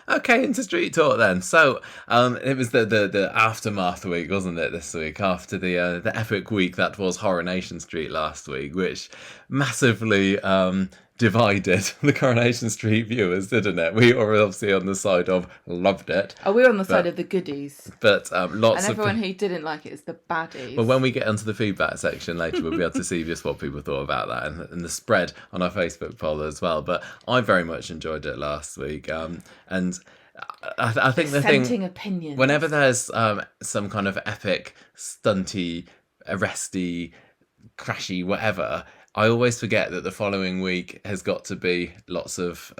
Okay, into street talk then. So, it was the aftermath week, wasn't it? This week after the epic week that was Coronation Street last week, which massively divided the Coronation Street viewers, didn't it? We were obviously on the side of loved it, Oh, we're on the side but of the goodies. but And lots of. everyone who didn't like it is the baddies. Well, when we get onto the feedback section later, we'll be able to see just what people thought about that and the spread on our Facebook poll as well. But I very much enjoyed it last week, and I think the Dissenting thing, opinions. whenever there's some kind of epic, stunty, arresty, crashy, whatever, I always forget that the following week has got to be lots of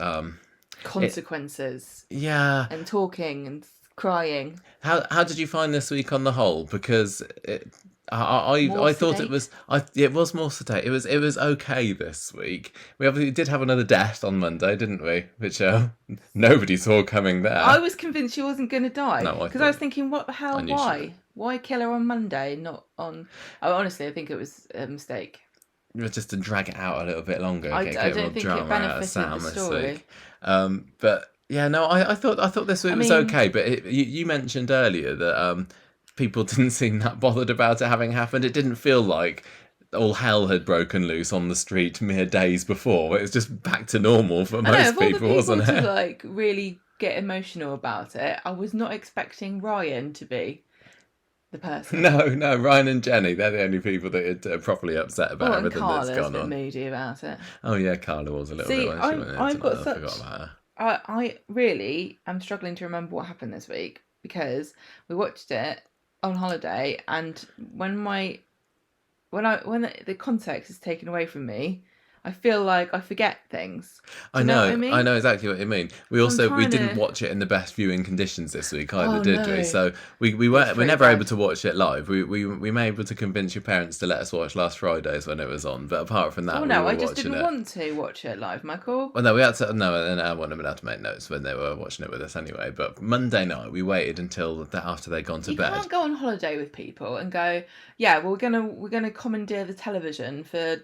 consequences. Yeah. And talking and crying. How did you find this week on the whole? Because I thought it was more sedate. It was okay this week. We obviously did have another death on Monday, didn't we? Which nobody saw coming there. I was convinced she wasn't going to die. No, because I was thinking, what the hell? Why? She... Why kill her on Monday, not on? Oh, honestly, I think it was a mistake. Just to drag it out a little bit longer. I don't think it benefited the story. But yeah, no, I thought this week was okay. But you mentioned earlier that people didn't seem that bothered about it having happened. It didn't feel like all hell had broken loose on the street mere days before. It was just back to normal for most people, wasn't it? To like really get emotional about it, I was not expecting Ryan to be the person. No, Ryan and Jenny, they're the only people that are properly upset about everything Carla's that's gone on. moody about it. Oh yeah, Carla was a little bit. I've got such. I forgot about her. I really am struggling to remember what happened this week because we watched it on holiday, and when the context is taken away from me, I feel like I forget things. I know exactly what you mean. We didn't watch it in the best viewing conditions this week either, did we? So we're never able to watch it live. We were able to convince your parents to let us watch last Fridays when it was on, but apart from that, I just didn't want to watch it live, Michael. Well, no, we had to. No, and I wouldn't have been able to make notes when they were watching it with us anyway. But Monday night, we waited until after they'd gone to bed. You can't go on holiday with people and go, yeah, well, we're gonna commandeer the television for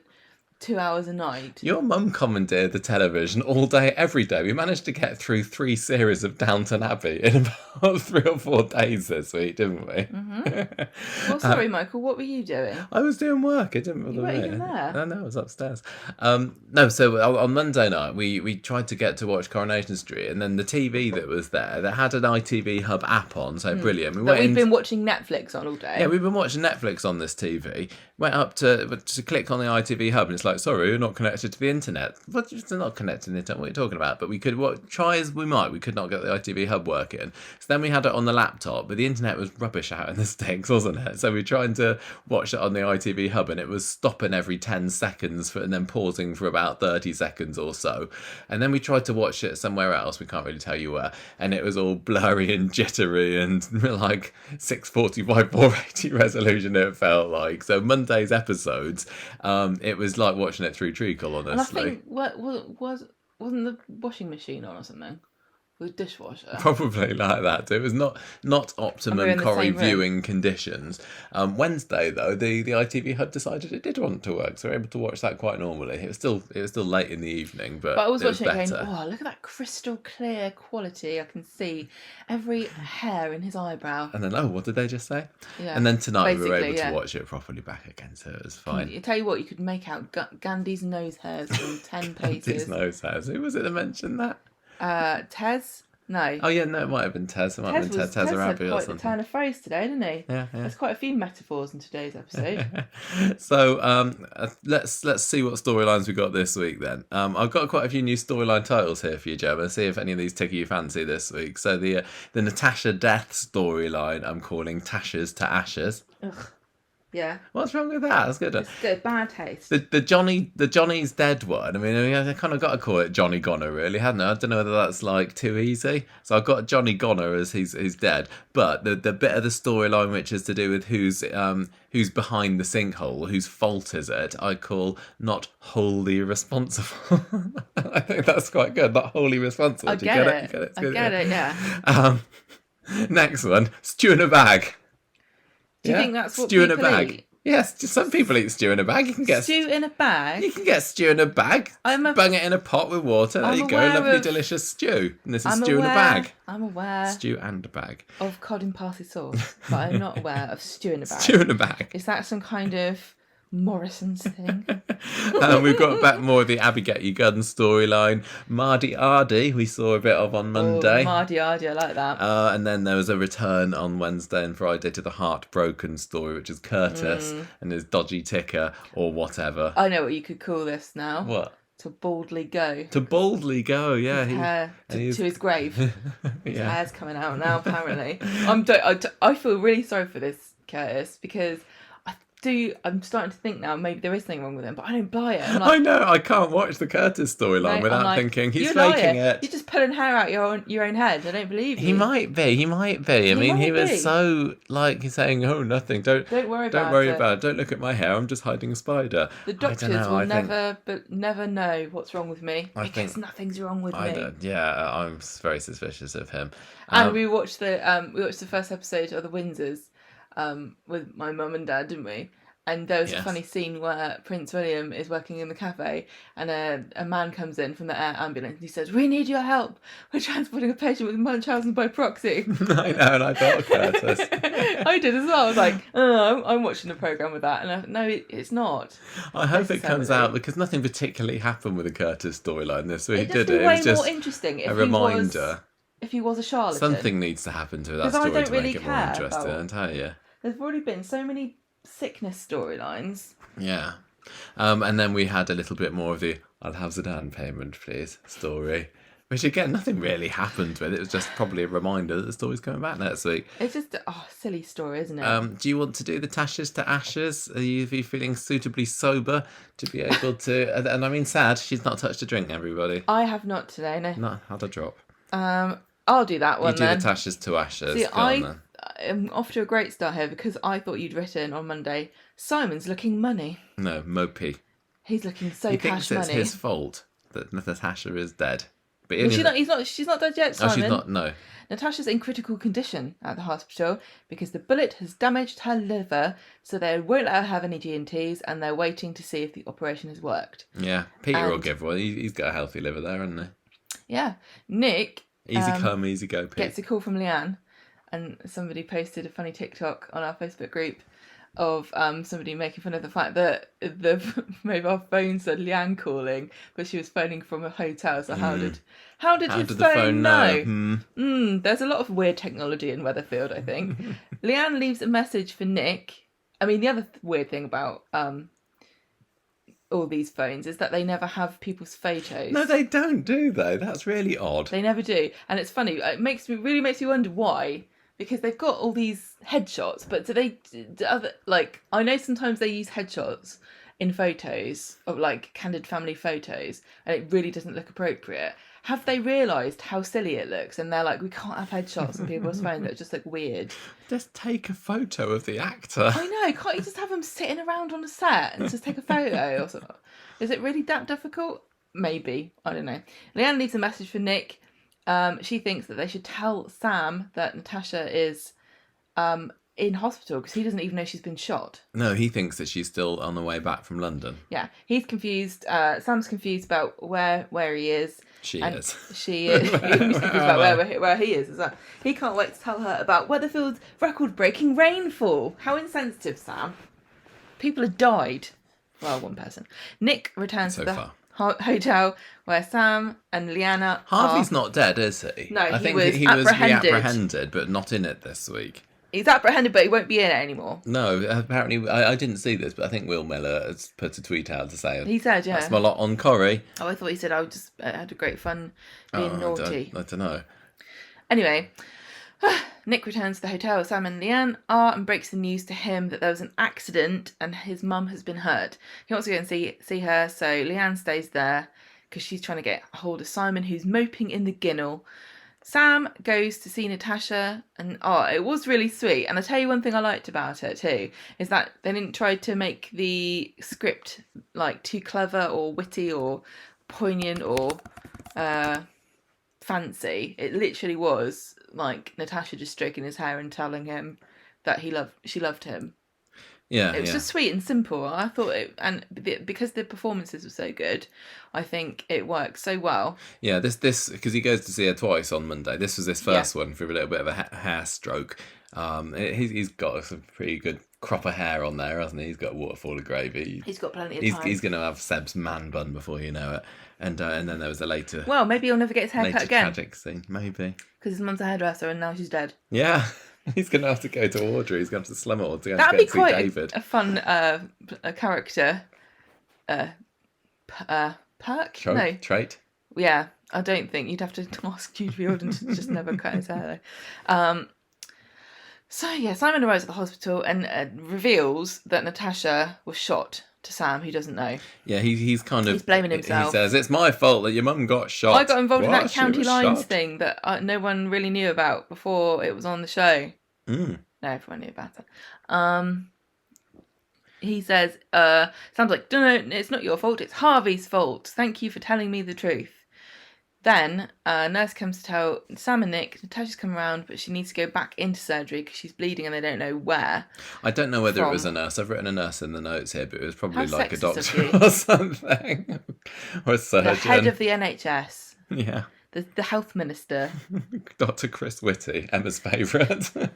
2 hours a night. Your mum commandeered the television all day, every day. We managed to get through 3 series of Downton Abbey in about 3 or 4 days this week, didn't we? Mm-hmm. Well, sorry, Michael, what were you doing? I was doing work. It didn't bother me. You weren't even there. No, I was upstairs. So on Monday night, we tried to get to watch Coronation Street, and then the TV that was there, that had an ITV Hub app on, so brilliant. We've been watching Netflix on all day. Yeah, we've been watching Netflix on this TV. Went up to click on the ITV Hub, and it's like, sorry, you're not connected to the internet. What? You're not connected to the internet. What are you talking about? But we could try as we might. We could not get the ITV Hub working. So then we had it on the laptop, but the internet was rubbish out in the sticks, wasn't it? So we tried to watch it on the ITV Hub, and it was stopping every 10 seconds and then pausing for about 30 seconds or so. And then we tried to watch it somewhere else. We can't really tell you where. And it was all blurry and jittery and like 640 by 480 resolution, it felt like. So Monday's episodes, it was like watching it through treacle, honestly. And I think wasn't the washing machine on or something? The dishwasher. Probably like that. It was not optimum Corrie viewing conditions. Wednesday though, the ITV Hub decided it did want to work, so we were able to watch that quite normally. It was still late in the evening, but I was watching it better. going, oh, look at that crystal clear quality. I can see every hair in his eyebrow. And then, what did they just say? Yeah. And then tonight we were able to watch it properly back again, so it was fine. I tell you what, you could make out Gandhi's nose hairs in 10 places. Gandhi's nose hairs. Who was it that mentioned that? Tez? No. Oh yeah, no, it might have been Tez. It might have been Tez Arabi or something. Tez had quite the turn of phrase today, didn't he? Yeah. There's quite a few metaphors in today's episode. So let's see what storylines we got this week then. I've got quite a few new storyline titles here for you, Gemma. See if any of these tickle your fancy this week. So the Natasha death storyline I'm calling Tasha's to Ashes. Ugh. Yeah. What's wrong with that? That's good. It's good. Bad taste. The Johnny's dead one. I mean, I kind of got to call it Johnny Goner, really, hadn't I? I don't know whether that's like too easy. So I've got Johnny Goner as he's dead, but the bit of the storyline which is to do with who's behind the sinkhole, whose fault is it, I call not wholly responsible. I think that's quite good. Not wholly responsible. I get it. I get it. Yeah. Next one, stew in a bag. Do you think that's what stew in people a bag? eat? Yes, just some people eat stew in a bag. You can get Stew in a bag? You can get stew in a bag. Bung it in a pot with water. There you go. Lovely, delicious stew. And this is stew in a bag. I'm aware. Stew and a bag. Of cod and parsley sauce, but I'm not aware of stew in a bag. Stew in a bag. Is that some kind of Morrison's thing? We've got back more of the Abby Get Your Gun storyline. Mardy Ardy, we saw a bit of on Monday. Mardy Ardy, I like that. And then there was a return on Wednesday and Friday to the Heartbroken story, which is Curtis and his dodgy ticker or whatever. I know what you could call this now. What? To boldly go. To boldly go, yeah. His hair to his grave. His Yeah. hair's coming out now, apparently. I feel really sorry for this Curtis because I'm starting to think now maybe there is something wrong with him, but I don't buy it. I know, I can't watch the Curtis storyline without thinking he's faking it. You're just pulling hair out your own head. I don't believe you. He might be. I mean, he was so he's saying, "Oh, nothing. Don't worry about it. Don't look at my hair. I'm just hiding a spider." The doctors will never know what's wrong with me because nothing's wrong with me. Yeah, I'm very suspicious of him. And we watched the first episode of The Windsors with my mum and dad, didn't we? And there was a funny scene where Prince William is working in the cafe and a man comes in from the air ambulance and he says, "We need your help. We're transporting a patient with Munchausen by proxy." I know, and I thought of Curtis. I did as well. I was like, I'm watching the programme with that. And no, it's not. I hope it comes out because nothing particularly happened with the Curtis storyline this week, did it? It was just more interesting if a reminder. If he was a charlatan. Something needs to happen to that story to make it more interesting, I tell you. There's already been so many sickness storylines. Yeah. And then we had a little bit more of the "I'll have Zidane payment, please" story. Which, again, nothing really happened with it. It was just probably a reminder that the story's coming back next week. It's just a silly story, isn't it? Do you want to do the Tashes to Ashas? Are you feeling suitably sober to be able to... And I mean sad, she's not touched a drink, everybody. I have not today, no. Not had a drop. I'll do that one then. You do the Tashes to Ashas. See, I'm off to a great start here because I thought you'd written on Monday, Simon's looking money. No, mopey. He's looking so he cash thinks it's money. his fault that Natasha is dead. But she's not dead yet, Simon. Oh, she's not, no. Natasha's in critical condition at the hospital because the bullet has damaged her liver, so they won't let her have any G&Ts and they're waiting to see if the operation has worked. Yeah, Peter will give one. He's got a healthy liver there, hasn't he? Yeah. Nick... Easy come, easy go, Pete. Gets a call from Leanne, and somebody posted a funny TikTok on our Facebook group of somebody making fun of the fact that the mobile phone said Leanne calling, but she was phoning from a hotel. So how did his phone know? There's a lot of weird technology in Weatherfield, I think. Leanne leaves a message for Nick. I mean, the other weird thing about all these phones is that they never have people's photos. No, they don't, do they? That's really odd. They never do, and it's funny. It really makes me wonder why. Because they've got all these headshots, but I know sometimes they use headshots in photos of like candid family photos, and it really doesn't look appropriate. Have they realised how silly it looks? And they're like, we can't have headshots on people's phones that just look weird. Just take a photo of the actor. I know, can't you just have them sitting around on a set and just take a photo or something? Is it really that difficult? Maybe, I don't know. Leanne leaves a message for Nick. She thinks that they should tell Sam that Natasha is in hospital because he doesn't even know she's been shot. No, he thinks that she's still on the way back from London. Yeah, he's confused. Sam's confused about where he is. She is. She is. He's confused about where he is as well. He can't wait to tell her about Weatherfield's record-breaking rainfall. How insensitive, Sam. People have died. Well, one person. Nick returns to the hotel where Sam and Leanna Harvey's not dead, is he? No, I think he was reapprehended, but not in it this week. He's apprehended, but he won't be in it anymore. No, apparently, I didn't see this, but I think Will Miller has put a tweet out to say... He said, yeah. That's my lot on Corrie. Oh, I thought he said I just had a great fun being naughty. I don't know. Anyway, Nick returns to the hotel. Sam and Leanne are and breaks the news to him that there was an accident and his mum has been hurt. He wants to go and see her, so Leanne stays there because she's trying to get hold of Simon, who's moping in the ginnel. Sam goes to see Natasha, and it was really sweet. And I tell you one thing I liked about it too, is that they didn't try to make the script like too clever or witty or poignant or fancy. It literally was like Natasha just stroking his hair and telling him that she loved him. Yeah, It was yeah. just sweet and simple. I thought it, and because the performances were so good, I think it worked so well. Yeah, this because he goes to see her twice on Monday. This was his Yeah. first one for a little bit of a hair stroke. He's got some pretty good crop of hair on there, hasn't he? He's got a waterfall of gravy. He's got plenty of He's time. going to have Seb's man bun before you know it. And then there was a later Well, maybe he'll never get his hair cut later again tragic scene, maybe. because his mum's a hairdresser and now she's dead. Yeah, he's going to have to go to Audrey. He's going to have to slum it all to go That'd to be see quite David. a fun a character. Perk? No. Trait. Yeah, I don't think you'd have to ask Jude Riordan to just never cut his hair though. So yeah, Simon arrives at the hospital and reveals that Natasha was shot to Sam, who doesn't know. Yeah, he's kind of... He's blaming himself. He says, it's my fault that your mum got shot. I got involved in that What? She county was lines shot? thing that no one really knew about before it was on the show. Mm. No, everyone knew about it. He says, Sam's like, no, it's not your fault, it's Harvey's fault. Thank you for telling me the truth. Then a nurse comes to tell Sam and Nick Natasha's come around, but she needs to go back into surgery because she's bleeding and they don't know where. I don't know whether it was a nurse. I've written a nurse in the notes here, but it was probably How like a sexist doctor of you. or something. Or a surgeon. The head of the NHS. Yeah. The health minister. Dr. Chris Whitty, Emma's favourite. Next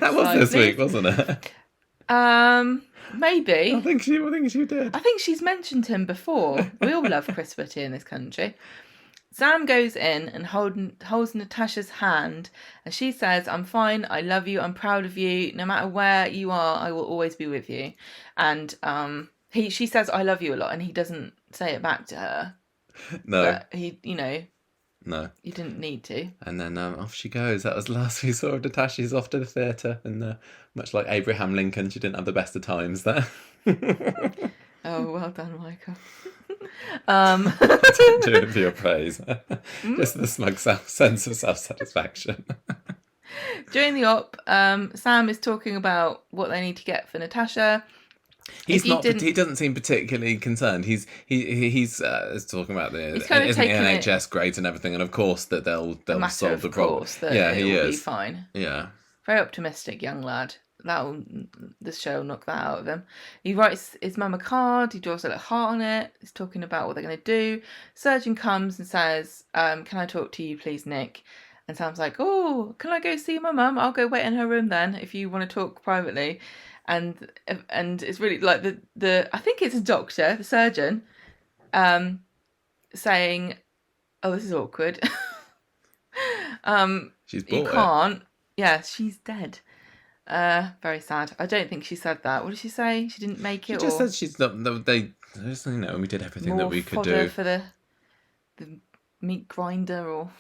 That was slide, this please. week, wasn't it? Maybe. I think she did. I think she's mentioned him before. We all love Chris Whitty in this country. Sam goes in and holds Natasha's hand, and she says, I'm fine, I love you, I'm proud of you, no matter where you are, I will always be with you. And she says, I love you a lot, and he doesn't say it back to her. No. But he, No. he didn't need to. And then off she goes. That was the last we saw of Natasha. She's off to the theatre, and much like Abraham Lincoln, she didn't have the best of times there. Oh, well done, Michael. Do it for your praise. Just the smug sense of self-satisfaction. During the op, Sam is talking about what they need to get for Natasha. He's not. He doesn't seem particularly concerned. He's talking about He's kind of isn't the taking it NHS great and everything, and of course that they'll solve the problem. That Yeah, it he will is. be fine. Yeah. Very optimistic young lad. This show will knock that out of him. He writes his mum a card. He draws a little heart on it. He's talking about what they're going to do. Surgeon comes and says, "Can I talk to you, please, Nick?" And Sam's like, "Oh, can I go see my mum? I'll go wait in her room then if you want to talk privately." And it's really like the I think it's a doctor, the surgeon, saying, "Oh, this is awkward." She's You bought it. can't. Yeah, she's dead. Very sad. I don't think she said that. What did she say? She didn't make it. She just or said she's not. We did everything that more we could fodder do. for the meat grinder, or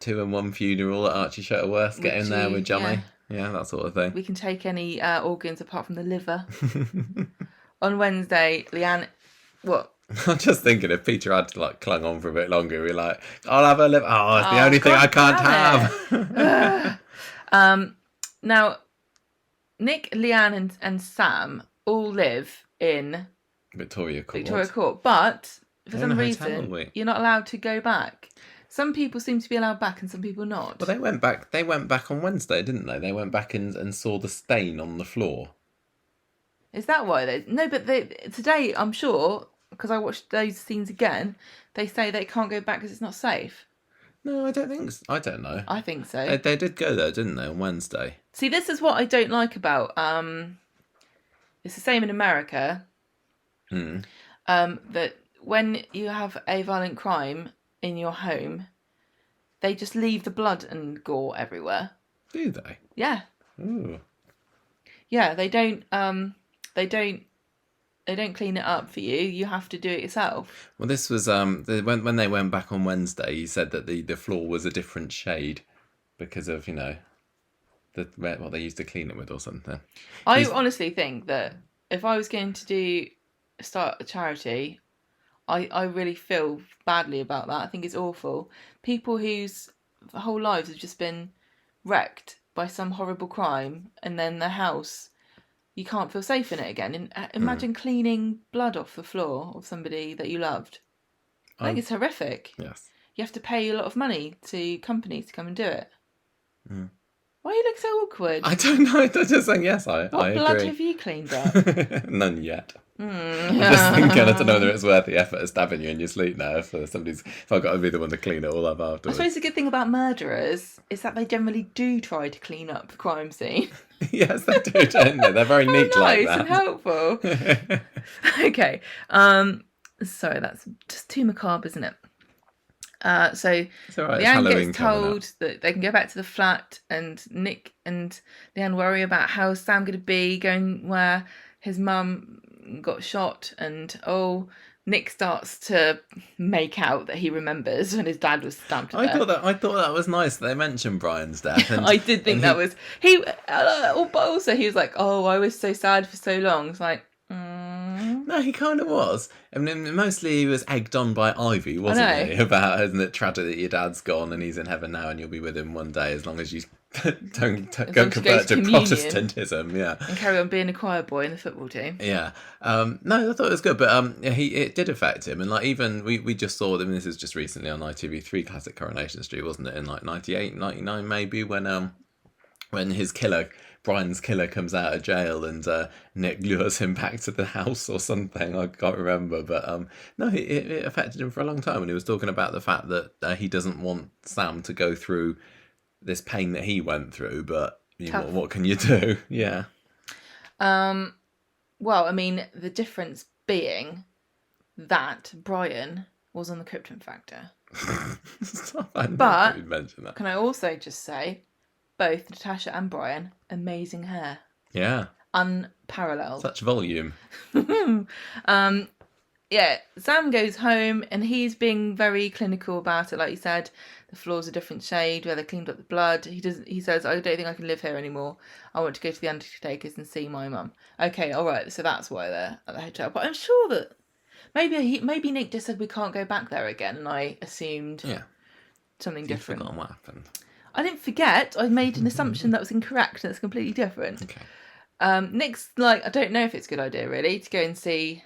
2-in-1 funeral at Archie Shuttleworth. Get in there with Johnny. Yeah, that sort of thing. we can take any organs apart from the liver. On Wednesday, Leanne, what? I'm just thinking if Peter had clung on for a bit longer, we'd be like, I'll have a liver. Oh, it's the only thing I can't have. Now, Nick, Leanne, and Sam all live in Victoria Court, but for They're in some a hotel, reason, aren't we? you're not allowed to go back. Some people seem to be allowed back, and some people not. Well, they went back. They went back on Wednesday, didn't they? They went back and saw the stain on the floor. Is that why they? No, but today I'm sure because I watched those scenes again. They say they can't go back because it's not safe. No, I don't think. I don't know. I think so. They did go there, didn't they, on Wednesday? See, this is what I don't like about. It's the same in America. That when you have a violent crime in your home, they just leave the blood and gore everywhere. Do they? Yeah. Ooh. Yeah, they don't. They don't clean it up for you. You have to do it yourself. Well, this was when they went back on Wednesday. He said that the floor was a different shade because of what they used to clean it with or something. I honestly think that if I was going to start a charity, I really feel badly about that. I think it's awful. People whose whole lives have just been wrecked by some horrible crime, and then their house, you can't feel safe in it again. And imagine cleaning blood off the floor of somebody that you loved. I think it's horrific. Yes. You have to pay a lot of money to companies to come and do it. Why you look so awkward? I don't know. I'm just saying yes. I What blood agree. have you cleaned up? None yet. I'm just thinking, I don't know whether it's worth the effort of stabbing you in your sleep now. If I've got to be the one to clean it all up I afterwards. suppose the good thing about murderers is that they generally do try to clean up the crime scene. Yes, they do, don't they? They're very neat like Nice that. and helpful. Okay. Sorry, that's just too macabre, isn't it? So It's all right. It's Leanne Halloween gets coming up. told that they can go back to the flat, and Nick and Leanne worry about how Sam going to be going where his mum got shot, and Nick starts to make out that he remembers when his dad was stabbed to death. I thought that was nice that they mentioned Brian's death. And, I did think that was he, but also he was like, "Oh, I was so sad for so long." It's like, No, he kind of was. I mean, mostly he was egged on by Ivy, wasn't he? About, isn't it tragic that your dad's gone and he's in heaven now and you'll be with him one day as long as you don't go convert to Protestantism. Yeah. And carry on being a choir boy in the football team. Yeah. No, I thought it was good, but it did affect him. And like even we just saw them. This is just recently on ITV3 Classic Coronation Street, wasn't it? In like 98, 99 maybe when his killer. Brian's killer comes out of jail and Nick lures him back to the house or something. I can't remember. But no, it affected him for a long time. And he was talking about the fact that he doesn't want Sam to go through this pain that he went through. But what can you do? Yeah. Well, I mean, the difference being that Brian was on the Krypton factor. But can I also just say, both Natasha and Brian, amazing hair. Yeah. Unparalleled. Such volume. Yeah, Sam goes home and he's being very clinical about it. Like you said, the floor's a different shade where they cleaned up the blood. He says, I don't think I can live here anymore. I want to go to the Undertaker's and see my mum. Okay, all right. So that's why they're at the hotel. But I'm sure that maybe Nick just said we can't go back there again, and I assumed something different. You've forgotten what happened. I didn't forget. I made an assumption that was incorrect and it's completely different. Okay. Nick's like, I don't know if it's a good idea really to go and see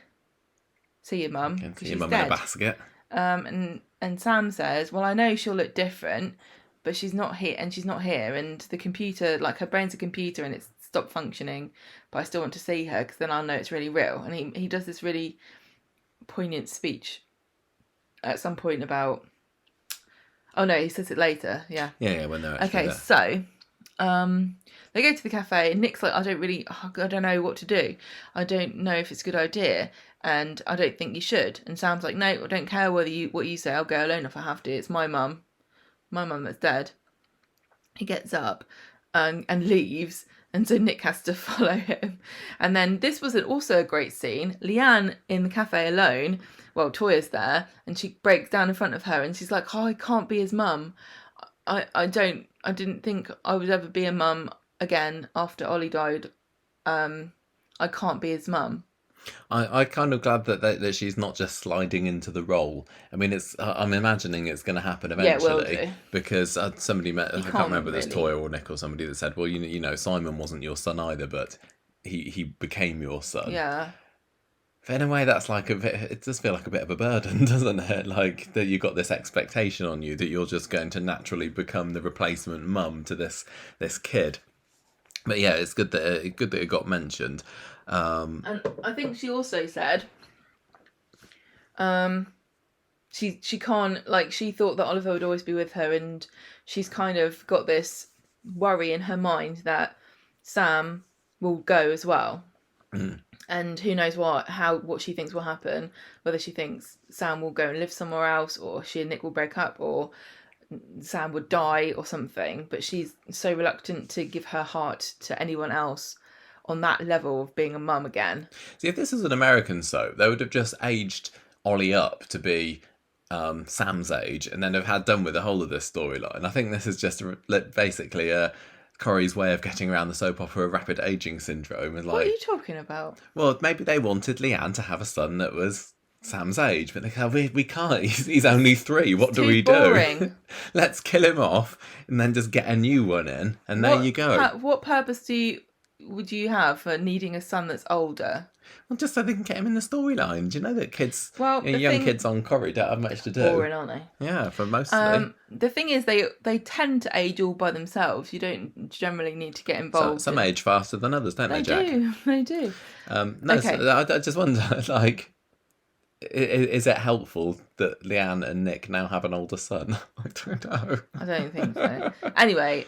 your mum because See she's your mum dead. in a basket. And Sam says, well, I know she'll look different, but she's not here, and the computer, like her brain's a computer and it's stopped functioning, but I still want to see her because then I'll know it's really real. And he does this really poignant speech at some point about. Oh no, he says it later. Yeah. Yeah, when they're actually there. So, they go to the cafe and Nick's like, I don't know what to do. I don't know if it's a good idea, and I don't think you should. And Sam's like, no, I don't care what you say. I'll go alone if I have to. It's my mum that's dead. He gets up and leaves, and so Nick has to follow him. And then this was also a great scene. Leanne in the cafe alone. Well, Toya's there, and she breaks down in front of her, and she's like, "Oh, I can't be his mum. I didn't think I would ever be a mum again after Ollie died. I can't be his mum." I'm kind of glad that she's not just sliding into the role. I mean, I'm imagining it's going to happen eventually. Yeah, it will do. Because somebody met, I can't remember this really. Toya or Nick or somebody that said, well, you know, Simon wasn't your son either, but he became your son. Yeah. But in a way, that's like it does feel like a bit of a burden, doesn't it? Like that you've got this expectation on you that you're just going to naturally become the replacement mum to this kid. But yeah, it's good that it got mentioned. And I think she also said, she can't, like, she thought that Oliver would always be with her, and she's kind of got this worry in her mind that Sam will go as well. Mm. And who knows what she thinks will happen, whether she thinks Sam will go and live somewhere else, or she and Nick will break up, or Sam would die or something. But she's so reluctant to give her heart to anyone else on that level of being a mum again. See, if this was an American soap, they would have just aged Ollie up to be Sam's age, and then have had done with the whole of this storyline. I think this is just basically Corey's way of getting around the soap opera rapid aging syndrome. Is like, what are you talking about? Well, maybe they wanted Leanne to have a son that was Sam's age, but they go, we can't. He's only 3. What do we boring. do? Let's kill him off and then just get a new one in, and there you go. What purpose would you have for needing a son that's older? Well, just so they can get him in the storyline. Do you know that kids, Well, the young thing- kids on Corrie don't have much to do? Boring, aren't they? Yeah, for mostly. The thing is, they tend to age all by themselves. You don't generally need to get involved. Some age faster than others, don't they, Jack? They do. No, Okay. so I just wonder, like, is it helpful that Leanne and Nick now have an older son? I don't know. I don't think so. Anyway,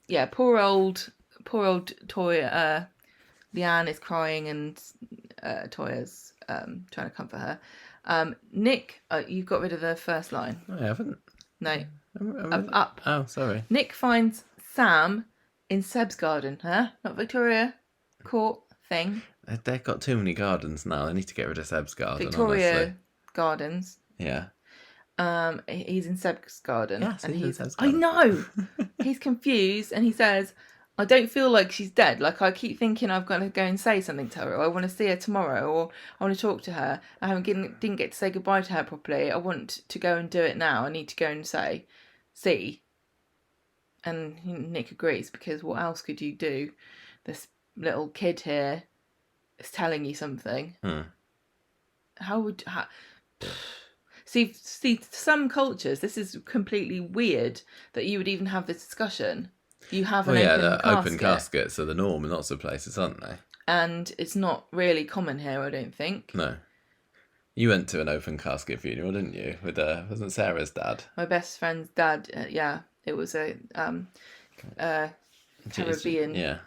yeah, poor old Toya. Leanne is crying and Toya's trying to comfort her. Nick, you got rid of the first line. I haven't. No, I'm up. Oh, sorry. Nick finds Sam in Seb's garden. Not Victoria Court thing. They've got too many gardens now. They need to get rid of Seb's garden, Victoria honestly. Gardens. Yeah. He's in Seb's garden. Yes, and he's in Seb's garden. I know. He's confused and he says, I don't feel like she's dead. Like, I keep thinking I've got to go and say something to her, or I want to see her tomorrow, or I want to talk to her. Didn't get to say goodbye to her properly. I want to go and do it now. I need to go and see. And Nick agrees, because what else could you do? This little kid here is telling you something. See, some cultures, this is completely weird that you would even have this discussion. You have an open caskets are the norm in lots of places, aren't they? And it's not really common here, I don't think. No. You went to an open casket funeral, didn't you? With wasn't Sarah's dad? My best friend's dad. Yeah, it was a Caribbean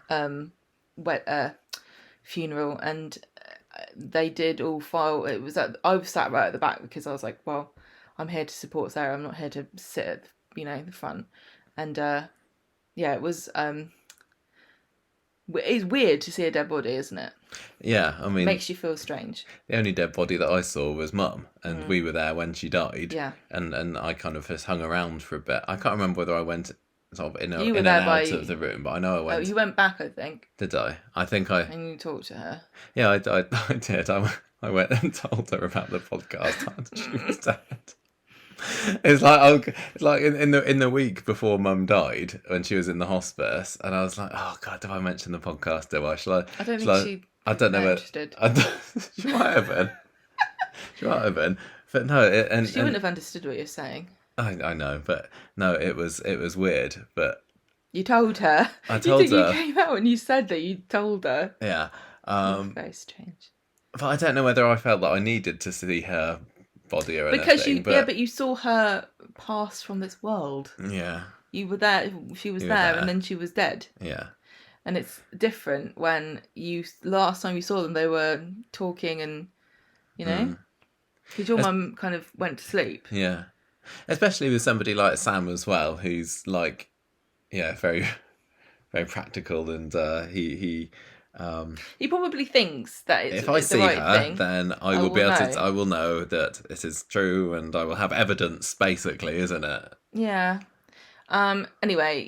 funeral, and they did all file. It was I was sat right at the back because I was like, well, I'm here to support Sarah. I'm not here to sit at the front, and. Yeah, it was. It's weird to see a dead body, isn't it? Yeah, I mean, it makes you feel strange. The only dead body that I saw was Mum, and we were there when she died. Yeah, and I kind of just hung around for a bit. I can't remember whether I went sort of in and out of the room, but I know I went. Oh, you went back, I think. Did I? I think I. And you talked to her. Yeah, I did. I went and told her about the podcast, and she was dead. It's like in the week before Mum died, when she was in the hospice, and I was like, oh God, have I mentioned the podcast? Do I? I don't think she. I don't know. Interested. She might have been. She might have been, but no. She wouldn't have understood what you're saying. I know, but no, it was weird. But you told her. I told her. You came out and you said that you told her. Yeah. Very strange. But I don't know whether I felt that I needed to see her body or anything. But you saw her pass from this world. Yeah. You were there. She was there, and then she was dead. Yeah. And it's different when last time you saw them, they were talking, and because your mum kind of went to sleep. Yeah. Especially with somebody like Sam as well, who's like, very, very practical, and he probably thinks that if I see her, thing, then I will be able to. I will know that this is true, and I will have evidence. Basically, isn't it? Yeah. Anyway,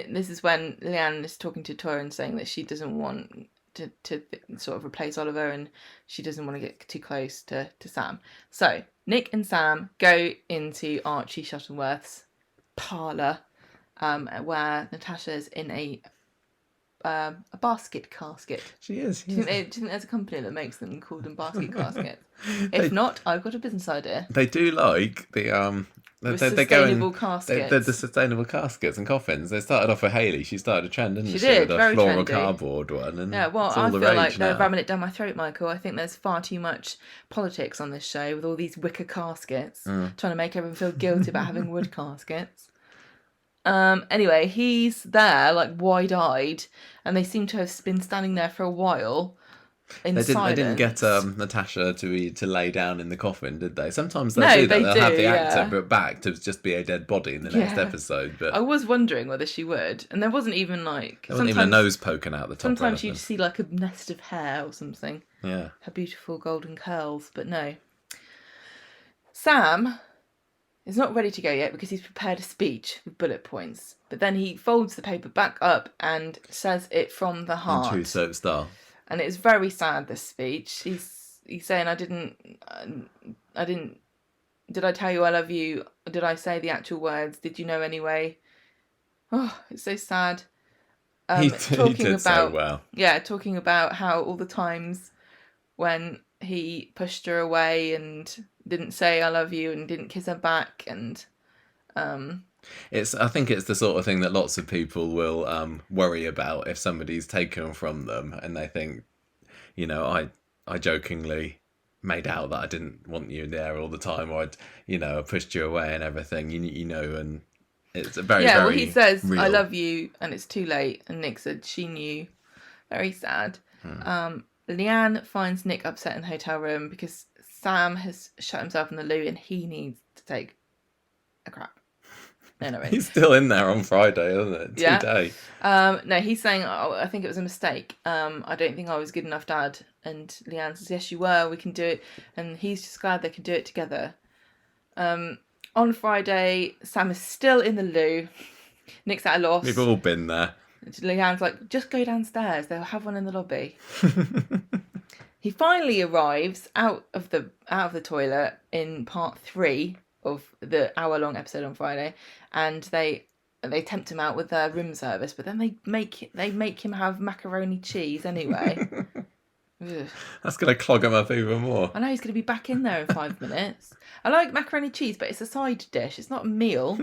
this is when Leanne is talking to Toya and saying that she doesn't want to sort of replace Oliver, and she doesn't want to get too close to Sam. So Nick and Sam go into Archie Shuttleworth's parlour, where Natasha's in a basket casket. She is. Do you think there's a company that makes them called them basket caskets? If not, I've got a business idea. They do like the sustainable caskets. The sustainable caskets and coffins. They started off with Hayley. She started a trend, didn't she? She did, with a very floral trendy. cardboard one. And yeah, well, it's all I the feel rage like they're now. ramming it down my throat, Michael. I think there's far too much politics on this show with all these wicker caskets, trying to make everyone feel guilty about having wood caskets. Anyway, he's there, like, wide-eyed, and they seem to have been standing there for a while in silence. They didn't get Natasha to lay down in the coffin, did they? Sometimes they'll do that. They'll have the actor back to just be a dead body in the next episode. But I was wondering whether she would, and there wasn't even like... There wasn't even a nose poking out the top. Sometimes you'd see like a nest of hair or something. Yeah. Her beautiful golden curls, but no. Sam is not ready to go yet because he's prepared a speech with bullet points. But then he folds the paper back up and says it from the heart. In true soap style. And it's very sad, this speech. He's saying, did I tell you I love you? Did I say the actual words? Did you know anyway? Oh, it's so sad. He did so well. Yeah, talking about how all the times when he pushed her away and didn't say I love you and didn't kiss her back, and I think it's the sort of thing that lots of people will worry about if somebody's taken from them and they think, I jokingly made out that I didn't want you there all the time, or I pushed you away and everything, and it's a very, very well, he says, real. I love you, and it's too late, and Nick said she knew. Very sad. Leanne finds Nick upset in the hotel room because Sam has shut himself in the loo and he needs to take a crap. No, not really. He's still in there on Friday, isn't it? Today. No, he's saying, I think it was a mistake. I don't think I was good enough, Dad. And Leanne says, yes, you were. We can do it. And he's just glad they can do it together. On Friday, Sam is still in the loo. Nick's at a loss. We've all been there. Leanne's like, just go downstairs. They'll have one in the lobby. He finally arrives out of the toilet in part 3 of the hour-long episode on Friday, and they tempt him out with their room service, but then they make him have macaroni cheese anyway. That's going to clog him up even more. I know he's going to be back in there in 5 minutes. I like macaroni cheese, but it's a side dish. It's not a meal.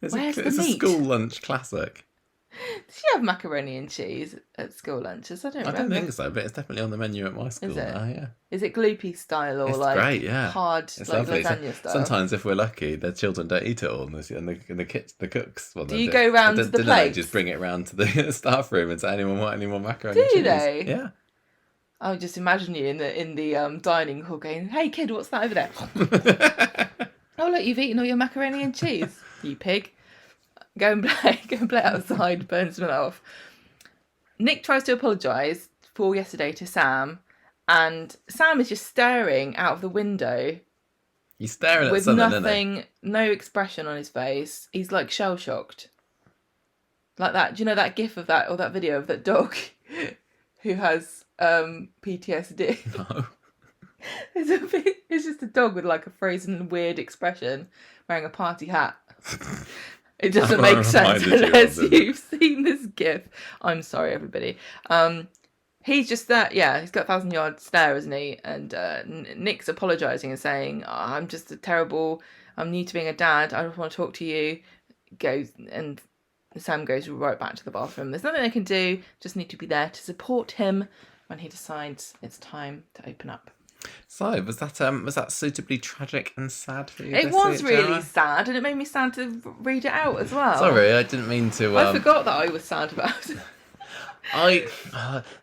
It's Where's a the meat? school lunch classic. Did you have macaroni and cheese at school lunches? I don't think so, but it's definitely on the menu at my school. Is it? Now, yeah. Is it gloopy style or It's like great, yeah. hard, It's like lovely. lasagna style? Sometimes, if we're lucky, the children don't eat it all, and the cooks. Well, Do you go round to the They plates? just bring it round to the staff room and say, "Anyone want any more macaroni and Do cheese?" they? Yeah. I would just imagine you in the dining hall going, "Hey kid, what's that over there?" Oh look, you've eaten all your macaroni and cheese, you pig. Go and play outside, burn some off. Nick tries to apologise for yesterday to Sam, and Sam is just staring out of the window. He's staring at with something, nothing, no expression on his face. He's like shell shocked, like that. Do you know that gif of that, or that video of that dog who has PTSD? No. It's just a dog with like a frozen weird expression, wearing a party hat. It doesn't make sense unless you've seen this gif. I'm sorry, everybody. He's just that, he's got 1,000-yard stare, isn't he? And Nick's apologising and saying, I'm just I'm new to being a dad. I just want to talk to you. And Sam goes right back to the bathroom. There's nothing they can do. Just need to be there to support him when he decides it's time to open up. So, was that suitably tragic and sad for you? It was really sad, and it made me sad to read it out as well. Sorry, I didn't mean to. I forgot that I was sad about it.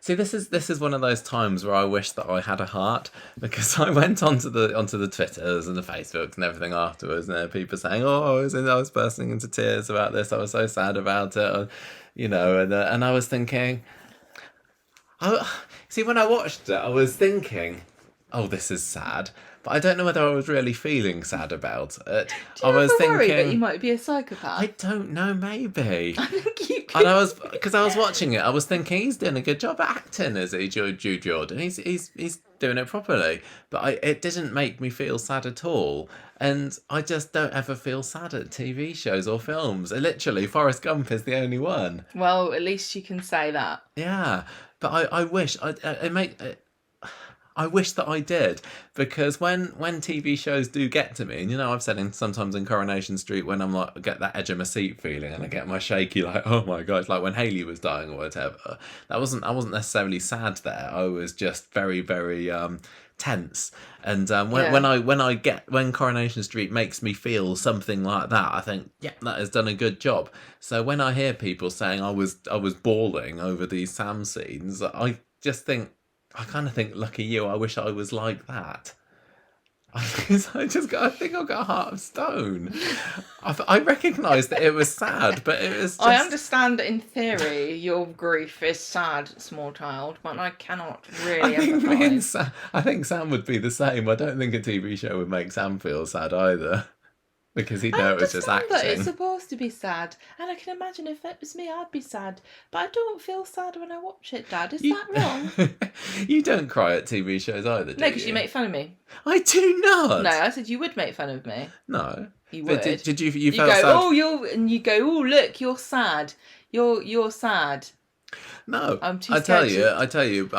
See. This is one of those times where I wish that I had a heart, because I went onto the Twitters and the Facebooks and everything afterwards, and there were people saying, "Oh, I was bursting into tears about this. I was so sad about it," and I was thinking, see, when I watched it, I was thinking, oh, this is sad, but I don't know whether I was really feeling sad about it. Do you ever worry that you might be a psychopath? I don't know, maybe. I think you could. And because I was watching it, I was thinking he's doing a good job acting, is he, Jude Jordan? He's doing it properly, but it didn't make me feel sad at all. And I just don't ever feel sad at TV shows or films. Literally, Forrest Gump is the only one. Well, at least you can say that. Yeah, but I wish I wish that I did, because when TV shows do get to me, and I've said sometimes in Coronation Street, when I'm like, I get that edge of my seat feeling and I get my shaky, like, oh my gosh, like when Hayley was dying or whatever, I wasn't necessarily sad there. I was just very, very tense. And when Coronation Street makes me feel something like that, I think, yeah, that has done a good job. So when I hear people saying I was bawling over these Sam scenes, I kind of think, lucky you, I wish I was like that. I think I've got a heart of stone. I recognise that it was sad, but it was just... I understand that in theory your grief is sad, small child, but I cannot really empathise. I think Sam would be the same. I don't think a TV show would make Sam feel sad either. Because he'd know it was just acting. That it's supposed to be sad, and I can imagine if it was me, I'd be sad. But I don't feel sad when I watch it, Dad. Is that wrong? You don't cry at TV shows either, do you? No, because you make fun of me. I do not. No, I said you would make fun of me. No, you would. Did you? You go, felt sad? oh, and you go, oh, look, you're sad. You're sad. No, I'm too I tell scared you, to...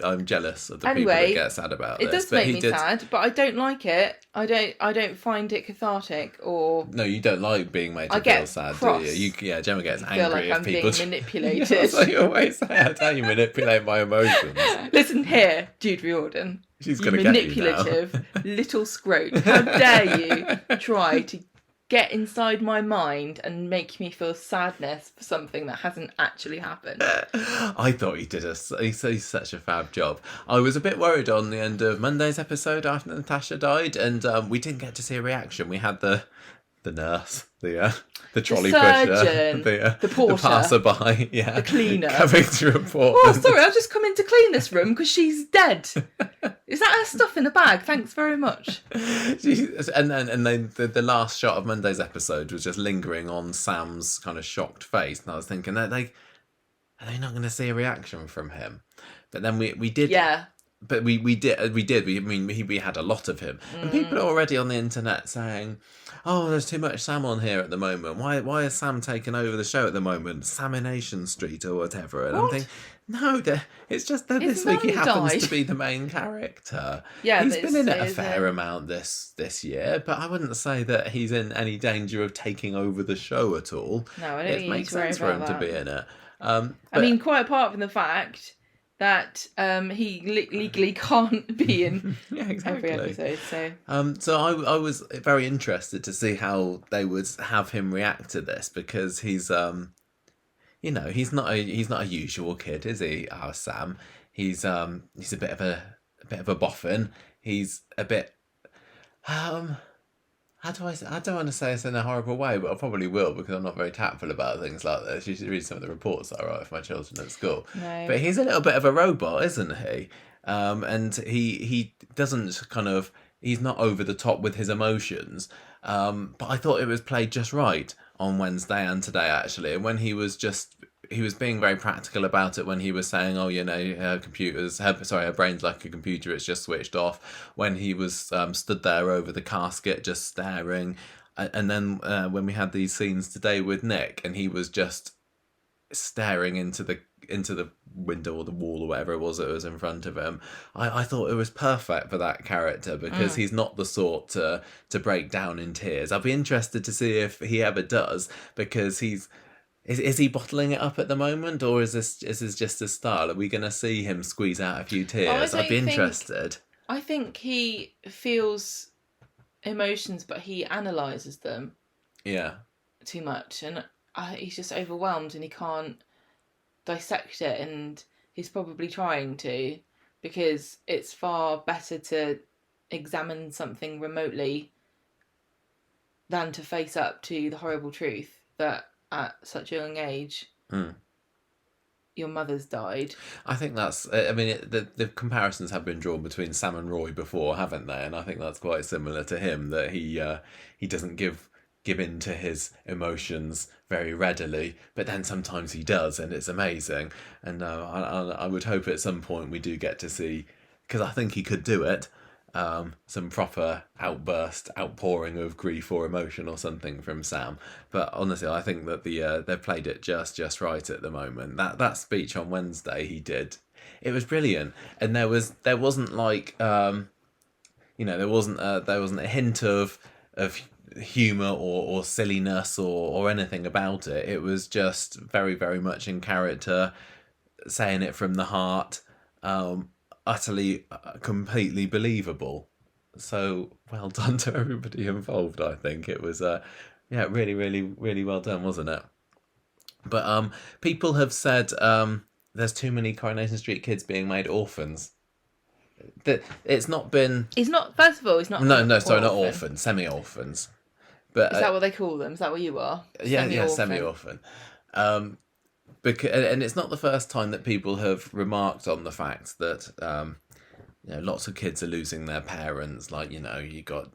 I'm jealous of the people that Anyway, get sad about it this. does But make he me did. sad, but I don't like it. I don't find it cathartic, or No, you don't like being made I to feel get sad, do you? cross. Yeah, Gemma gets I feel like angry if I'm people. being Yeah, manipulated. that's what you always say. That's how you manipulate my emotions. Listen here, Jude Riordan. She's You gonna get you now. manipulative little scrote. How dare you try to get inside my mind and make me feel sadness for something that hasn't actually happened. I thought he's such a fab job. I was a bit worried on the end of Monday's episode after Natasha died, and we didn't get to see a reaction. We had the nurse, the trolley surgeon, pusher, the porter, the passerby, yeah, the cleaner, coming to report. Oh, sorry, I've just come in to clean this room because she's dead. Is that her stuff in a bag? Thanks very much. And then the last shot of Monday's episode was just lingering on Sam's kind of shocked face, and I was thinking, are they not going to see a reaction from him? But then we did. Yeah. But we did. We had a lot of him, and people are already on the internet saying, "Oh, there's too much Sam on here at the moment. Why is Sam taking over the show at the moment? Samination Street or whatever." And I'm thinking, no, it's just that this week he happens to be the main character. Yeah, he's been in it a fair amount this year, but I wouldn't say that he's in any danger of taking over the show at all. No, I don't think it makes sense for him to be in it. I mean, quite apart from the fact that he legally can't be in every episode. So I was very interested to see how they would have him react to this, because he's he's not a usual kid, is he? Our Sam. He's a bit of a boffin. He's a bit how do I say? I don't want to say this in a horrible way, but I probably will, because I'm not very tactful about things like this. You should read some of the reports that I write for my children at school. No. But he's a little bit of a robot, isn't he? And he doesn't he's not over the top with his emotions. But I thought it was played just right on Wednesday and today, actually. And when he was being very practical about it, when he was saying, "Oh, her brain's like a computer, it's just switched off." When he was stood there over the casket, just staring, and then when we had these scenes today with Nick, and he was just staring into the window or the wall or whatever it was that was in front of him, I thought it was perfect for that character, because he's not the sort to break down in tears. I'll be interested to see if he ever does, because Is he bottling it up at the moment, or is this just his style? Are we going to see him squeeze out a few tears? I'd be interested. I think he feels emotions, but he analyses them. Yeah. Too much, and he's just overwhelmed, and he can't dissect it, and he's probably trying to, because it's far better to examine something remotely than to face up to the horrible truth that at such a young age, your mother's died. I think that's. I mean, the comparisons have been drawn between Sam and Roy before, haven't they? And I think that's quite similar to him. That he doesn't give in to his emotions very readily, but then sometimes he does, and it's amazing. And I would hope at some point we do get to see, because I think he could do it. Some proper outpouring of grief or emotion or something from Sam. But honestly, I think that they've played it just right at the moment. That speech on Wednesday he did, it was brilliant, and there wasn't like there wasn't a hint of humor or silliness or anything about it. It was just very, very much in character, saying it from the heart. Utterly, completely believable. So well done to everybody involved. I think it was really, really, really well done, wasn't it? But people have said there's too many Coronation Street kids being made orphans. That it's not been. He's not. First of all, he's not. No, sorry, not orphans, semi-orphans. But is that what they call them? Is that what you are? Yeah, semi-orphan. Because, and it's not the first time that people have remarked on the fact that lots of kids are losing their parents. Like, you got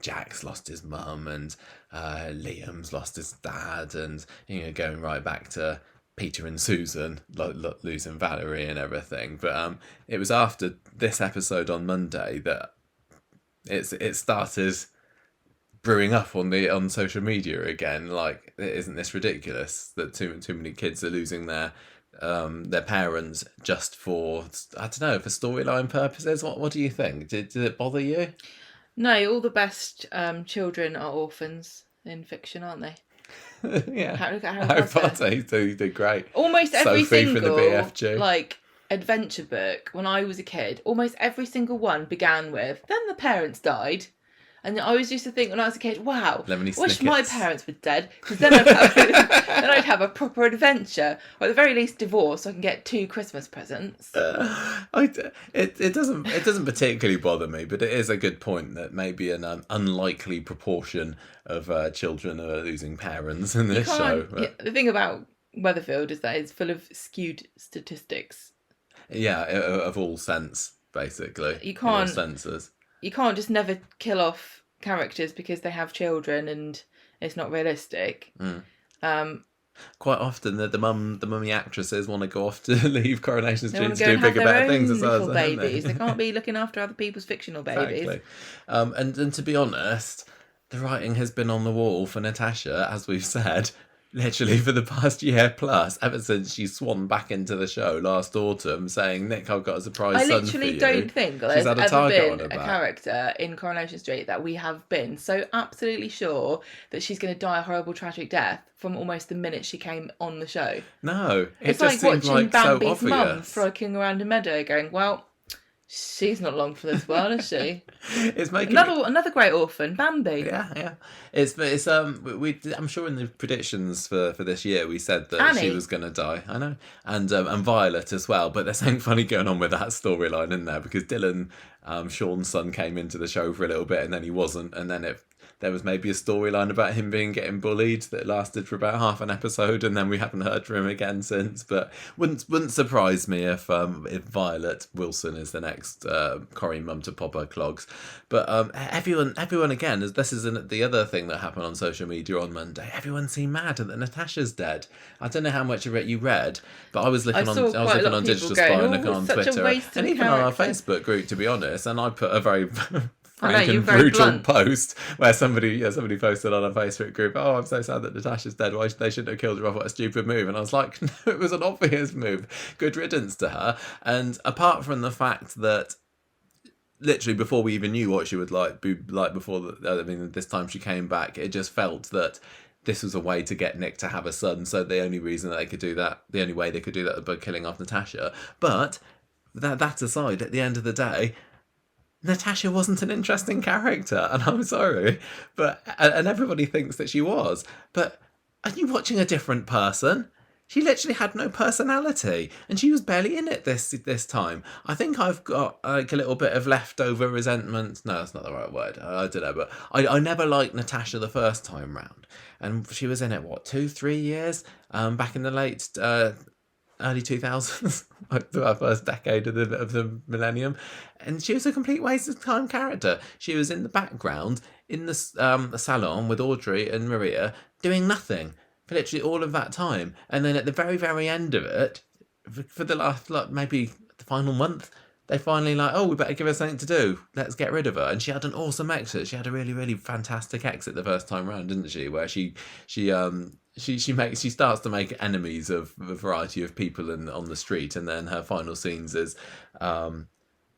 Jack's lost his mum, and Liam's lost his dad, and going right back to Peter and Susan losing Valerie and everything. But it was after this episode on Monday that it started brewing up on social media again. Like, isn't this ridiculous that too many kids are losing their parents just for, I don't know, for storyline purposes? What do you think? Did it bother you? No, all the best children are orphans in fiction, aren't they? Yeah. Look at Harry Harry Potter. Potter, he did great. Almost every Sophie from the single BFG. like adventure book when I was a kid, almost every single one began with "then the parents died," and I always used to think when I was a kid, "Wow, Lemony wish my Snickets. parents were dead because then I'd have a proper adventure, or at the very least divorce, so I can get 2 Christmas presents." It doesn't particularly bother me, but it is a good point that maybe an unlikely proportion of children are losing parents in this show. But... The thing about Weatherfield is that it's full of skewed statistics. Yeah, of all sense, basically. You in all can't senses. You can't just never kill off characters because they have children and it's not realistic. Quite often, the mummy actresses want to go off to leave Coronation They Street want to to go do and have bigger, their better own things as well. little babies. They can't be looking after other people's fictional babies. Exactly. And to be honest, the writing has been on the wall for Natasha, as we've said, literally for the past year plus, ever since she swanned back into the show last autumn, saying, "Nick, I've got a surprise son for you." I literally don't think there's had a ever target on been her a back. character in Coronation Street that we have been so absolutely sure that she's going to die a horrible tragic death from almost the minute she came on the show. No, It's just like seemed watching so Bambi's mum obvious. frolicking around a meadow going, well, she's not long for this world, is she? It's making Another great orphan, Bambi. Yeah. It's I'm sure in the predictions for this year we said that Annie. she was going to die. I know, and Violet as well. But there's something funny going on with that storyline in there because Dylan, Sean's son, came into the show for a little bit and then he wasn't, and then there was maybe a storyline about him getting bullied that lasted for about half an episode, and then we haven't heard from him again since. But wouldn't surprise me if Violet Wilson is the next Corrie mum to pop her clogs. But everyone again, as this is the other thing that happened on social media on Monday. Everyone seemed mad that Natasha's dead. I don't know how much of it you read, but I was looking on Digital Spy and looking on Twitter and even on our Facebook group, to be honest. And I put a very frank and brutal post where somebody posted on a Facebook group, "Oh, I'm so sad that Natasha's dead. Why they shouldn't have killed her off? What a stupid move." And I was like, no, it was an obvious move. Good riddance to her. And apart from the fact that literally before we even knew what she would be like this time she came back, it just felt that this was a way to get Nick to have a son. So the only way they could do that was by killing off Natasha. But that aside, at the end of the day, Natasha wasn't an interesting character, and I'm sorry, and everybody thinks that she was. But are you watching a different person? She literally had no personality, and she was barely in it this time. I think I've got like a little bit of leftover resentment. No, that's not the right word. I don't know, but I never liked Natasha the first time round, and she was in it 2-3 years back in the late early 2000s, like the first decade of the millennium, and she was a complete waste of time character. She was in the background in the salon with Audrey and Maria doing nothing for literally all of that time, and then at the very, very end of it, for the last maybe the final month, they finally we better give her something to do. Let's get rid of her. And she had an awesome exit. She had a really, really fantastic exit the first time round, didn't she? Where she starts to make enemies of a variety of people on the street, and then her final scenes is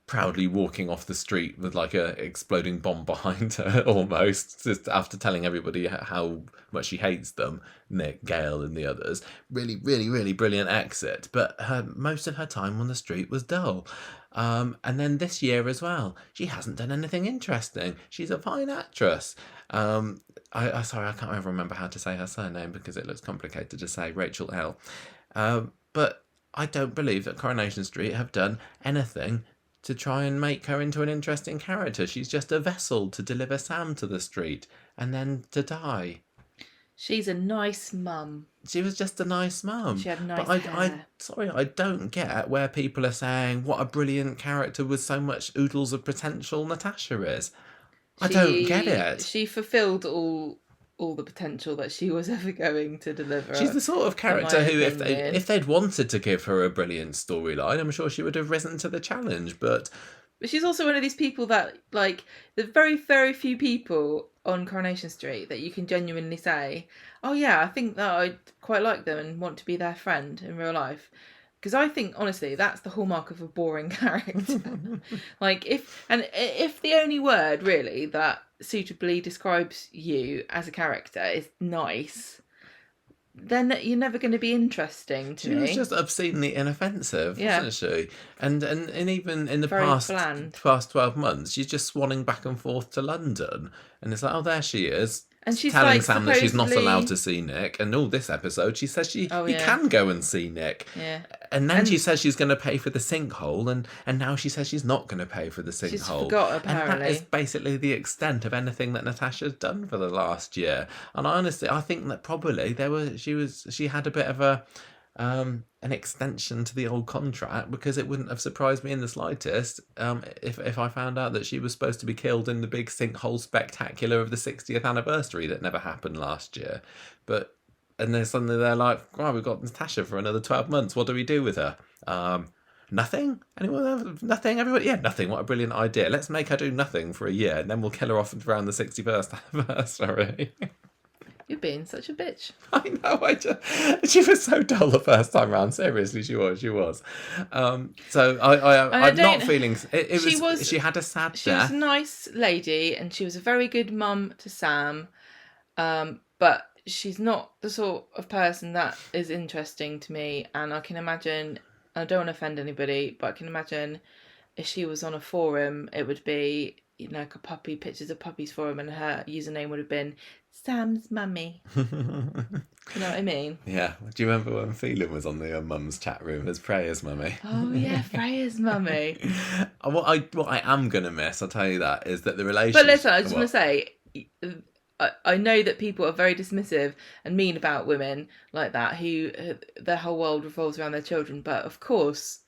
proudly walking off the street with like a exploding bomb behind her, almost, just after telling everybody how much she hates them, Nick, Gail and the others. Really, really, really brilliant exit, but most of her time on the street was dull. And then this year as well, she hasn't done anything interesting. She's a fine actress. Sorry, I can't ever remember how to say her surname because it looks complicated to say, Rachel L. But I don't believe that Coronation Street have done anything to try and make her into an interesting character. She's just a vessel to deliver Sam to the street and then to die. She's a nice mum. She was just a nice mum. She had nice hair. I don't get where people are saying what a brilliant character with so much oodles of potential Natasha is. I don't get it. She fulfilled all the potential that she was ever going to deliver. She's the sort of character who, if they'd wanted to give her a brilliant storyline, I'm sure she would have risen to the challenge. But she's also one of these people that, like, the very, very few people on Coronation Street that you can genuinely say, oh yeah, I think that I'd quite like them and want to be their friend in real life. Because I think, honestly, that's the hallmark of a boring character. Like, if the only word, really, that suitably describes you as a character is nice, then you're never going to be interesting to me. She was just obscenely inoffensive, wasn't she? And even in the Very past bland. 12 months, she's just swanning back and forth to London. And it's like, oh, there she is. And she's telling like, Sam that she's not supposedly- allowed to see Nick. And all this episode, she says he can go and see Nick. Yeah. And then she says she's going to pay for the sinkhole. And now she says she's not going to pay for the sinkhole. She's forgot, apparently. And that is basically the extent of anything that Natasha's done for the last year. And I think that probably she had a bit of an extension to the old contract, because it wouldn't have surprised me in the slightest if I found out that she was supposed to be killed in the big sinkhole spectacular of the 60th anniversary that never happened last year. And then suddenly they're like, wow, we've got Natasha for another 12 months. What do we do with her? Nothing? Anyone have nothing? Everybody? Yeah, nothing. What a brilliant idea. Let's make her do nothing for a year, and then we'll kill her off around the 61st anniversary. You're being such a bitch. I know. She was so dull the first time round. Seriously, she was. So I'm not feeling. She had a sad death. She was a nice lady, and she was a very good mum to Sam. But she's not the sort of person that is interesting to me. And I can imagine. I don't want to offend anybody, but I can imagine if she was on a forum, it would be, like a pictures of puppies forum, and her username would have been Sam's mummy. You know what I mean? Yeah. Do you remember when Phelan was on the mum's chat room as Freya's mummy? Oh yeah, Freya's mummy. What I am gonna miss, I'll tell you that, is that the relationship. But listen, I just want to say, I know that people are very dismissive and mean about women like that, who their whole world revolves around their children. But of course,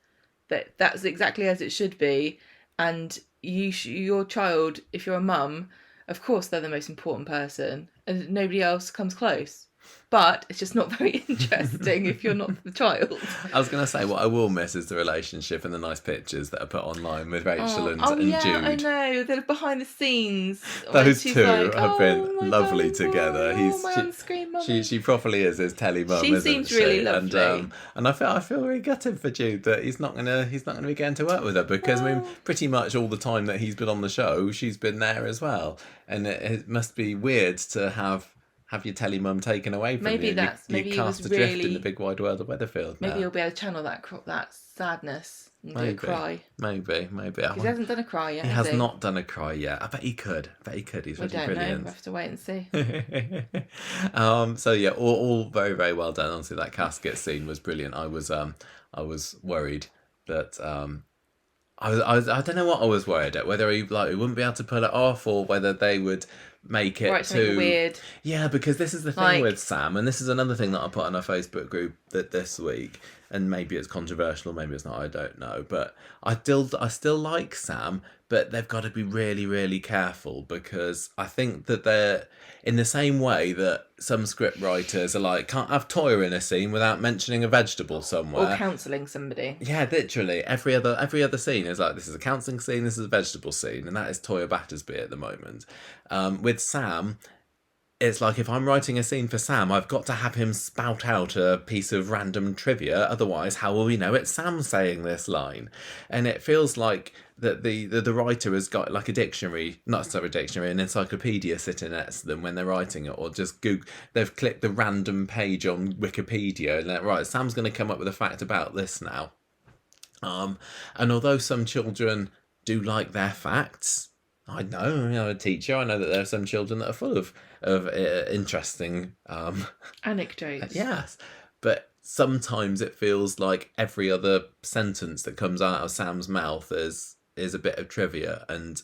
that's exactly as it should be. And your child, if you're a mum, of course they're the most important person, and nobody else comes close. But it's just not very interesting if you're not the child. I was going to say, what I will miss is the relationship and the nice pictures that are put online with Rachel and Jude. I know. They're behind the scenes. Those two have been lovely together. My on-screen mummy. She properly is his telly mum, she isn't seems she? really lovely. And I feel really gutted for Jude that he's not gonna be getting to work with her, because I mean, pretty much all the time that he's been on the show, she's been there as well. And it must be weird to have your telly mum taken away from you. Maybe you cast adrift in the big wide world of Weatherfield. Maybe you'll be able to channel that sadness and do a cry. Maybe. He hasn't done a cry yet. He has not done a cry yet. I bet he could. He's really brilliant. Know. We'll have to wait and see. So yeah, all very, very well done. Honestly, that casket scene was brilliant. I was worried that I don't know what I was worried at, whether he wouldn't be able to pull it off, or whether they would make it too weird. Yeah, because this is the thing with Sam, and this is another thing that I put on our Facebook group this week, and maybe it's controversial, maybe it's not, I don't know, but I still like Sam, but they've got to be really, really careful, because I think that they're in the same way that some script writers are like, can't have Toya in a scene without mentioning a vegetable somewhere, or counselling somebody. Yeah, literally every other scene is like, this is a counselling scene, this is a vegetable scene, and that is Toya Battersby at the moment. With Sam, it's like, if I'm writing a scene for Sam, I've got to have him spout out a piece of random trivia. Otherwise, how will we know it's Sam saying this line? And it feels like that the writer has got like a dictionary, not sorry, a dictionary, an encyclopedia sitting next to them when they're writing it, or just they've clicked the random page on Wikipedia and they're, right, Sam's going to come up with a fact about this now. And although some children do like their facts, I know, a teacher, I know that there are some children that are full of interesting anecdotes. Yes, but sometimes it feels like every other sentence that comes out of Sam's mouth is a bit of trivia, and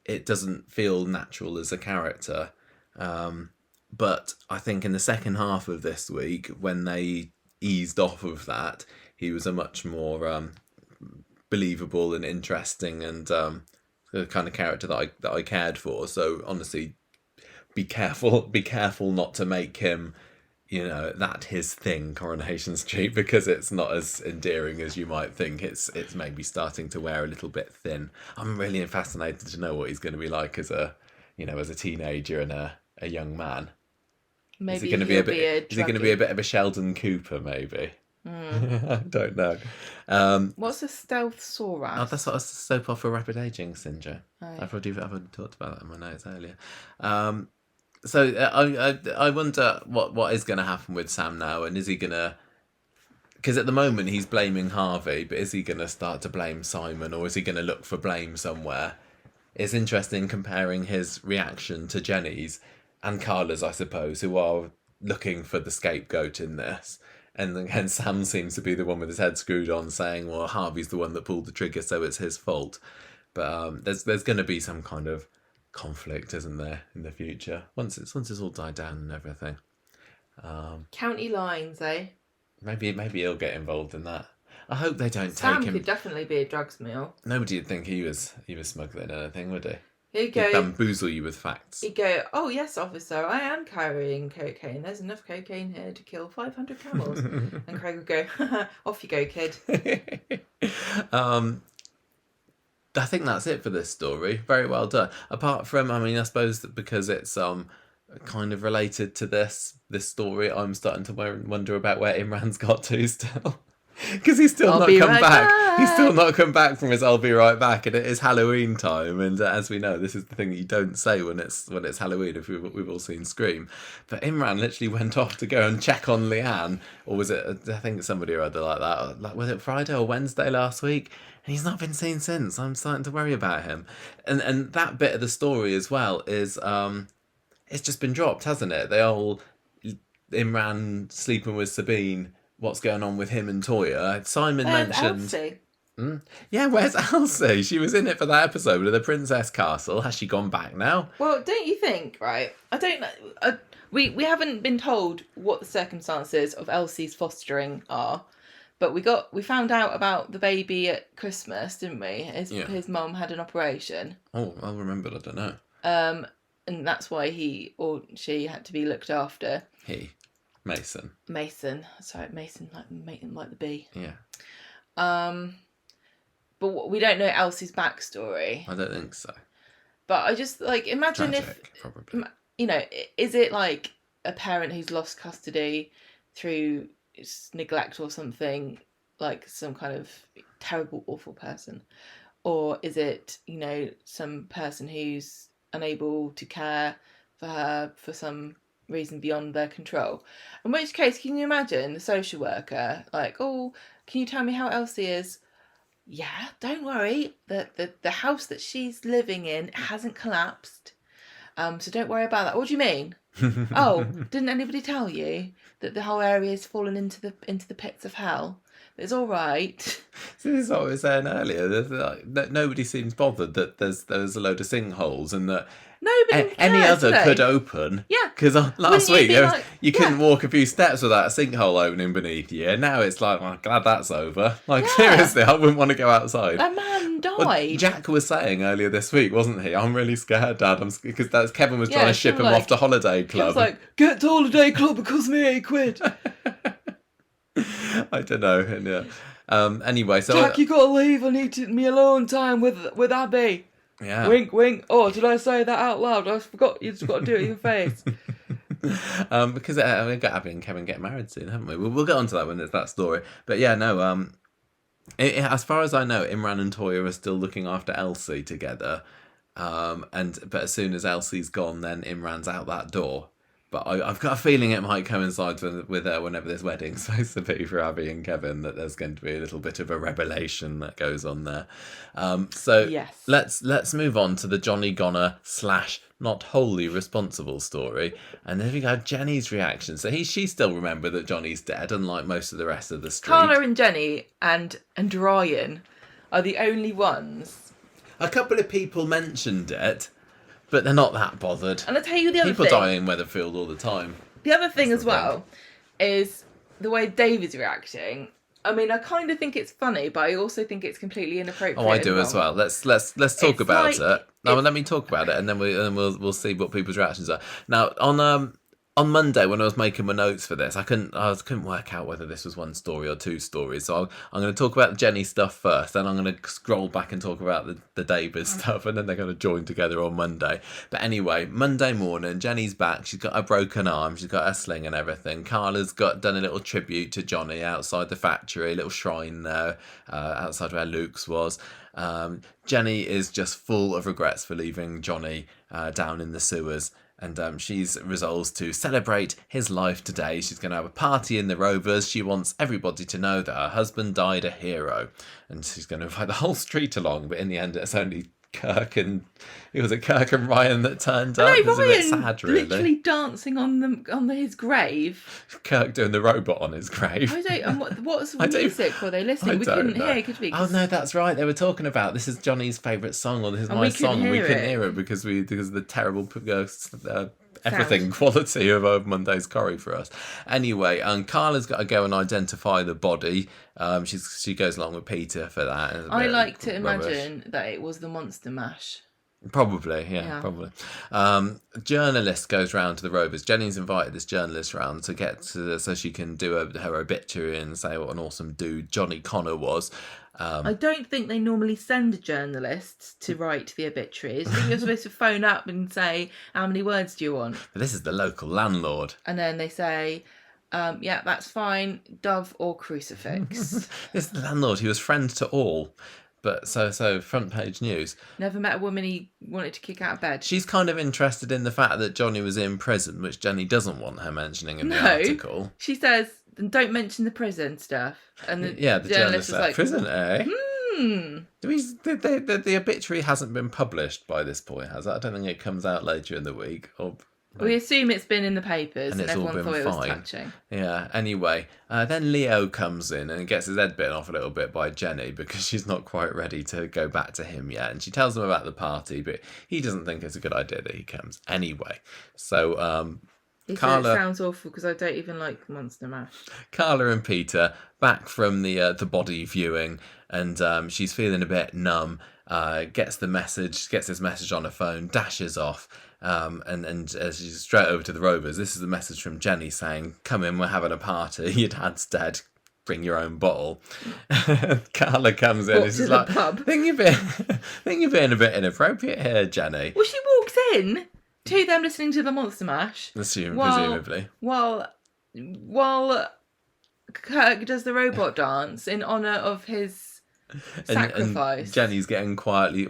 it doesn't feel natural as a character. But I think in the second half of this week, when they eased off of that, he was a much more believable and interesting and the kind of character that I cared for. So honestly, be careful not to make him, that his thing, Coronation Street, because it's not as endearing as you might think. It's maybe starting to wear a little bit thin. I'm really fascinated to know what he's going to be like as a as a teenager and a young man. Maybe Is he going to be a bit? Is he going to be a bit of a Sheldon Cooper? Maybe. I don't know. What's a stealth psoras? Oh, that's what I was soap opera rapid aging syndrome. Oh. I've already talked about that in my notes earlier. So I wonder what is going to happen with Sam now, and is he going to? Because at the moment he's blaming Harvey, but is he going to start to blame Simon, or is he going to look for blame somewhere? It's interesting comparing his reaction to Jenny's and Carla's, I suppose, who are looking for the scapegoat in this. And Sam seems to be the one with his head screwed on, saying, well, Harvey's the one that pulled the trigger, so it's his fault. But there's going to be some kind of conflict, isn't there, in the future, once it's all died down and everything. County lines, eh? Maybe he'll get involved in that. I hope they don't Sam take him. Sam could definitely be a drugs mule. Nobody would think he was smuggling anything, would he? He'd go, bamboozle you with facts. He'd go, oh yes, officer, I am carrying cocaine. There's enough cocaine here to kill 500 camels. And Craig would go, off you go, kid. I think that's it for this story. Very well done. Apart from, I suppose that because it's kind of related to this story, I'm starting to wonder about where Imran's got to still. Because he's still not come back. He's still not come back from his "I'll be right back," and it is Halloween time. And as we know, this is the thing that you don't say when it's Halloween. If we've all seen Scream, but Imran literally went off to go and check on Leanne, or was it? I think somebody or other like that. Like, was it Friday or Wednesday last week? And he's not been seen since. I'm starting to worry about him. And that bit of the story as well is it's just been dropped, hasn't it? They all Imran sleeping with Sabine. What's going on with him and Toya? Simon mentioned. Elsie? Yeah, where's Elsie? She was in it for that episode of the Princess Castle. Has she gone back now? Well, don't you think? Right? I don't know. We haven't been told what the circumstances of Elsie's fostering are, but we found out about the baby at Christmas, didn't we? His mum had an operation. Oh, I'll remember. I don't know. And that's why he or she had to be looked after. Mason. Sorry, Mason, like the bee. Yeah. But we don't know Elsie's backstory. I don't think so. But I just imagine Tragic, probably. Is it like a parent who's lost custody through neglect or something, like some kind of terrible, awful person, or is it some person who's unable to care for her for some reason beyond their control? In which case, can you imagine the social worker oh, can you tell me how Elsie is? Yeah, don't worry, the house that she's living in hasn't collapsed, so don't worry about that. What do you mean? Oh, didn't anybody tell you that the whole area has fallen into the pits of hell? It's all right. So this is what I was saying earlier. That nobody seems bothered that there's a load of sinkholes and that any other could open. Yeah. Because last week you couldn't walk a few steps without a sinkhole opening beneath you. And now it's like, I'm glad that's over. Seriously, I wouldn't want to go outside. A man died. Well, Jack was saying earlier this week, wasn't he? I'm really scared, Dad. Because Kevin was trying to ship him off to Holiday Club. He was like, get to Holiday Club, it costs me £8. I don't know. And, anyway, so Jack, you gotta leave. I need me alone time with Abby. Yeah. Wink, wink. Oh, did I say that out loud? I forgot. You just got to do it in your face. Because we've got Abby and Kevin getting married soon, haven't we? We'll get onto that when it's that story. But yeah, no. As far as I know, Imran and Toya are still looking after Elsie together. But as soon as Elsie's gone, then Imran's out that door. But I've got a feeling it might coincide with whenever this wedding's supposed to be for Abby and Kevin, that there's going to be a little bit of a revelation that goes on there. Yes. Let's move on to the Johnny Goner / not wholly responsible story. And then we got Jenny's reaction. So she still remembered that Johnny's dead, unlike most of the rest of the street. Carla and Jenny and Ryan are the only ones. A couple of people mentioned it, but they're not that bothered. And I'll tell you the other thing. People die in Weatherfield all the time. The other thing as well is the way David's reacting. I mean, I kind of think it's funny, but I also think it's completely inappropriate. Oh, I do as well. Let's talk about it. No, let me talk about it, and then we'll see what people's reactions are. Now, On Monday, when I was making my notes for this, I couldn't work out whether this was one story or two stories. So I'm going to talk about the Jenny stuff first, then I'm going to scroll back and talk about the David stuff, and then they're going to join together on Monday. But anyway, Monday morning, Jenny's back. She's got a broken arm. She's got her sling and everything. Carla's done a little tribute to Johnny outside the factory, a little shrine there outside where Luke's was. Jenny is just full of regrets for leaving Johnny down in the sewers. And she's resolves to celebrate his life today. She's going to have a party in the Rovers. She wants everybody to know that her husband died a hero. And she's going to invite the whole street along. But in the end, it's only Kirk and Ryan that turned up. It's a bit sad, really. Literally dancing on his grave. Kirk doing the robot on his grave. I don't. And what's the music were they listening? We couldn't hear, could we? Oh no, that's right. They were talking about this is Johnny's favourite song, or this is my song. We couldn't hear it because of the terrible everything quality of Monday's curry for us. Anyway, Carla's got to go and identify the body. She goes along with Peter for that. I like to imagine that it was the Monster Mash. Probably, yeah. Probably. A journalist goes round to the Rovers. Jenny's invited this journalist round so she can do her obituary and say what an awesome dude Johnny Connor was. I don't think they normally send journalists to write the obituaries. I think you're supposed to phone up and say, how many words do you want? But this is the local landlord. And then they say, yeah, that's fine, dove or crucifix. This is the landlord. He was friend to all. But so front page news. Never met a woman he wanted to kick out of bed. She's kind of interested in the fact that Johnny was in prison, which Jenny doesn't want her mentioning in the article. She says, don't mention the prison stuff. And the journalist was like, prison, eh? The obituary hasn't been published by this point, has it? I don't think it comes out later in the week. We assume it's been in the papers and everyone thought it was touching. Yeah, anyway. Then Leo comes in and gets his head bitten off a little bit by Jenny because she's not quite ready to go back to him yet. And she tells him about the party, but he doesn't think it's a good idea that he comes. Anyway, so Carla... It sounds awful because I don't even like Monster Mash. Carla and Peter back from the body viewing, and she's feeling a bit numb. Gets this message on her phone, dashes off. And she's straight over to the Rovers. This is the message from Jenny saying, come in, we're having a party, your dad's dead, bring your own bottle. Carla comes in and she's like, pub? think you're being a bit inappropriate here, Jenny. Well, she walks in to them listening to the Monster Mash. Presumably. While Kirk does the robot dance in honour of his sacrifice. And Jenny's getting not quietly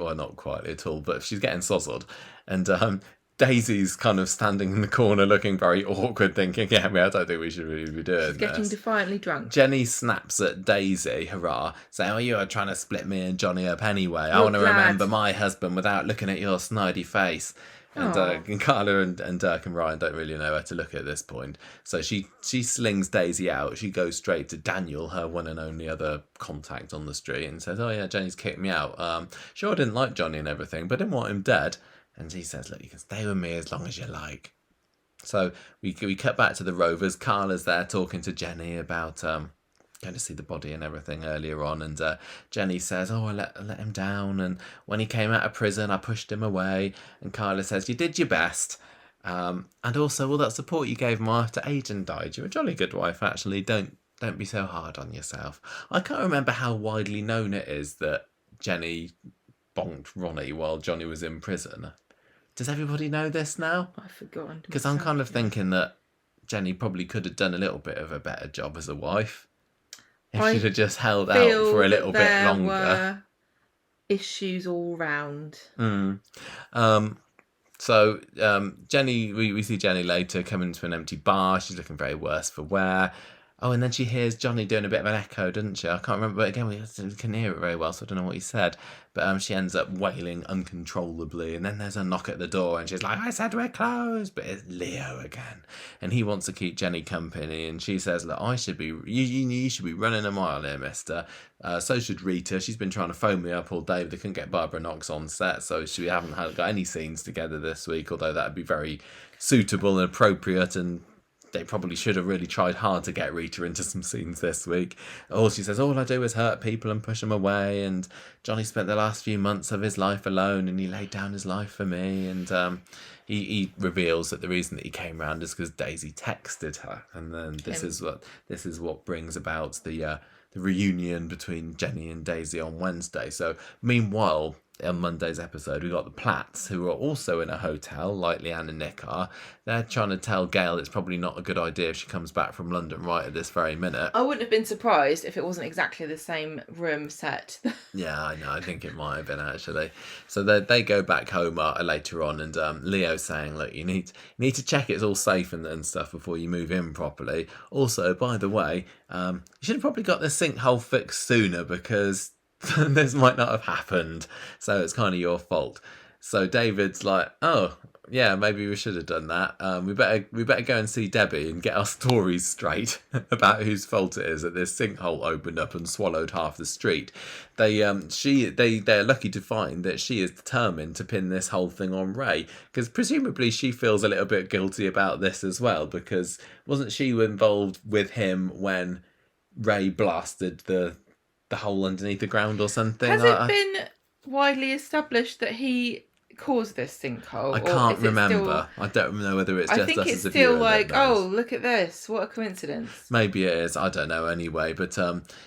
at all, but she's getting sozzled. And Daisy's kind of standing in the corner looking very awkward, thinking, I don't think we should really be doing this. She's getting defiantly drunk. Jenny snaps at Daisy, hurrah, saying, you are trying to split me and Johnny up anyway. I want to remember my husband without looking at your snidey face. And Carla and Dirk and Ryan don't really know where to look at this point. So she slings Daisy out. She goes straight to Daniel, her one and only other contact on the street, and says, oh yeah, Jenny's kicked me out. Sure, I didn't like Johnny and everything, but I didn't want him dead. And he says, look, you can stay with me as long as you like. So we cut back to the Rovers. Carla's there talking to Jenny about going to see the body and everything earlier on. And Jenny says, I let him down. And when he came out of prison, I pushed him away. And Carla says, you did your best. And also, all that support you gave him after Aidan died. You're a jolly good wife, actually. Don't be so hard on yourself. I can't remember how widely known it is that Jenny bonked Ronnie while Johnny was in prison. Does everybody know this now? I've forgotten. Because I'm kind of thinking that Jenny probably could have done a little bit of a better job as a wife. If she'd have just held out for a little bit longer. Were issues all round. So Jenny, we see Jenny later coming to an empty bar. She's looking very worse for wear. Oh, and then she hears Johnny doing a bit of an echo, doesn't she? I can't remember, but again, we can hear it very well, so I don't know what he said. But she ends up wailing uncontrollably, and then there's a knock at the door, and she's like, I said we're closed, but it's Leo again. And he wants to keep Jenny company, and she says, look, you should be running a mile here, mister. So should Rita. She's been trying to phone me up all day, but they couldn't get Barbara Knox on set, so we haven't got any scenes together this week, although that would be very suitable and appropriate and they probably should have really tried hard to get Rita into some scenes this week. She says, all I do is hurt people and push them away, and Johnny spent the last few months of his life alone, and he laid down his life for me, and he reveals that the reason that he came round is because Daisy texted her, and then this is what brings about the reunion between Jenny and Daisy on Wednesday. So meanwhile, on Monday's episode, we got the Platts, who are also in a hotel, like Leanne and Nick are. They're trying to tell Gail it's probably not a good idea if she comes back from London right at this very minute. I wouldn't have been surprised if it wasn't exactly the same room set. Yeah, I know. I think it might have been, actually. So they go back home later on, and Leo's saying, look, you need to check it's all safe and stuff before you move in properly. Also, by the way, you should have probably got the sinkhole fixed sooner, because this might not have happened, so it's kind of your fault. So David's like, oh yeah, maybe we should have done that. We better go and see Debbie and get our stories straight about whose fault it is that this sinkhole opened up and swallowed half the street. They're lucky to find that she is determined to pin this whole thing on Ray, because presumably she feels a little bit guilty about this as well, because wasn't she involved with him when Ray blasted the hole underneath the ground or something? Has it been widely established that he caused this sinkhole? I can't remember. I don't know whether it's just us as a viewer. I think it's still like, oh, look at this. What a coincidence. Maybe it is. I don't know anyway. But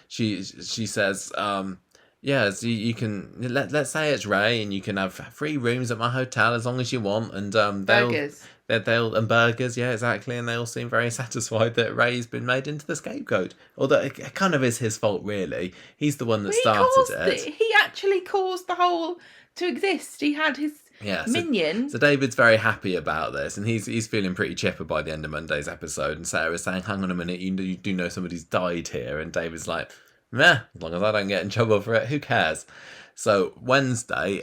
she says, yeah, so you can, let's say it's Ray, and you can have free rooms at my hotel as long as you want. And burgers. And burgers, yeah, exactly, and they all seem very satisfied that Ray's been made into the scapegoat. Although it kind of is his fault, really. He's the one that started it. He actually caused the hole to exist. He had his minion. So David's very happy about this, and he's feeling pretty chipper by the end of Monday's episode. And Sarah's saying, "Hang on a minute, you do know somebody's died here?" And David's like, "Meh, as long as I don't get in trouble for it, who cares?" So Wednesday,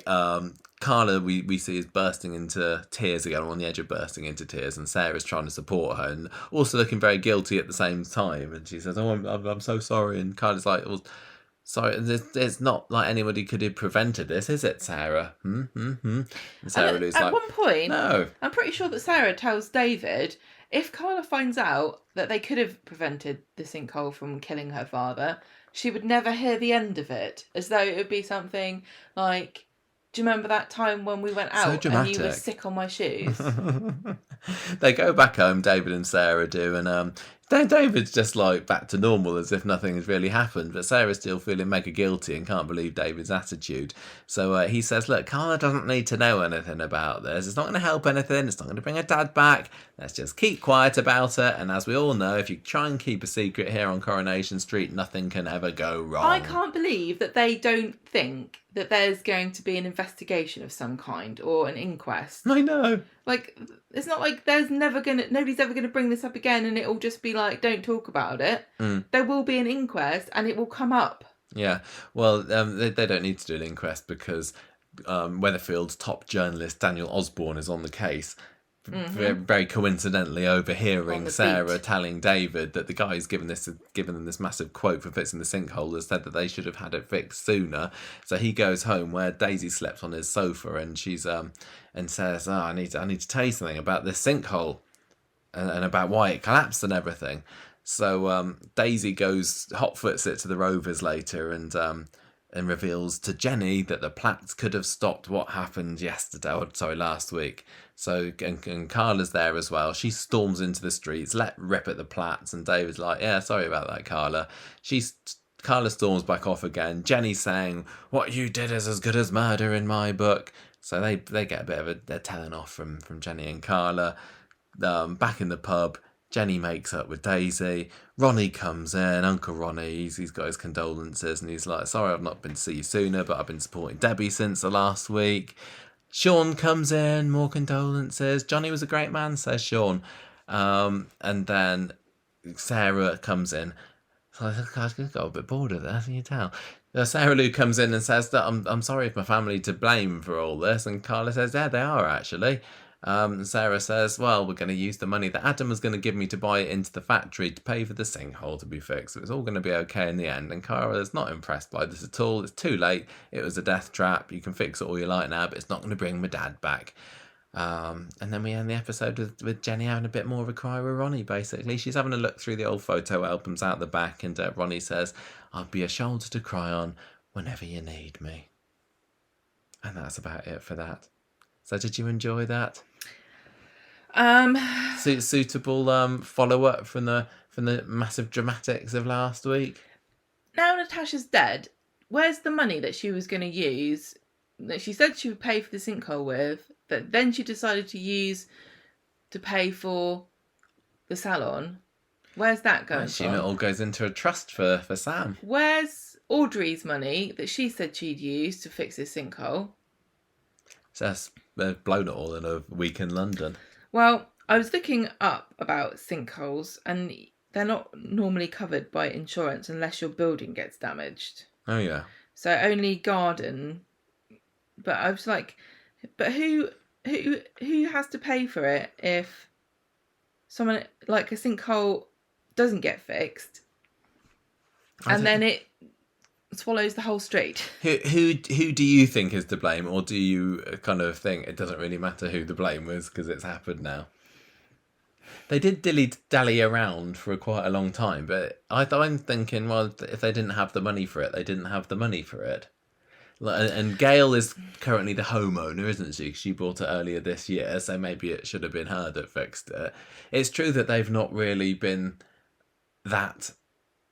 Carla, we see, is bursting into tears again, on the edge of bursting into tears, and Sarah's trying to support her and also looking very guilty at the same time. And she says, "Oh, I'm so sorry." And Carla's like, "Well, sorry, it's not like anybody could have prevented this, is it, Sarah?" And Sarah Lou's at one point, no. I'm pretty sure that Sarah tells David, if Carla finds out that they could have prevented the sinkhole from killing her father, she would never hear the end of it, as though it would be something like, do you remember that time when we went out and you were sick on my shoes? They go back home, David and Sarah do, and David's just like back to normal as if nothing has really happened, but Sarah's still feeling mega guilty and can't believe David's attitude. So he says, look, Carla doesn't need to know anything about this. It's not going to help anything. It's not going to bring her dad back. Let's just keep quiet about it. And as we all know, if you try and keep a secret here on Coronation Street, nothing can ever go wrong. I can't believe that they don't think that there's going to be an investigation of some kind or an inquest. I know. Like, it's not like nobody's ever gonna bring this up again, and it'll just be like, don't talk about it. There will be an inquest, and it will come up. Yeah, well, they don't need to do an inquest because Weatherfield's top journalist Daniel Osborne is on the case. Very coincidentally overhearing Sarah telling David that the guy who's given them this massive quote for fixing the sinkhole has said that they should have had it fixed sooner. So he goes home where Daisy slept on his sofa, and she's and says, I need to tell you something about this sinkhole and about why it collapsed and everything. So Daisy hotfoots it to the Rovers later, and reveals to Jenny that the Platts could have stopped what happened last week. So, and Carla's there as well. She storms into the streets, let rip at the Platts, and David's like, yeah, sorry about that, Carla. Carla storms back off again. Jenny's saying, what you did is as good as murder in my book. So they get a bit of a telling off from Jenny and Carla. Back in the pub, Jenny makes up with Daisy. Ronnie comes in, Uncle Ronnie, he's got his condolences, and he's like, sorry I've not been to see you sooner, but I've been supporting Debbie since the last week. Sean comes in, more condolences. Johnny was a great man, says Sean. And then Sarah comes in. So I got a bit bored of that, can you tell? Sarah Lou comes in and says that I'm sorry if my family to blame for all this, and Carla says, yeah, they are actually. Sarah says, well, we're going to use the money that Adam was going to give me to buy it into the factory to pay for the sinkhole to be fixed. So it's all going to be okay in the end. And Cara is not impressed by this at all. It's too late. It was a death trap. You can fix it all you like now, but it's not going to bring my dad back. And then we end the episode with Jenny having a bit more of a cry with Ronnie, basically. She's having a look through the old photo albums out the back, and Ronnie says, "I'll be a shoulder to cry on whenever you need me." And that's about it for that. So did you enjoy that? Suitable follow-up from the massive dramatics of last week? Now Natasha's dead, where's the money that she was going to use, that she said she would pay for the sinkhole with, that then she decided to use to pay for the salon? Where's that going I assume it all goes into a trust for Sam. Where's Audrey's money that she said she'd use to fix this sinkhole? So they've blown it all in a week in London. Well, I was looking up about sinkholes, and they're not normally covered by insurance unless your building gets damaged. Oh, yeah. So only garden. But I was like, but who has to pay for it if someone, like, a sinkhole doesn't get fixed and then it swallows the whole street? Who do you think is to blame, or do you kind of think it doesn't really matter who the blame was because it's happened now? They did dilly-dally around for quite a long time, but I'm thinking, well, if they didn't have the money for it, they didn't have the money for it. And Gail is currently the homeowner, isn't she? She bought it earlier this year, so maybe it should have been her that fixed it. It's true that they've not really been that,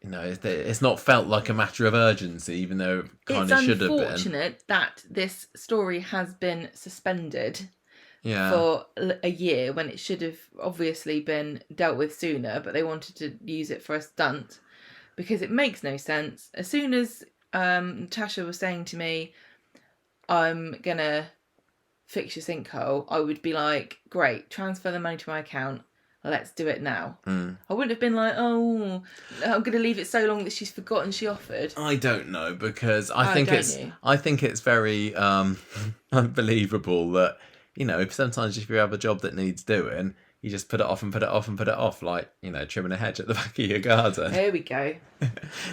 it's not felt like a matter of urgency, even though it kind of should have been. It's unfortunate that this story has been suspended for a year when it should have obviously been dealt with sooner, but they wanted to use it for a stunt because it makes no sense. As soon as Natasha was saying to me, "I'm gonna fix your sinkhole," I would be like, "Great, transfer the money to my account. Let's do it now." I wouldn't have been like, "Oh, I'm gonna leave it so long that she's forgotten she offered." I don't know, because I think it's very unbelievable that, sometimes if you have a job that needs doing, you just put it off and put it off and put it off, like, trimming a hedge at the back of your garden. There we go.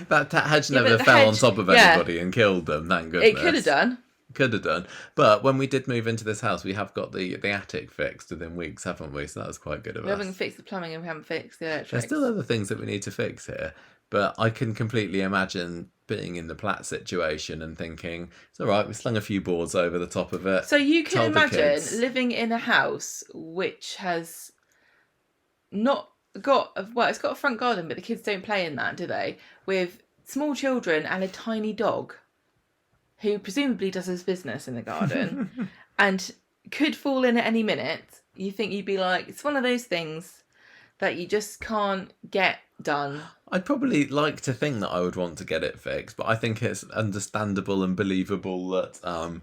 That hedge never fell on top of anybody and killed them, thank goodness. It could have done. Could have done. But when we did move into this house, we have got the attic fixed within weeks, haven't we? So that was quite good of us. We haven't fixed the plumbing and we haven't fixed the electric. There's still other things that we need to fix here. But I can completely imagine being in the Platts situation and thinking, it's all right, we slung a few boards over the top of it. So you can imagine living in a house which has not got, it's got a front garden, but the kids don't play in that, do they? With small children and a tiny dog who presumably does his business in the garden and could fall in at any minute. You think you'd be like, it's one of those things that you just can't get done. I'd probably like to think that I would want to get it fixed, but I think it's understandable and believable that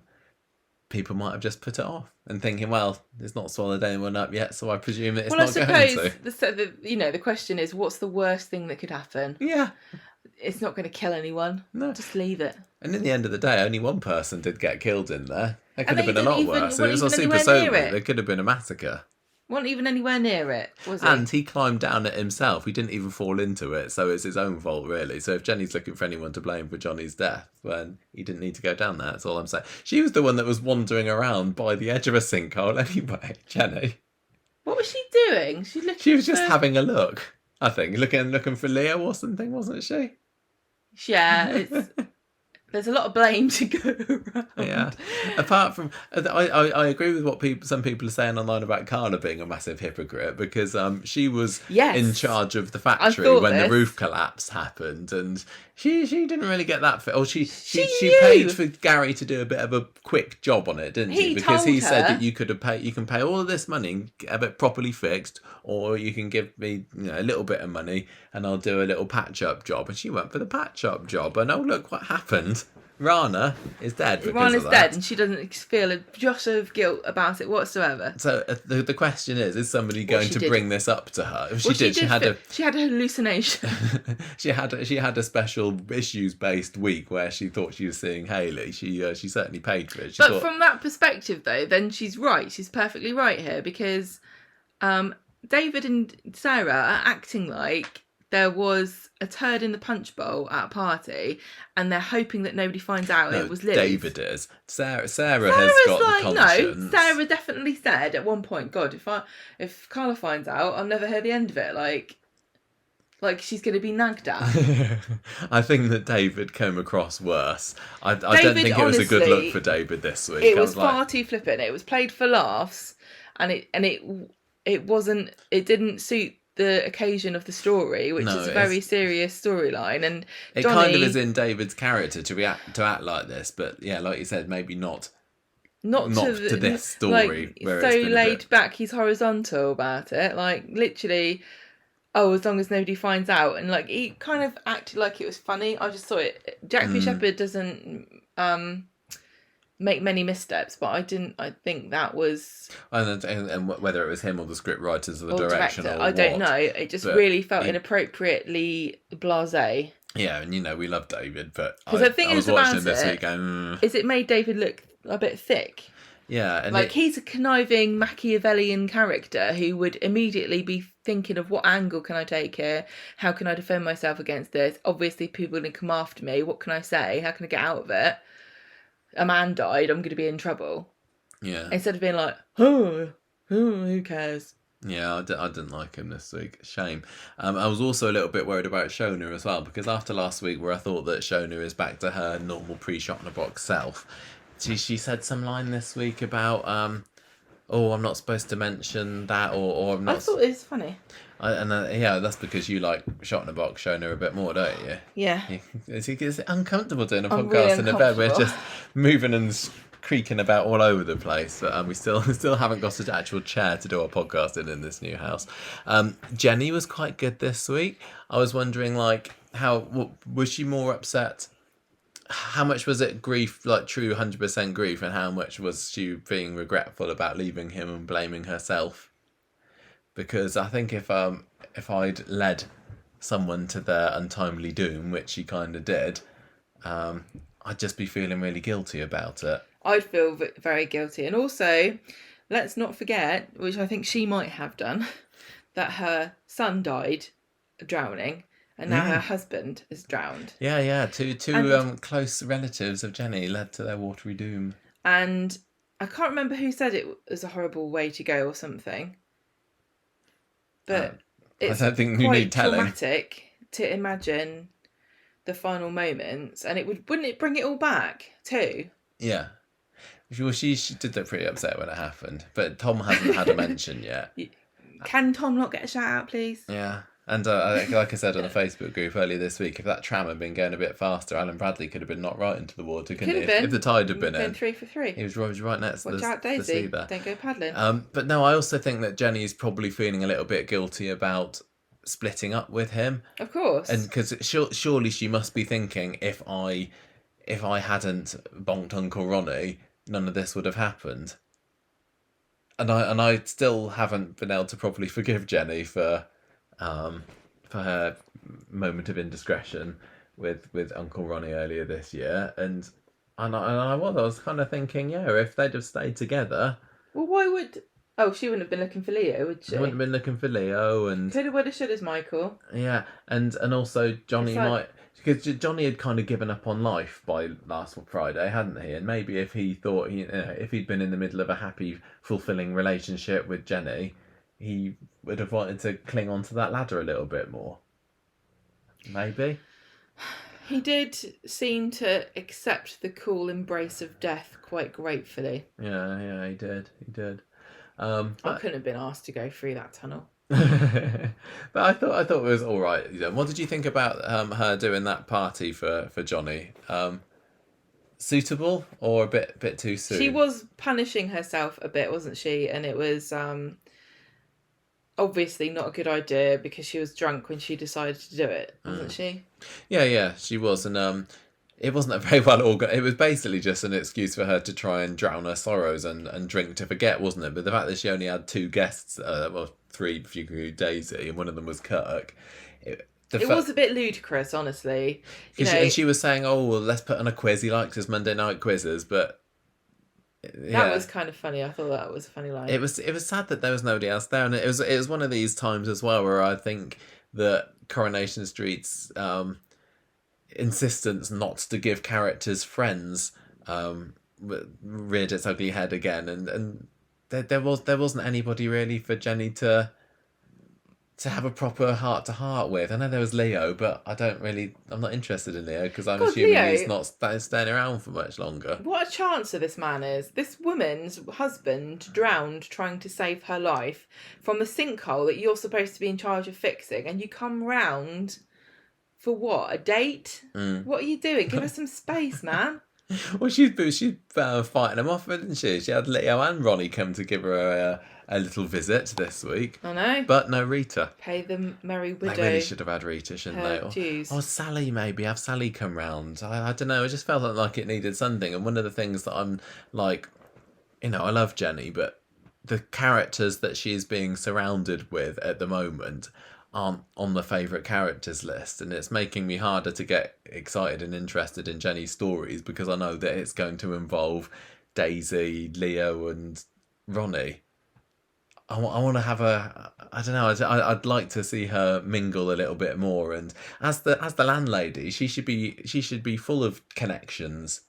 people might have just put it off and thinking, well, it's not swallowed anyone up yet, so I presume that it's not going to. The question is, what's the worst thing that could happen? Yeah. It's not going to kill anyone. No. Just leave it. And in the end of the day, only one person did get killed in there. There could have been a lot worse. It was a super sober. There could have been a massacre. Wasn't even anywhere near it, was he? And he climbed down it himself. He didn't even fall into it, so it's his own fault, really. So if Jenny's looking for anyone to blame for Johnny's death, then he didn't need to go down there. That's all I'm saying. She was the one that was wandering around by the edge of a sinkhole anyway, Jenny. What was she doing? She was just having a look, I think. Looking for Leo or something, wasn't she? Yeah, there's a lot of blame to go around. Yeah. Apart from, I agree with what some people are saying online about Carla being a massive hypocrite, because she was in charge of the factory when the roof collapse happened, and she didn't really get that fit. Or she paid for Gary to do a bit of a quick job on it, didn't she? Because he said that you can pay all of this money and have it properly fixed, or you can give me a little bit of money and I'll do a little patch up job. And she went for the patch up job, and oh look what happened. Rana is dead because Rana's of that. dead, and she doesn't feel a jot of guilt about it whatsoever. So the question is somebody going to bring this up to her? She did. She had a hallucination. she had a special issues-based week where she thought she was seeing Hayley. She certainly paid for it. From that perspective, though, then she's right. She's perfectly right here, because David and Sarah are acting like there was a turd in the punch bowl at a party, and they're hoping that nobody finds out No, it was Lily's. David is. Sarah has Sarah's got like, the conscience. no. Sarah definitely said at one point, "God, if Carla finds out, I'll never hear the end of it." Like she's going to be nagged at. I think that David came across worse. I don't David, think it was a good honestly, look for David this week. It was far too flippant. It was played for laughs, and it wasn't. It didn't suit the occasion of the story, which is a very serious storyline. And it Johnny, kind of is in David's character to act like this, but yeah, like you said, maybe not to this story. Like, where so it's been laid back, he's horizontal about it. Like literally, oh, as long as nobody finds out, and like he kind of acted like it was funny. I just thought it. Jack P. Shepherd doesn't make many missteps, but I think that was. And whether it was him or the script writers or the director, I don't know. It just really felt inappropriately blasé. Yeah, and we love David, but the thing I was is watching about this it week going, is it made David look a bit thick. Yeah, and like he's a conniving Machiavellian character who would immediately be thinking of what angle can I take here? How can I defend myself against this? Obviously, people are going to come after me. What can I say? How can I get out of it? A man died. I'm going to be in trouble. Yeah. Instead of being like, oh, who cares? Yeah, I didn't like him this week. Shame. I was also a little bit worried about Shona as well, because after last week where I thought that Shona is back to her normal pre-shot in a box self, she said some line this week about, oh, I'm not supposed to mention that, or I'm not... I thought it was funny. Yeah, that's because you like shot in a box Shona a bit more, don't you? Yeah. It's uncomfortable doing a podcast in a bed. We're just moving and creaking about all over the place, but we still haven't got an actual chair to do our podcast in this new house. Jenny was quite good this week. I was wondering, like, how was she more upset? How much was it grief, like true 100% grief, and how much was she being regretful about leaving him and blaming herself? Because I think if I'd led someone to their untimely doom, which she kind of did, I'd just be feeling really guilty about it. I'd feel very guilty. And also, let's not forget, which I think she might have done, that her son died drowning. And now her husband is drowned. Yeah. Two close relatives of Jenny led to their watery doom. And I can't remember who said it was a horrible way to go or something. But it's I don't think you need telling. traumatic to imagine the final moments, and wouldn't it bring it all back too? Yeah. Well, she did look pretty upset when it happened, but Tom hasn't had a mention yet. Can Tom not get a shout out, please? Yeah. And like I said on the Facebook group earlier this week, if that tram had been going a bit faster, Alan Bradley could have been knocked right into the water, couldn't he? If the tide had been in. 3 for 3. He was right next to Watch out, Daisy. the sea there. Don't go paddling. But no, I also think that Jenny's probably feeling a little bit guilty about splitting up with him. Of course. And because surely she must be thinking, if I hadn't bonked Uncle Ronnie, none of this would have happened. And I still haven't been able to properly forgive Jenny for her moment of indiscretion with Uncle Ronnie earlier this year, and I was kind of thinking, yeah, if they'd have stayed together, well, why would? Oh, she wouldn't have been looking for Leo, would she? She wouldn't have been looking for Leo, and coulda, woulda, shoulda's Michael. Yeah, and also Johnny might, because Johnny had kind of given up on life by last Friday, hadn't he? And maybe if he thought if he'd been in the middle of a happy, fulfilling relationship with Jenny, he would have wanted to cling onto that ladder a little bit more. Maybe. He did seem to accept the cool embrace of death quite gratefully. Yeah, he did. I couldn't have been asked to go through that tunnel. But I thought it was all right. What did you think about her doing that party for Johnny? Suitable or a bit too soon? She was punishing herself a bit, wasn't she? And it was obviously not a good idea because she was drunk when she decided to do it, wasn't she? Yeah, she was, and it wasn't a very well organised. It was basically just an excuse for her to try and drown her sorrows and drink to forget, wasn't it? But the fact that she only had 2 guests, well, 3 if you include Daisy, and one of them was Kirk. It was a bit ludicrous, honestly. And she was saying, "Oh, well, let's put on a quiz. He likes his Monday night quizzes," but. Yeah. That was kind of funny. I thought that was a funny line. It was sad that there was nobody else there, and it was one of these times as well where I think that Coronation Street's insistence not to give characters friends reared its ugly head again, and there wasn't anybody really for Jenny to have a proper heart to heart with. I know there was Leo, but I'm not interested in Leo because I'm assuming Leo, he's not staying around for much longer. What a chancer this man is. This woman's husband drowned trying to save her life from the sinkhole that you're supposed to be in charge of fixing, and you come round for what? A date? What are you doing? Give us some space, man. Well, she's fighting them off, didn't she? She had Leo and Ronnie come to give her a little visit this week. I know. But no Rita. Pay the merry widow. They really should have had Rita, shouldn't they? Dues. Or Sally, maybe. Have Sally come round. I don't know. It just felt like it needed something. And one of the things that I'm like, I love Jenny, but the characters that she's being surrounded with at the moment aren't on the favourite characters list, and it's making me harder to get excited and interested in Jenny's stories because I know that it's going to involve Daisy, Leo and Ronnie. I want to have I don't know, I'd like to see her mingle a little bit more, and as the landlady she should be full of connections,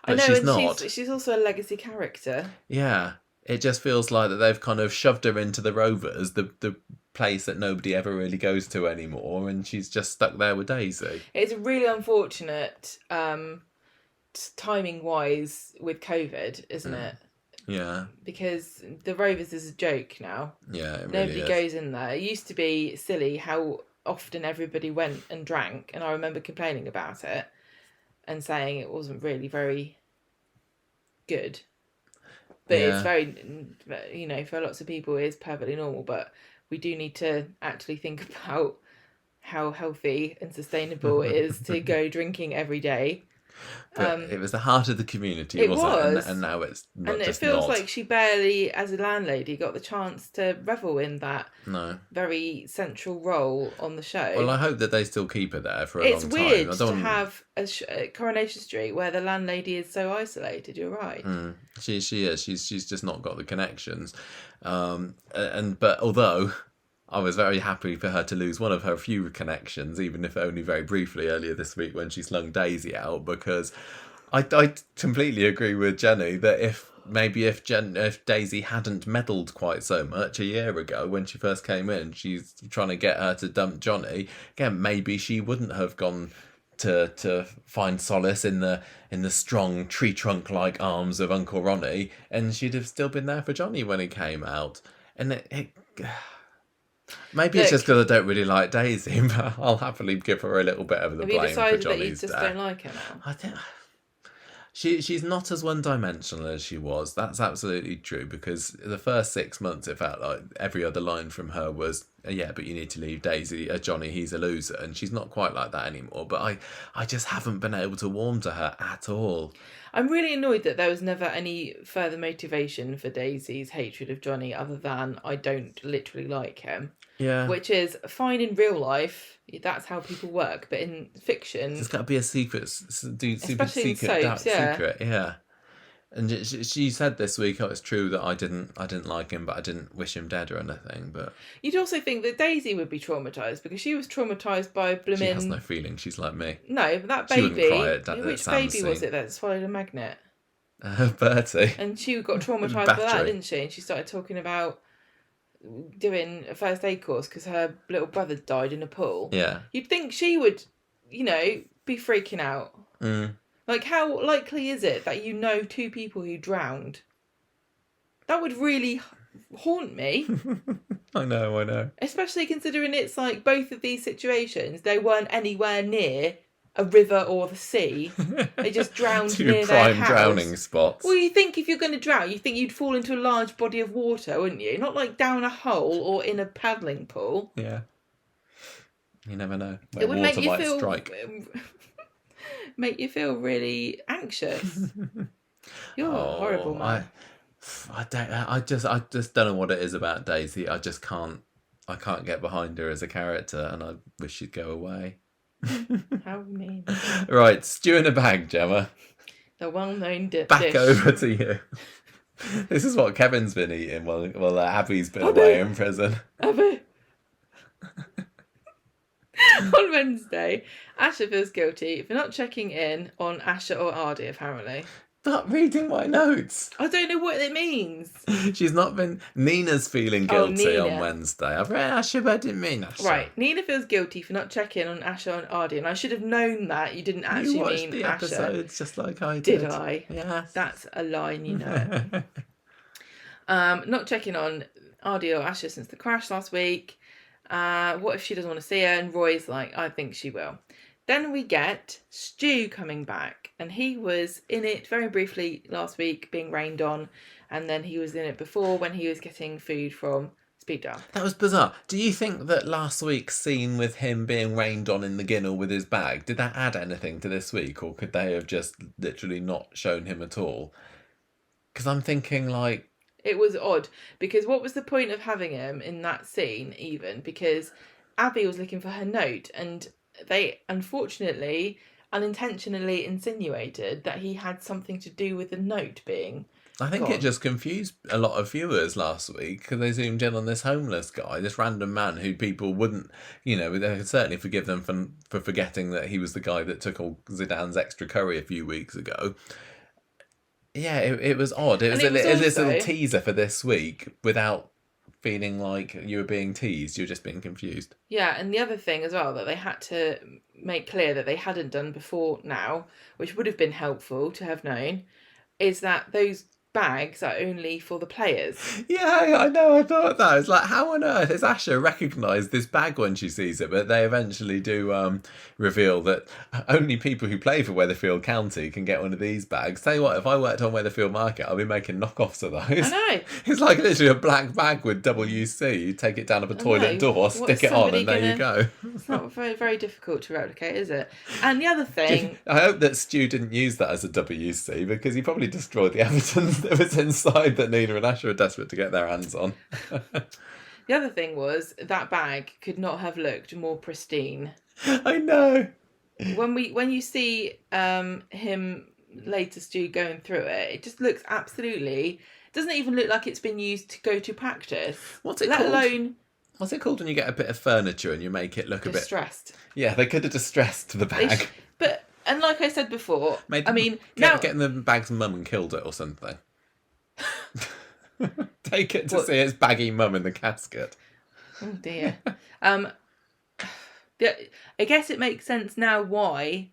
but I know, she's and not. She's also a legacy character. Yeah, it just feels like that they've kind of shoved her into the Rovers, the place that nobody ever really goes to anymore, and she's just stuck there with Daisy. It's really unfortunate, timing wise, with COVID, isn't it? Yeah. Because the Rovers is a joke now. Yeah, it really Nobody is. goes in there. It used to be silly how often everybody went and drank, and I remember complaining about it and saying it wasn't really very good. But it's very, for lots of people it is perfectly normal, but we do need to actually think about how healthy and sustainable it is to go drinking every day. But it was the heart of the community, wasn't it? And now it's not. And it feels like she barely, as a landlady, got the chance to revel in that very central role on the show. Well, I hope that they still keep her there for a long time. It's weird to have a Coronation Street where the landlady is so isolated. You're right. She is. She's just not got the connections. But although I was very happy for her to lose one of her few connections, even if only very briefly earlier this week when she slung Daisy out, because I completely agree with Jenny that if Daisy hadn't meddled quite so much a year ago when she first came in, she's trying to get her to dump Johnny again. Maybe she wouldn't have gone to find solace in the strong tree trunk like arms of Uncle Ronnie, and she'd have still been there for Johnny when he came out. And maybe it's just because I don't really like Daisy, but I'll happily give her a little bit of the blame for Johnny's Have you decided that you just don't like her now? I think she's not as one-dimensional as she was. That's absolutely true, because the first 6 months it felt like every other line from her was, yeah, but you need to leave Daisy, Johnny, he's a loser, and she's not quite like that anymore. But I just haven't been able to warm to her at all. I'm really annoyed that there was never any further motivation for Daisy's hatred of Johnny other than I don't literally like him. Yeah. Which is fine in real life. That's how people work. But in fiction... There's got to be a secret, especially in soaps, secret, yeah. And she said this week, it's true that I didn't like him, but I didn't wish him dead or anything. But you'd also think that Daisy would be traumatised because she was traumatised by blooming... She has no feeling. She's like me. No, but that baby... She wouldn't cry at which Sam's baby was scene. it that swallowed a magnet? Bertie. And she got traumatised by that, didn't she? And she started talking about doing a first aid course because her little brother died in a pool. Yeah. You'd think she would, be freaking out. Like, how likely is it that you know two people who drowned? That would really haunt me. I know. Especially considering it's like both of these situations, they weren't anywhere near a river or the sea. They just drowned near their house. Two prime drowning spots. Well, you think if you're going to drown, you think you'd fall into a large body of water, wouldn't you? Not like down a hole or in a paddling pool. Yeah. You never know where it would water make you might feel, strike. Make you feel really anxious. You're a horrible man. I just don't know what it is about Daisy. I can't get behind her as a character, and I wish she'd go away. How mean. Right, stew in a bag, Gemma. The well-known dish. Back over to you. This is what Kevin's been eating while Abby's been away in prison. Abby. On Wednesday, Asha feels guilty for not checking in on Asha or Ardy, apparently. Stop reading my notes. I don't know what it means. She's not been... Nina's feeling guilty on Nina. Wednesday. I've read Asha, but I didn't mean Asha. Right, Nina feels guilty for not checking on Asha and Ardy, and I should have known that you didn't actually You watched mean the Asha. episodes just like I did. Did I? Yes. That's a lie, and you know it. Not checking on Ardy or Asha since the crash last week. What if she doesn't want to see her? And Roy's like, I think she will. Then we get Stu coming back, and he was in it very briefly last week, being rained on, and then he was in it before when he was getting food from Speed Dial. That was bizarre. Do you think that last week's scene with him being rained on in the ginnel with his bag, did that add anything to this week, or could they have just literally not shown him at all? Because I'm thinking, like... It was odd, because what was the point of having him in that scene, even? Because Abby was looking for her note, and they unfortunately unintentionally insinuated that he had something to do with the note being I think gone. it just confused a lot of viewers last week because they zoomed in on this homeless guy, this random man who people wouldn't, they could certainly forgive them for forgetting that he was the guy that took all Zidane's extra curry a few weeks ago. Yeah, it was odd. It was this little teaser for this week without feeling like you were being teased. You were just being confused. Yeah, and the other thing as well that they had to make clear that they hadn't done before now, which would have been helpful to have known, is that those bags are only for the players. Yeah, I know. I thought that. It's like, how on earth has Asha recognised this bag when she sees it? But they eventually do reveal that only people who play for Weatherfield County can get one of these bags. Tell you what, if I worked on Weatherfield Market, I'd be making knockoffs of those. I know. It's like literally a black bag with WC. You take it down up a toilet door, stick it on, and there you go. It's not very, very difficult to replicate, is it? And the other thing... I hope that Stu didn't use that as a WC because he probably destroyed the evidence that was inside that Nina and Asha are desperate to get their hands on. The other thing was that bag could not have looked more pristine. I know. When you see him later, Stu going through it, it just looks absolutely... doesn't even look like it's been used to go to practice. What's it let called? Alone what's it called when you get a bit of furniture and you make it look distressed. A bit... Yeah, they could have distressed the bag. And like I said before, getting the bag's mum and killed it or something. Take it to see its baggy mum in the casket. Oh dear. I guess it makes sense now why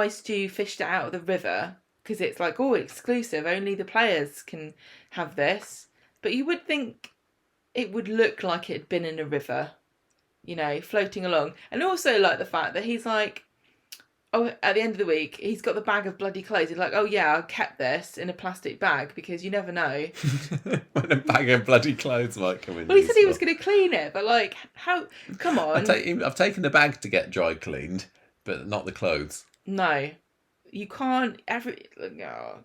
Stu fished it out of the river, because it's like, exclusive, only the players can have this. But you would think it would look like it had been in a river, floating along. And also like the fact that he's like, at the end of the week, he's got the bag of bloody clothes. He's like, I kept this in a plastic bag because you never know. When a bag of bloody clothes might come in. Well, he said he was going to clean it, but like, how? Come on. I've taken the bag to get dry cleaned, but not the clothes. No, you can't.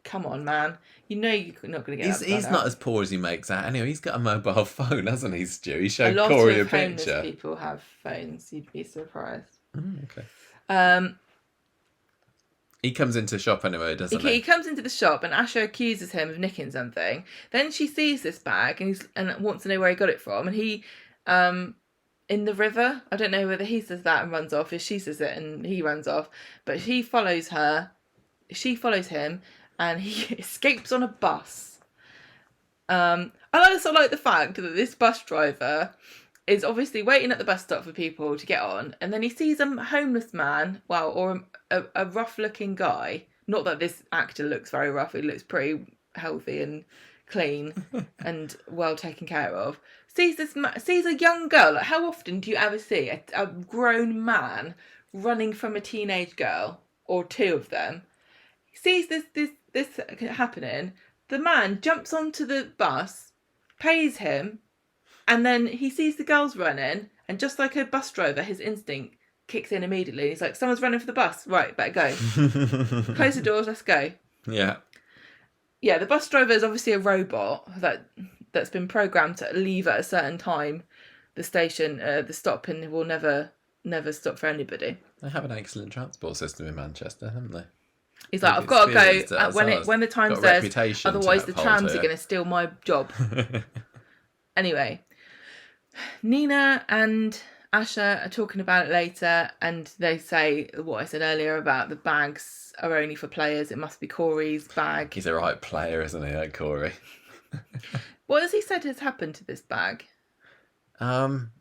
Come on, man. You know you're not going to get. He's not as poor as he makes out. Anyway, he's got a mobile phone, hasn't he, Stu? He showed a lot Corey of a homeless picture. People have phones. You'd be surprised. Okay. He comes into the shop anyway, doesn't he? He comes into the shop and Asha accuses him of nicking something. Then she sees this bag and wants to know where he got it from. And he, in the river, I don't know whether he says that and runs off, or she says it and he runs off. But she follows him, and he escapes on a bus. I also like the fact that this bus driver is obviously waiting at the bus stop for people to get on, and then he sees a homeless man, or a rough-looking guy. Not that this actor looks very rough; he looks pretty healthy and clean and well taken care of. Sees a young girl. Like, how often do you ever see a grown man running from a teenage girl, or two of them? Sees this happening. The man jumps onto the bus, pays him. And then he sees the girls running, and just like a bus driver, his instinct kicks in immediately. He's like, someone's running for the bus. Right, better go. Close the doors, let's go. Yeah. Yeah, the bus driver is obviously a robot that's been programmed to leave at a certain time, the station, the stop, and will never stop for anybody. They have an excellent transport system in Manchester, haven't they? He's like, I've got to go when the time says, otherwise the trams are going to steal my job. Anyway, Nina and Asha are talking about it later, and they say what I said earlier about the bags are only for players. It must be Corey's bag. He's a right player, isn't he, that Corey? What has he said has happened to this bag? Um,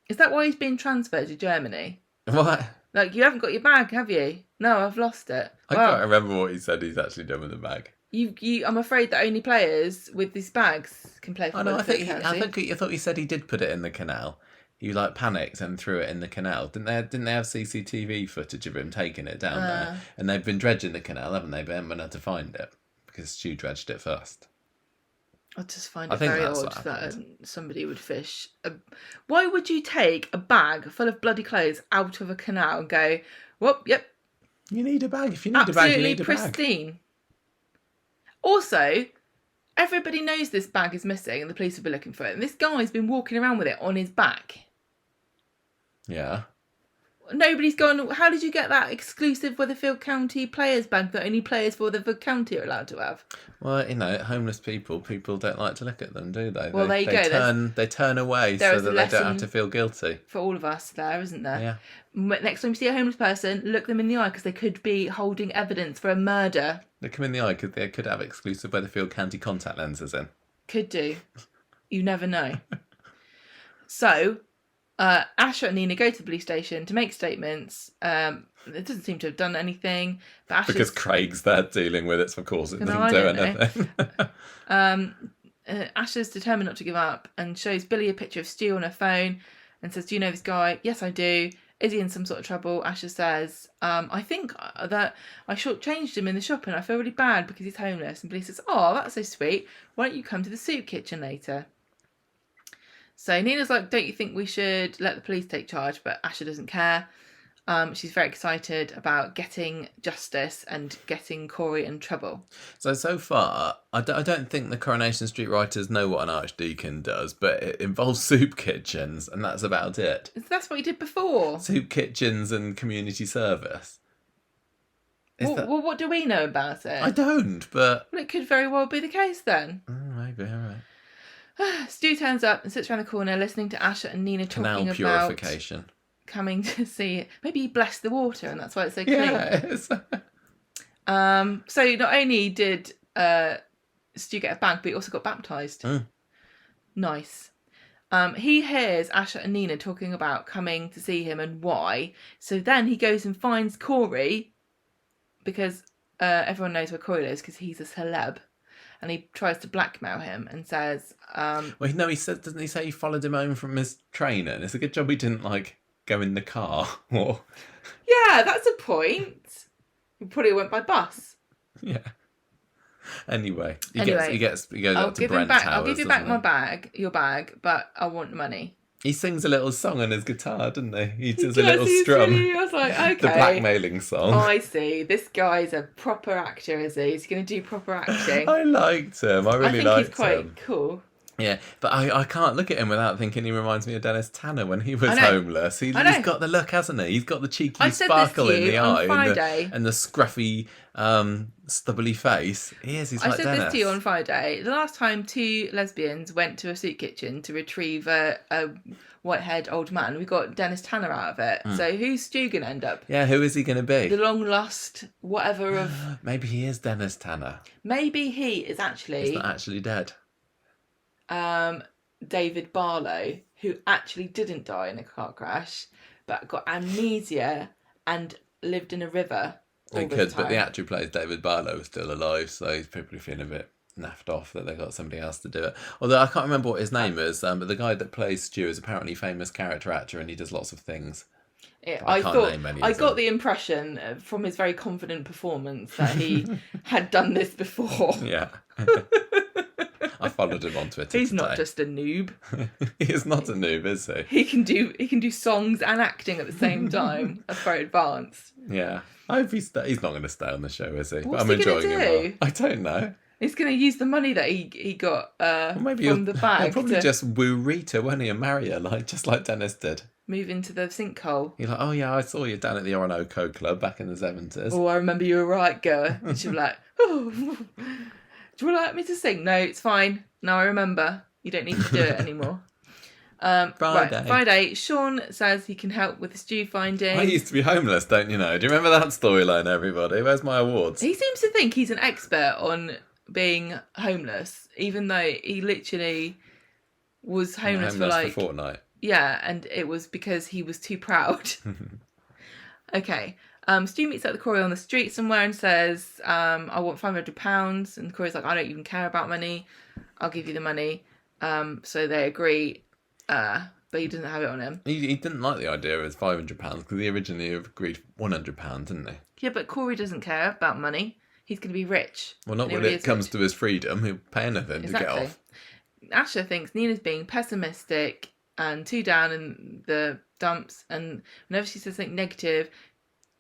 Is that why he's been transferred to Germany? what? Like, you haven't got your bag, have you? No, I've lost it. I can't remember what he said he's actually done with the bag. I'm afraid that only players with these bags can play for I know. I Weatherfield I thought he said he did put it in the canal. He like panicked and threw it in the canal. Didn't they have CCTV footage of him taking it down there? And they've been dredging the canal, haven't they? But haven't been able to find it because Stu dredged it first. I just find it very odd that somebody would fish. Why would you take a bag full of bloody clothes out of a canal and go, well, yep. You need a bag. If you need a bag, you need a bag. Absolutely pristine. Also, everybody knows this bag is missing and the police will be looking for it. And this guy's been walking around with it on his back. Yeah. Nobody's gone, how did you get that exclusive Weatherfield County players bag that only players for Weatherfield County are allowed to have? Well, homeless people don't like to look at them, do they? Well, there you go. They turn away so that they don't have to feel guilty. For all of us there, isn't there? Yeah. Next time you see a homeless person, look them in the eye because they could be holding evidence for a murder. Look them in the eye because they could have exclusive Weatherfield County contact lenses in. Could do. You never know. So... Asha and Nina go to the police station to make statements. It doesn't seem to have done anything. But because Craig's there dealing with it, so of course it doesn't do anything. Asha's determined not to give up and shows Billy a picture of Stu on her phone and says, do you know this guy? Yes, I do. Is he in some sort of trouble? Asha says, I think that I shortchanged him in the shop and I feel really bad because he's homeless. And Billy says, oh, that's so sweet. Why don't you come to the soup kitchen later? So Nina's like, don't you think we should let the police take charge? But Asha doesn't care. She's very excited about getting justice and getting Corey in trouble. So far, I don't think the Coronation Street writers know what an archdeacon does, but it involves soup kitchens, and that's about it. That's what he did before. Soup kitchens and community service. Well, what do we know about it? I don't, but... Well, it could very well be the case then. Maybe, all right. Stu turns up and sits around the corner listening to Asha and Nina talking about purification. Coming to see it. Maybe he blessed the water and that's why it's so clean. Yes. So not only did Stu get a bag, but he also got baptised. Nice. He hears Asha and Nina talking about coming to see him and why. So then he goes and finds Corey because everyone knows where Corey lives because he's a celeb. And he tries to blackmail him and says... he said, doesn't he say he followed him home from his trainer? And it's a good job he didn't, go in the car. Or... Yeah, that's a point. He probably went by bus. Yeah. Anyway, he goes up to Brent Towers. I'll give you back your bag, but I want money. He sings a little song on his guitar, doesn't he? He does a little strum. I was like, okay. The blackmailing song. I see. This guy's a proper actor, is he? He's going to do proper acting. I liked him. I really liked him. I think he's quite cool. Yeah, but I can't look at him without thinking he reminds me of Dennis Tanner when he was homeless. He's got the look, hasn't he? He's got the cheeky sparkle in the eye and the scruffy, stubbly face. He's like Dennis. I said this to you on Friday. The last time two lesbians went to a soup kitchen to retrieve a white-haired old man, we got Dennis Tanner out of it. So who's Stu going to end up? Yeah, who is he going to be? The long-lost whatever of... Maybe he is Dennis Tanner. Maybe he is actually... He's not actually dead. David Barlow, who actually didn't die in a car crash, but got amnesia and lived in a river. But the actor who plays David Barlow is still alive, so he's probably feeling a bit naffed off that they got somebody else to do it. Although I can't remember what his name is, but the guy that plays Stu is apparently a famous character actor, and he does lots of things. Yeah, I got the impression from his very confident performance that he had done this before. Yeah. I followed him on Twitter. He's not just a noob. He is not a noob, is he? He can do songs and acting at the same time. That's very advanced. Yeah. I hope he's not going to stay on the show, is he? What's I'm he enjoying gonna him. do? I don't know. He's going to use the money that he got from the bag. He'll probably just woo Rita, won't he, and marry her, just like Dennis did. Move into the sinkhole. You're like, oh yeah, I saw you down at the Orinoco Club back in the 70s. Oh, I remember you were right, girl. And she'll be like, oh, do you like me to sing? No, it's fine. No, I remember. You don't need to do it anymore. Right, Friday. Friday, Sean says he can help with the stew finding. I used to be homeless, don't you know? Do you remember that storyline, everybody? Where's my awards? He seems to think he's an expert on being homeless, even though he literally was homeless for like... for a fortnight. Yeah, and it was because he was too proud. Okay. Stu meets up with Corey on the street somewhere and says, I want £500. And Corey's like, I don't even care about money. I'll give you the money. So they agree, but he doesn't have it on him. He didn't like the idea of his £500 because he originally agreed £100, didn't he? Yeah, but Corey doesn't care about money. He's going to be rich. Well, not when it comes to his freedom. He'll pay anything to get off. Asha thinks Nina's being pessimistic and too down in the dumps, and whenever she says something negative,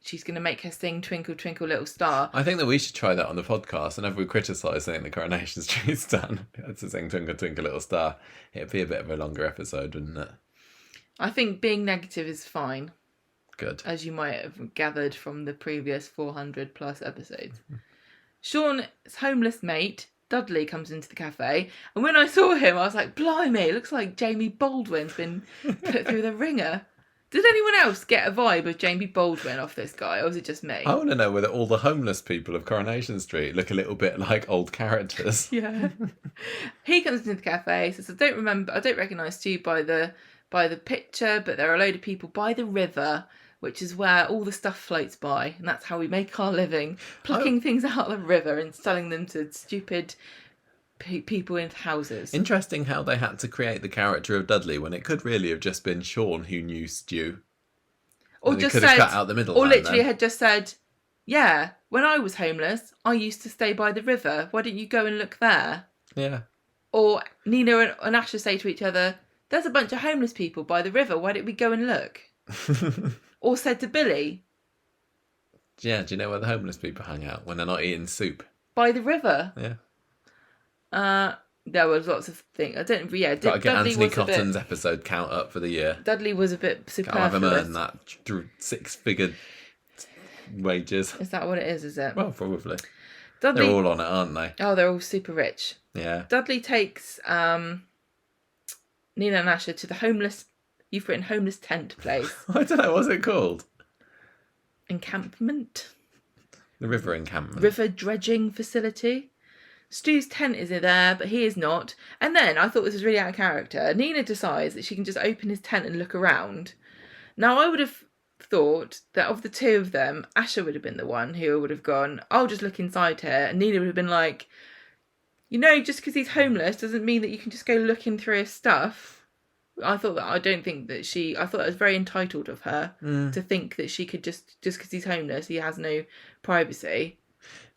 she's going to make her sing Twinkle Twinkle Little Star. I think that we should try that on the podcast. Whenever we criticise something the Coronation Street's done, to sing Twinkle Twinkle Little Star, it'd be a bit of a longer episode, wouldn't it? I think being negative is fine. Good. As you might have gathered from the previous 400 plus episodes. Sean's homeless mate, Dudley, comes into the cafe, and when I saw him, I was like, blimey, it looks like Jamie Baldwin's been put through the ringer. Did anyone else get a vibe of Jamie Baldwin off this guy, or was it just me? I want to know whether all the homeless people of Coronation Street look a little bit like old characters. Yeah. He comes into the cafe, says, I don't recognise Stu by the picture, but there are a load of people by the river, which is where all the stuff floats by, and that's how we make our living, plucking things out of the river and selling them to stupid people in houses. Interesting how they had to create the character of Dudley when it could really have just been Sean who knew Stu. Or and just could said, have cut out the middle or man literally then. had just said, yeah, when I was homeless, I used to stay by the river. Why don't you go and look there? Yeah. Or Nina and Asha say to each other, there's a bunch of homeless people by the river. Why don't we go and look? Or said to Billy, yeah, do you know where the homeless people hang out when they're not eating soup? by the river. Yeah. There was lots of things. I don't. Yeah, Got to get Dudley Anthony was a bit- Cotton's episode count up for the year. Dudley was a bit Can't have him superfluous. earn that six-figure wages. Is that what it is? Is it? Well, probably. Dudley. They're all on it, aren't they? Oh, they're all super rich. Yeah. Dudley takes Nina and Asha to the homeless. You've written homeless tent place. I don't know, what's it called? Encampment. The river encampment. River dredging facility. Stu's tent is in there, but he is not. And then I thought this was really out of character. Nina decides that she can just open his tent and look around. Now I would have thought that of the two of them, Asha would have been the one who would have gone, I'll just look inside here. And Nina would have been like, you know, just because he's homeless doesn't mean that you can just go looking through his stuff. I thought it was very entitled of her to think that she could just because he's homeless, he has no privacy.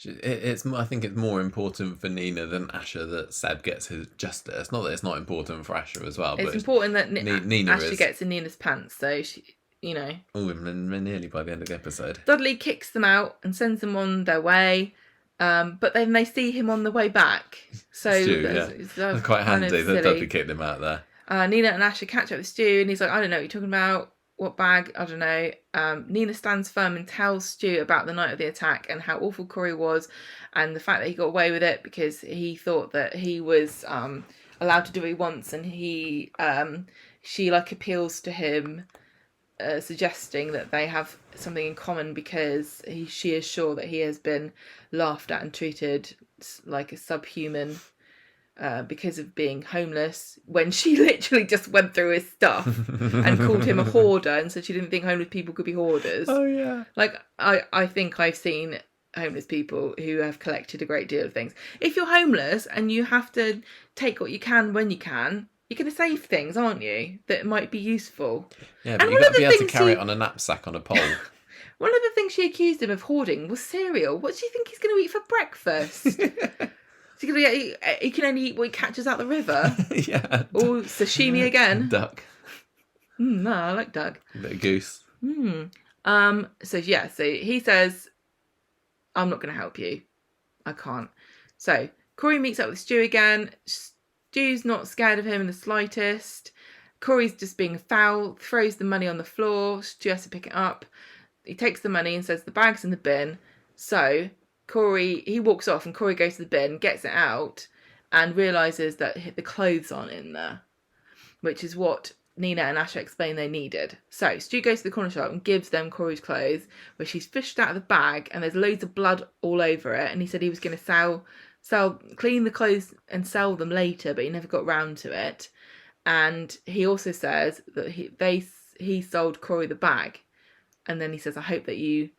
I think it's more important for Nina than Asha that Seb gets his justice. Not that it's not important for Asha as well. It's but important that Nina Asha gets in Nina's pants, so she, you know. Oh, we're nearly by the end of the episode. Dudley kicks them out and sends them on their way. But then they see him on the way back. So It's quite handy that Dudley kicked him out there. Nina and Asha catch up with Stu and he's like, I don't know what you're talking about. What bag? I don't know. Nina stands firm and tells Stu about the night of the attack and how awful Corey was and the fact that he got away with it because he thought that he was allowed to do what he wants, and she appeals to him, suggesting that they have something in common because she is sure that he has been laughed at and treated like a subhuman because of being homeless, when she literally just went through his stuff and called him a hoarder and said she didn't think homeless people could be hoarders. Oh yeah. I think I've seen homeless people who have collected a great deal of things. If you're homeless and you have to take what you can when you can, you're going to save things, aren't you? That might be useful. Yeah, but you've got to be able to carry it on a knapsack on a pole. One of the things she accused him of hoarding was cereal. What do you think he's going to eat for breakfast? He can only eat what he catches out the river. Yeah. Or sashimi again. Duck. No, I like duck. A bit of goose. So he says, I'm not going to help you. I can't. So Corey meets up with Stu again. Stu's not scared of him in the slightest. Corey's just being foul, throws the money on the floor. Stu has to pick it up. He takes the money and says the bag's in the bin. So he walks off and Corey goes to the bin, gets it out and realises that the clothes aren't in there. which is what Nina and Asha explain they needed. So Stu goes to the corner shop and gives them Corey's clothes, which he's fished out of the bag, and there's loads of blood all over it. And he said he was going to clean the clothes and sell them later, but he never got round to it. And he also says that he sold Corey the bag, and then he says, "I hope that you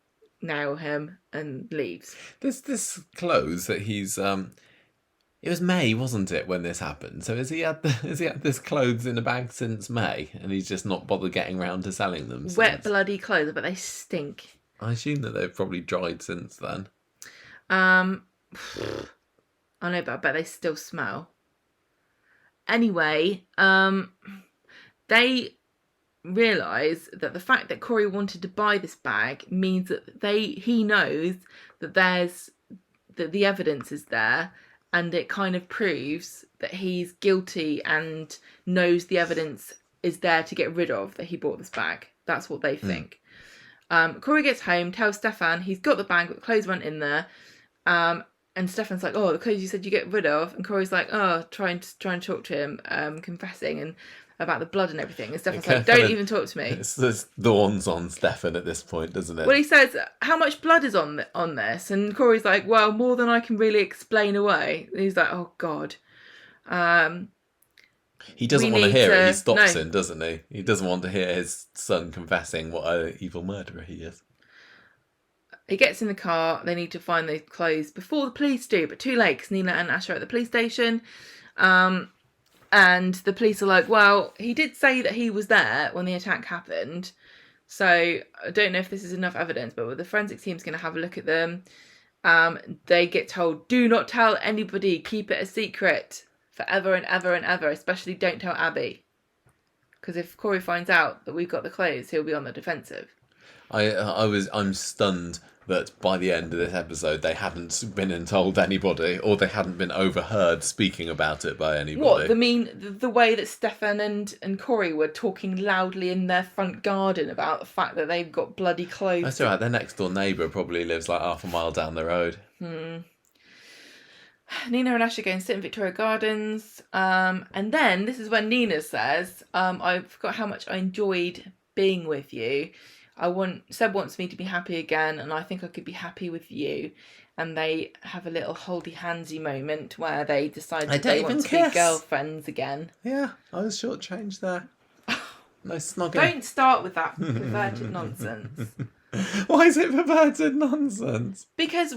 nail him," and leaves. This clothes that he's it was May, wasn't it, when this happened? So has he had this clothes in a bag since May, and he's just not bothered getting round to selling them since? Wet bloody clothes, but they stink. I assume that they've probably dried since then. I know, but I bet they still smell. Anyway, they realise that the fact that Corey wanted to buy this bag means that he knows that that the evidence is there, and it kind of proves that he's guilty and knows the evidence is there to get rid of that he bought this bag. That's what they think. Corey gets home, tells Stefan he's got the bag, but the clothes weren't in there. And Stefan's like, "Oh, the clothes you said you get rid of." And Corey's like, "Oh, trying to talk to him, confessing and about the blood and everything." And Stefan's like, "Don't even talk to me." It dawns on Stefan at this point, doesn't it? Well, he says, "How much blood is on this?" And Corey's like, "Well, more than I can really explain away." And he's like, "Oh God." He doesn't want to hear it. He stops him, doesn't he? He doesn't want to hear his son confessing what an evil murderer he is. He gets in the car. They need to find the clothes before the police do, but too late because Nina and Asha are at the police station. And the police are like, "Well, he did say that he was there when the attack happened. So I don't know if this is enough evidence, but the forensics team's going to have a look at them." They get told, "Do not tell anybody. Keep it a secret forever and ever and ever. Especially don't tell Abby. Because if Corey finds out that we've got the clothes, he'll be on the defensive." I'm stunned that by the end of this episode they hadn't been and told anybody, or they hadn't been overheard speaking about it by anybody. What, the way that Stefan and Corey were talking loudly in their front garden about the fact that they've got bloody clothes. That's all right. Their next door neighbour probably lives like half a mile down the road. Nina and Asha go and sit in Victoria Gardens. And then this is when Nina says, "I forgot how much I enjoyed being with you. Seb wants me to be happy again, and I think I could be happy with you." And they have a little holdy handsy moment where they decide that they want to be girlfriends again. Yeah, I was shortchanged there. Nice snogging. Don't start with that perverted nonsense. Why is it perverted nonsense? Because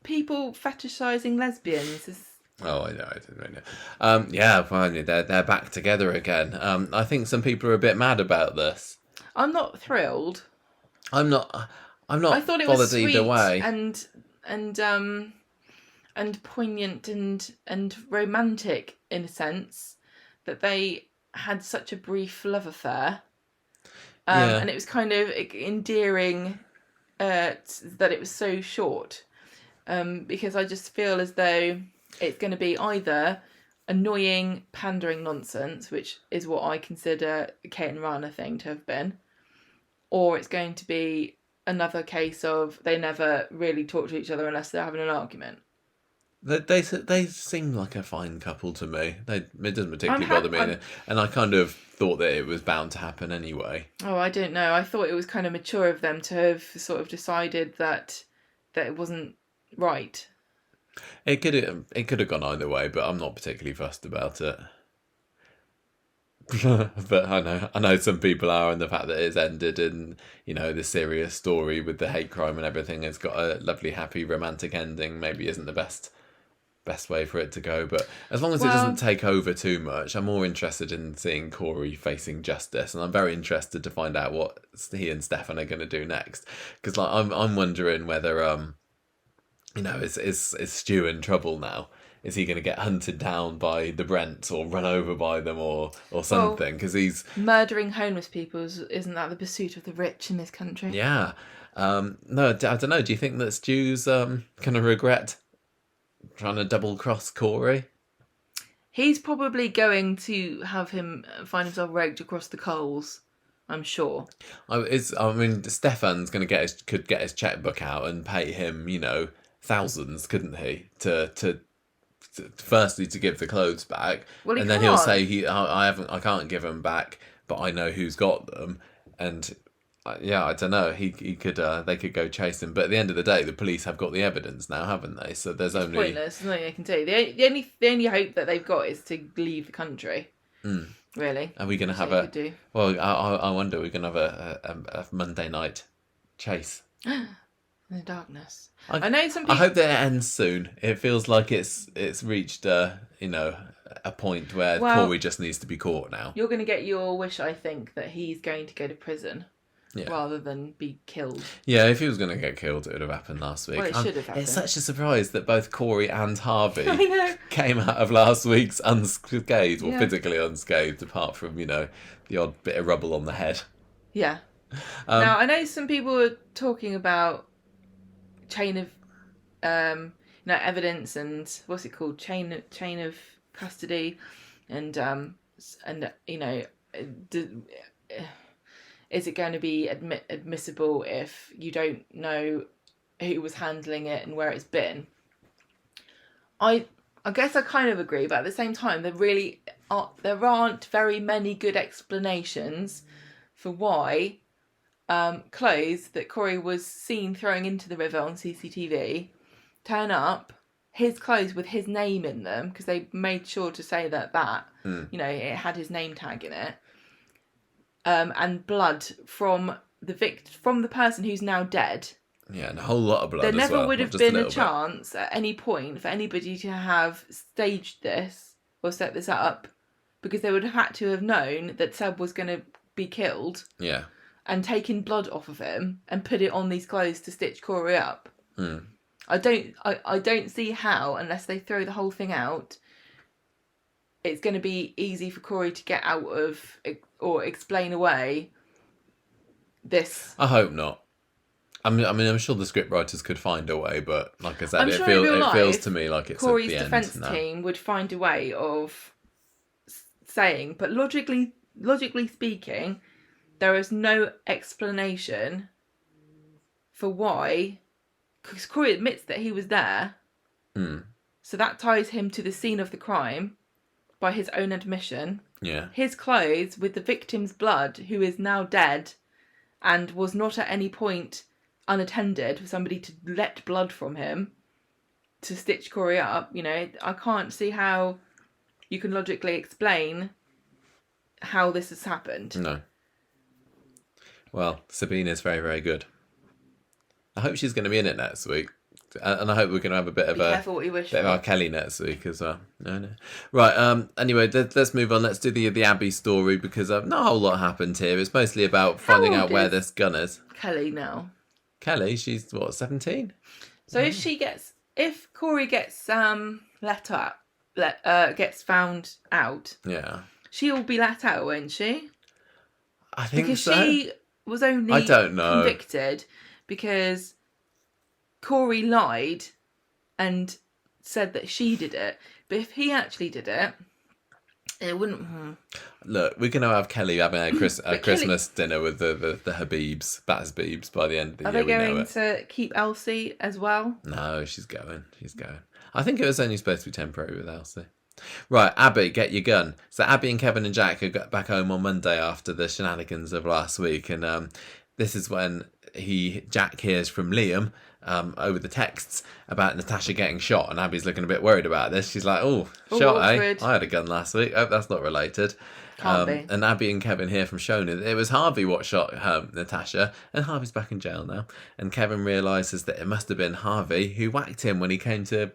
people fetishising lesbians is... Oh, I know, I didn't really know. Yeah, finally, they're back together again. I think some people are a bit mad about this. I'm not thrilled. I'm not. I thought it was sweet either way. and poignant and romantic in a sense that they had such a brief love affair. And it was kind of endearing that it was so short. Because I just feel as though it's going to be either annoying, pandering nonsense, which is what I consider the Kate and Rana thing to have been, or it's going to be another case of they never really talk to each other unless they're having an argument. They seem like a fine couple to me. It doesn't particularly bother me, and I kind of thought that it was bound to happen anyway. Oh, I don't know. I thought it was kind of mature of them to have sort of decided that it wasn't right. It could have gone either way, but I'm not particularly fussed about it. But I know some people are, and the fact that it's ended in, the serious story with the hate crime and everything has got a lovely, happy, romantic ending maybe isn't the best way for it to go. But as long as it doesn't take over too much, I'm more interested in seeing Corey facing justice, and I'm very interested to find out what he and Stefan are going to do next. Because I'm wondering whether is Stu in trouble now? Is he going to get hunted down by the Brents or run over by them or something? Because he's murdering homeless people. Isn't that the pursuit of the rich in this country? Yeah. No, I don't know. Do you think that Stu's going to regret trying to double cross Corey? He's probably going to have him find himself raked across the coals, I'm sure. Stefan's going to could get his checkbook out and pay him, thousands, couldn't he, to firstly to give the clothes back, Well, he and then he'll can't. say I can't give them back, but I know who's got them, and yeah, I don't know. He could they could go chase him, but at the end of the day, the police have got the evidence now, haven't they? So there's only Pointless. There's nothing they can do. The only hope that they've got is to leave the country. Really. Are we going to That's have what a? you could do. Well, I wonder. We're going to have a Monday night chase. In the darkness. I know some people. I hope that it ends soon. It feels like it's reached a point where Corey just needs to be caught now. You're going to get your wish, I think, that he's going to go to prison. Yeah. Rather than be killed. Yeah, if he was going to get killed, it would have happened last week. Well, it should have happened. It's such a surprise that both Corey and Harvey I know. came out of last week's unscathed, or physically unscathed, apart from, the odd bit of rubble on the head. Yeah. Now, I know some people were talking about chain of evidence and what's it called? Chain of custody and is it going to be admissible if you don't know who was handling it and where it's been? I guess I kind of agree, but at the same time, there aren't very many good explanations for why clothes that Corey was seen throwing into the river on CCTV turn up, his clothes with his name in them, because they made sure to say that it had his name tag in it. And blood from the person who's now dead. Yeah, and a whole lot of blood. There as never well, would not have just a been a little bit. chance at any point for anybody to have staged this or set this up, because they would have had to have known that Seb was going to be killed. Yeah. And taken blood off of him and put it on these clothes to stitch Corey up. I don't see how, unless they throw the whole thing out, it's going to be easy for Corey to get out of or explain away this. I hope not. I'm sure the scriptwriters could find a way, but like I said, it feels to me like it's Corey's at the defense end now. team would find a way of saying, but logically speaking, there is no explanation for why, because Corey admits that he was there. So that ties him to the scene of the crime by his own admission. Yeah. His clothes with the victim's blood, who is now dead and was not at any point unattended for somebody to let blood from him to stitch Corey up. I can't see how you can logically explain how this has happened. No. Well, Sabine is very, very good. I hope she's going to be in it next week. And I hope we're going to have a bit of careful what you wish bit of R. Kelly next week as well. No. Right. Anyway, let's move on. Let's do the Abby story, because not a whole lot happened here. It's mostly about finding out where this gun is. Kelly now. Kelly, she's what, 17? So if Corey gets gets found out, yeah, she'll be let out, won't she? I think because so. She was only I don't know. Convicted because Corey lied and said that she did it. But if he actually did it, it wouldn't. Look, we're going to have Kelly having a Christmas dinner with the Habibs, Baz Beebs, by the end of the year. Are they going to keep Elsie as well? No, she's going. I think it was only supposed to be temporary with Elsie. Right, Abby, get your gun. So Abby and Kevin and Jack have got back home on Monday after the shenanigans of last week, and this is when Jack hears from Liam over the texts about Natasha getting shot, and Abby's looking a bit worried about this. She's like, "Oh, shot, awkward. I had a gun last week. Hope that's not related." Can't be. And Abby and Kevin hear from Shona. It was Harvey what shot Natasha, and Harvey's back in jail now. And Kevin realises that it must have been Harvey who whacked him when he came to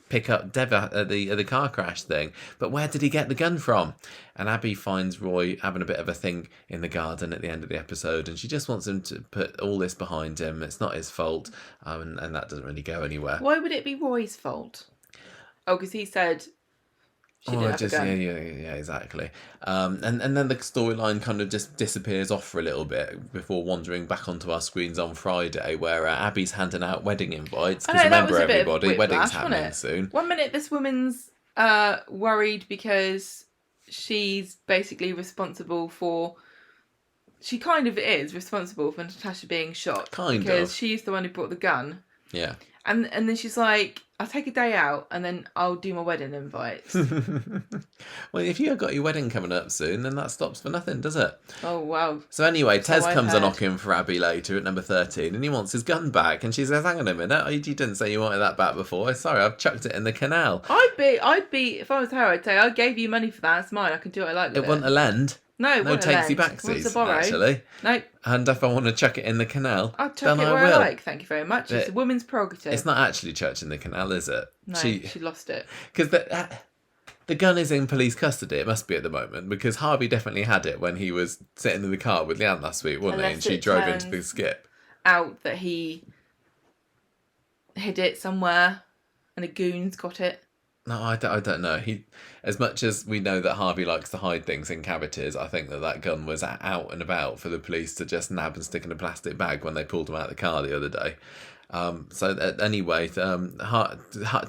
pick up Dev at the car crash thing. But where did he get the gun from? And Abby finds Roy having a bit of a thing in the garden at the end of the episode, and she just wants him to put all this behind him. It's not his fault, and that doesn't really go anywhere. Why would it be Roy's fault? Oh, because he said she didn't have a gun. Yeah, exactly. And then the storyline kind of just disappears off for a little bit before wandering back onto our screens on Friday, where Abby's handing out wedding invites. Because remember, everybody, wedding's happening soon. 1 minute, this woman's worried because she's basically responsible for. She kind of is responsible for Natasha being shot. Kind because of. she's the one who brought the gun. Yeah. And then she's like, I'll take a day out and then I'll do my wedding invites. Well, if you've got your wedding coming up soon, then that stops for nothing, does it? Oh, wow. So anyway, Tez I've comes a heard. knocking for Abby later at number 13 and he wants his gun back. And she says, hang on a minute, you didn't say you wanted that back before. Sorry, I've chucked it in the canal. I'd be, if I was her, I'd say, I gave you money for that, it's mine, I can do what I like with it. It wasn't a lend. No, No takesy Wants to backsies, borrow. actually. Nope. And if I want to chuck it in the canal, I'll chuck then it where I I will. like, thank you very much. It's a woman's prerogative. It's not actually chucked in the canal, is it? No, she lost it. Because the gun is in police custody, it must be at the moment, because Harvey definitely had it when he was sitting in the car with Leanne last week, wasn't he? And Unless she it drove into turns the skip. Out that he hid it somewhere and a goon's got it. No, I don't know. As much as we know that Harvey likes to hide things in cavities, I think that gun was out and about for the police to just nab and stick in a plastic bag when they pulled him out of the car the other day. Anyway,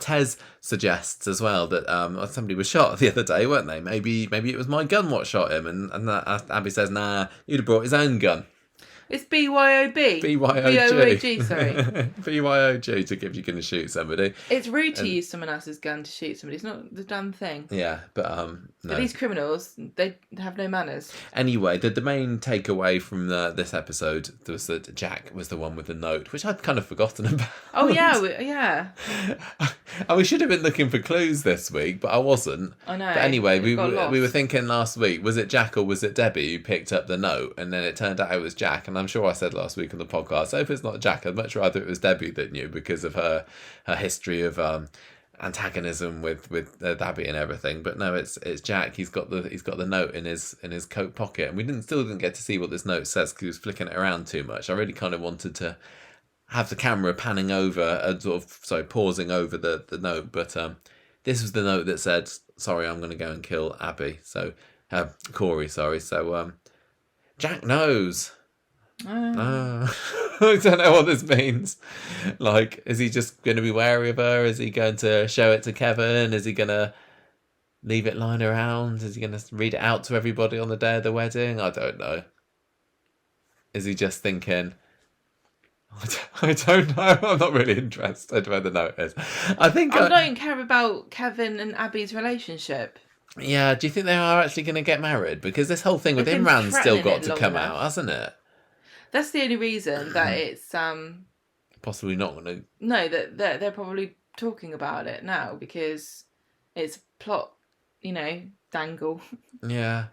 Tez suggests as well that somebody was shot the other day, weren't they? Maybe it was my gun what shot him, and Abby says, nah, he'd have brought his own gun. It's BYOB. BYOG. Sorry. BYOG to give you going to shoot somebody. It's rude to use someone else's gun to shoot somebody. It's not the damn thing. Yeah, but no. But these criminals, they have no manners. Anyway, the main takeaway from this episode was that Jack was the one with the note, which I'd kind of forgotten about. Oh, yeah. And we should have been looking for clues this week, but I wasn't. I know. But anyway, we Got were thinking last week, was it Jack or was it Debbie who picked up the note? And then it turned out it was Jack. And I'm sure I said last week on the podcast, so if it's not Jack, I'd much rather it was Debbie that knew because of her history of antagonism with Abby and everything. But no, it's Jack. He's got the note in his coat pocket, and we still didn't get to see what this note says because he was flicking it around too much. I really kind of wanted to have the camera panning over and pausing over the note, but this was the note that said, sorry, I'm going to go and kill Abby. So Corey, sorry. So Jack knows. I don't know what this means. Like, is he just going to be wary of her? Is he going to show it to Kevin? Is he going to leave it lying around? Is he going to read it out to everybody on the day of the wedding? I don't know. Is he just thinking, I don't know. I'm not really interested where the note is. I don't care about Kevin and Abby's relationship. Yeah, do you think they are actually going to get married? Because this whole thing with Imran's still got to come out, hasn't it? That's the only reason that it's possibly not going to. No, that they're probably talking about it now because it's plot, dangle. Yeah.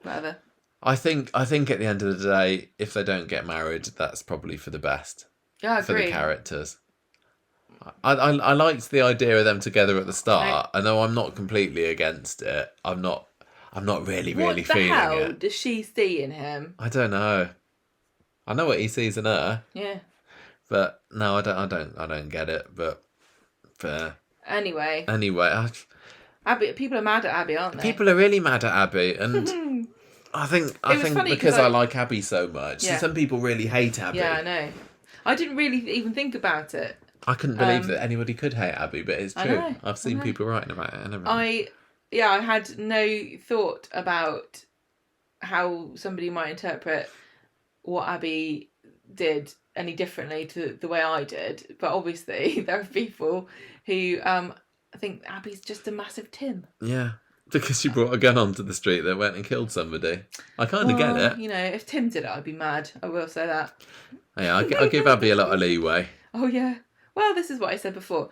Whatever. I think at the end of the day, if they don't get married, that's probably for the best. Yeah, I agree. For the characters. I liked the idea of them together at the start. I know I'm not completely against it. I'm not really feeling it. What the hell does she see in him? I don't know. I know what he sees in her. Yeah. But no, I don't get it. But anyway, Abby, people are mad at Abby, aren't they? People are really mad at Abby, and I think because I like Abby so much. Yeah. Some people really hate Abby. Yeah, I know. I didn't really even think about it. I couldn't believe that anybody could hate Abby, but it's true. I've seen people writing about it and everything. I had no thought about how somebody might interpret what Abby did any differently to the way I did. But obviously, there are people who think Abby's just a massive Tim. Yeah, because she brought a gun onto the street that went and killed somebody. I kind of get it. If Tim did it, I'd be mad. I will say that. Yeah, I give Abby a lot of leeway. Oh, yeah. Well, this is what I said before.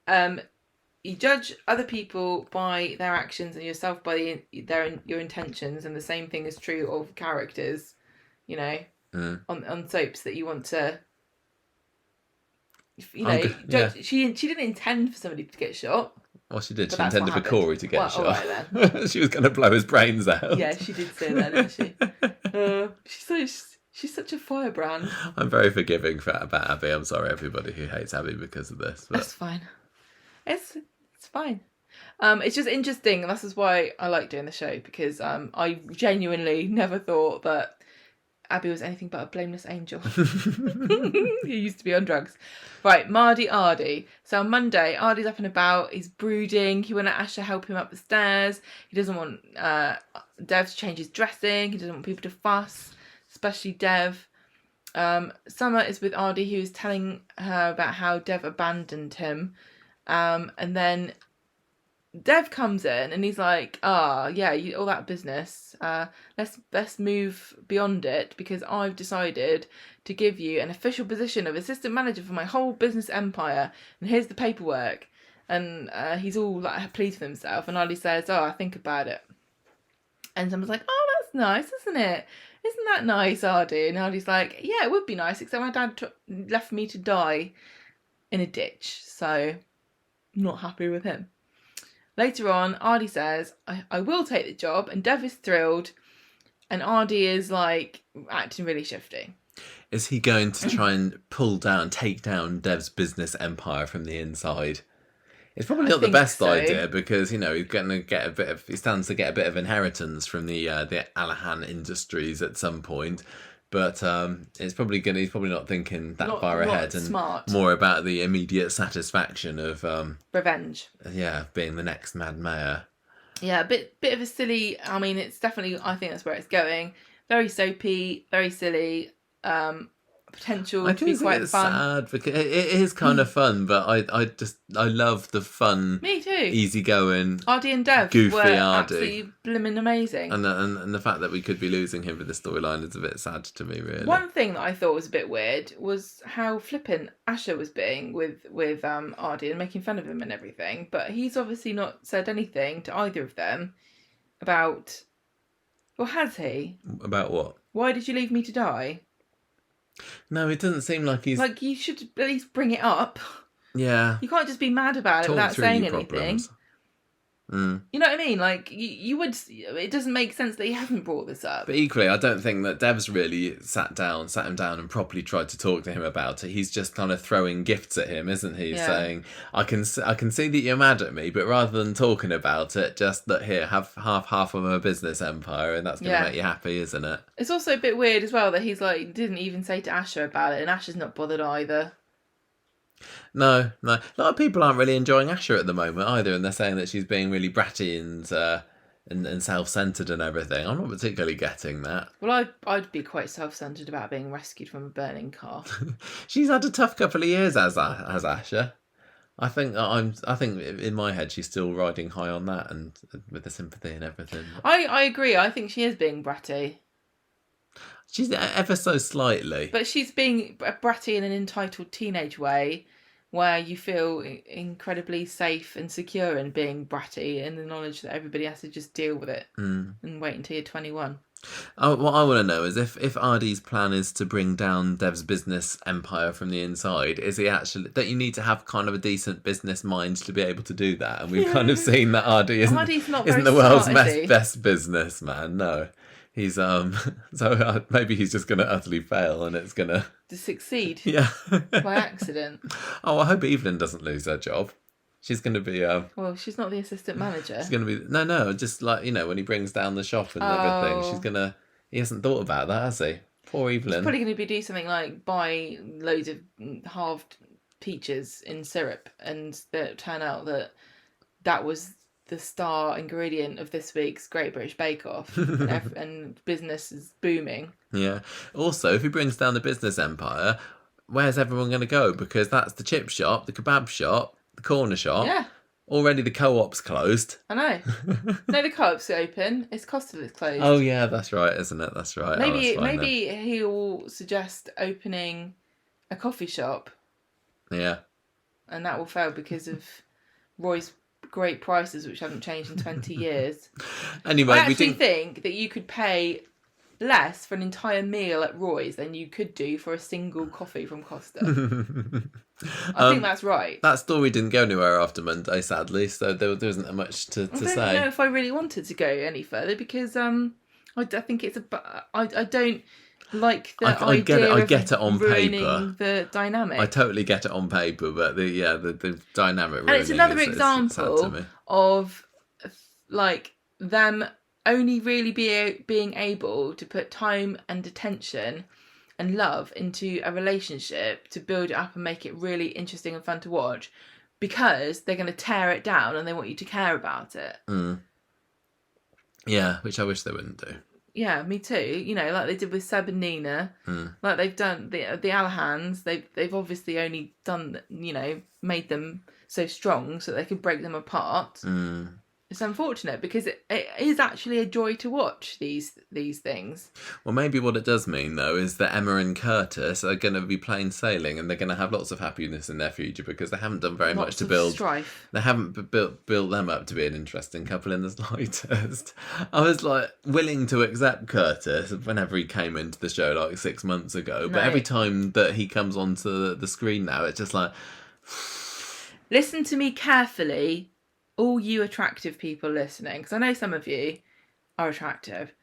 You judge other people by their actions and yourself by your intentions, and the same thing is true of characters, on soaps that you want to, she didn't intend for somebody to get shot. Well, she did. She intended for Corey to get shot. Right, then. She was going to blow his brains out. Yeah, she did say that, didn't she? She's such a firebrand. I'm very forgiving about Abby. I'm sorry, everybody who hates Abby because of this. But... That's fine. It's fine. It's just interesting. This is why I like doing the show, because I genuinely never thought that Abby was anything but a blameless angel. He used to be on drugs. Right, Ardy. So on Monday, Ardy's up and about. He's brooding. He went to Asha help him up the stairs. He doesn't want Dev to change his dressing. He doesn't want people to fuss, especially Dev. Summer is with Ardy, who's telling her about how Dev abandoned him. And then Dev comes in and he's like, yeah, all that business. Let's move beyond it because I've decided to give you an official position of assistant manager for my whole business empire. And here's the paperwork. And he's all like pleased with himself. And Ardy says, I think about it. And someone's like, that's nice, isn't it? Isn't that nice, Ardy? And Ardy's like, yeah, it would be nice, except my dad left me to die in a ditch. So I'm not happy with him. Later on, Ardy says, I will take the job, and Dev is thrilled, and Ardy is, like, acting really shifty. Is he going to try and take down Dev's business empire from the inside? It's probably not the best idea because, he's going to get he stands to get a bit of inheritance from the Alahan Industries at some point. But he's probably not thinking that far ahead and more about the immediate satisfaction of revenge. Yeah, being the next Mad Mayor. Yeah, a bit of a silly. I mean, it's definitely. I think that's where it's going. Very soapy, very silly. Potential to be quite it's fun. Sad because it is kind of fun, but I love the fun. Me too. Easygoing. Ardy and Dev goofy were Ardy. Absolutely blimmin' amazing. And the fact that we could be losing him for the storyline is a bit sad to me, really. One thing that I thought was a bit weird was how flippant Asha was being with Ardy and making fun of him and everything. But he's obviously not said anything to either of them about. Or has he? About what? Why did you leave me to die? No, it doesn't seem like he's... Like, you should at least bring it up. Yeah. You can't just be mad about it without saying anything. Mm. You know what I mean? Like, you would... It doesn't make sense that he hasn't brought this up. But equally, I don't think that Dev's really sat him down and properly tried to talk to him about it. He's just kind of throwing gifts at him, isn't he? Yeah. Saying, I can see that you're mad at me, but rather than talking about it, just that here, have half of a business empire, and that's going to make you happy, isn't it? It's also a bit weird as well that he's like, didn't even say to Asha about it, and Asha's not bothered either. No. A lot of people aren't really enjoying Asha at the moment either, and they're saying that she's being really bratty and self-centered and everything. I'm not particularly getting that. Well, I'd be quite self-centered about being rescued from a burning car. She's had a tough couple of years as Asha. I think in my head she's still riding high on that and with the sympathy and everything. I agree. I think she is being bratty. She's ever so slightly. But she's being bratty in an entitled teenage way where you feel incredibly safe and secure in being bratty in the knowledge that everybody has to just deal with it and wait until you're 21. What I want to know is if Ardy's plan is to bring down Dev's business empire from the inside, is he actually... Don't you need to have kind of a decent business mind to be able to do that? And we've kind of seen that Ardy isn't the world's best businessman, no. He's so maybe he's just going to utterly fail and it's going to succeed. Yeah. By accident. Oh, I hope Evelyn doesn't lose her job. She's going to be well, she's not the assistant manager. She's going to be no, just like, when he brings down the shop and everything, he hasn't thought about that, has he? Poor Evelyn. He's probably going to do something like buy loads of halved peaches in syrup and turn out that was the star ingredient of this week's Great British Bake Off, and business is booming. Yeah. Also, if he brings down the business empire, where's everyone going to go? Because that's the chip shop, the kebab shop, the corner shop. Yeah. Already the co-op's closed. I know. No, the co-op's open. It's Costa that's closed. Oh yeah, that's right, isn't it? That's right. Maybe he'll suggest opening a coffee shop. Yeah. And that will fail because of Roy's great prices, which haven't changed in 20 years. Anyway, I actually think that you could pay less for an entire meal at Roy's than you could do for a single coffee from Costa. I think that's right. That story didn't go anywhere after Monday, sadly, so there isn't much to say. I don't know if I really wanted to go any further because I think it's I don't like the idea I get it on ruining paper. The dynamic. I totally get it on paper, but the dynamic. And it's another example of like them only really being able to put time and attention and love into a relationship to build it up and make it really interesting and fun to watch, because they're going to tear it down and they want you to care about it. Yeah, which I wish they wouldn't do. Yeah, me too. You know, like they did with Seb and Nina. Like they've done the Alahans. They've obviously only done, you know, made them so strong so they could break them apart. It's unfortunate because it is actually a joy to watch these things. Well, maybe what it does mean, though, is that Emma and Curtis are going to be plain sailing and they're going to have lots of happiness in their future because they haven't done very much Lots to of build. strife. They haven't built them up to be an interesting couple in the slightest. I was like willing to accept Curtis whenever he came into the show like 6 months ago, but every time that he comes onto the screen now, it's just like. Listen to me carefully, all you attractive people listening, because I know some of you are attractive.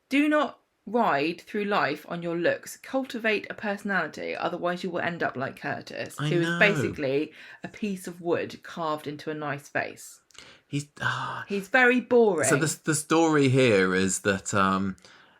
Do not ride through life on your looks. Cultivate a personality, otherwise you will end up like Curtis, who is basically a piece of wood carved into a nice face. He's very boring. So the story here is that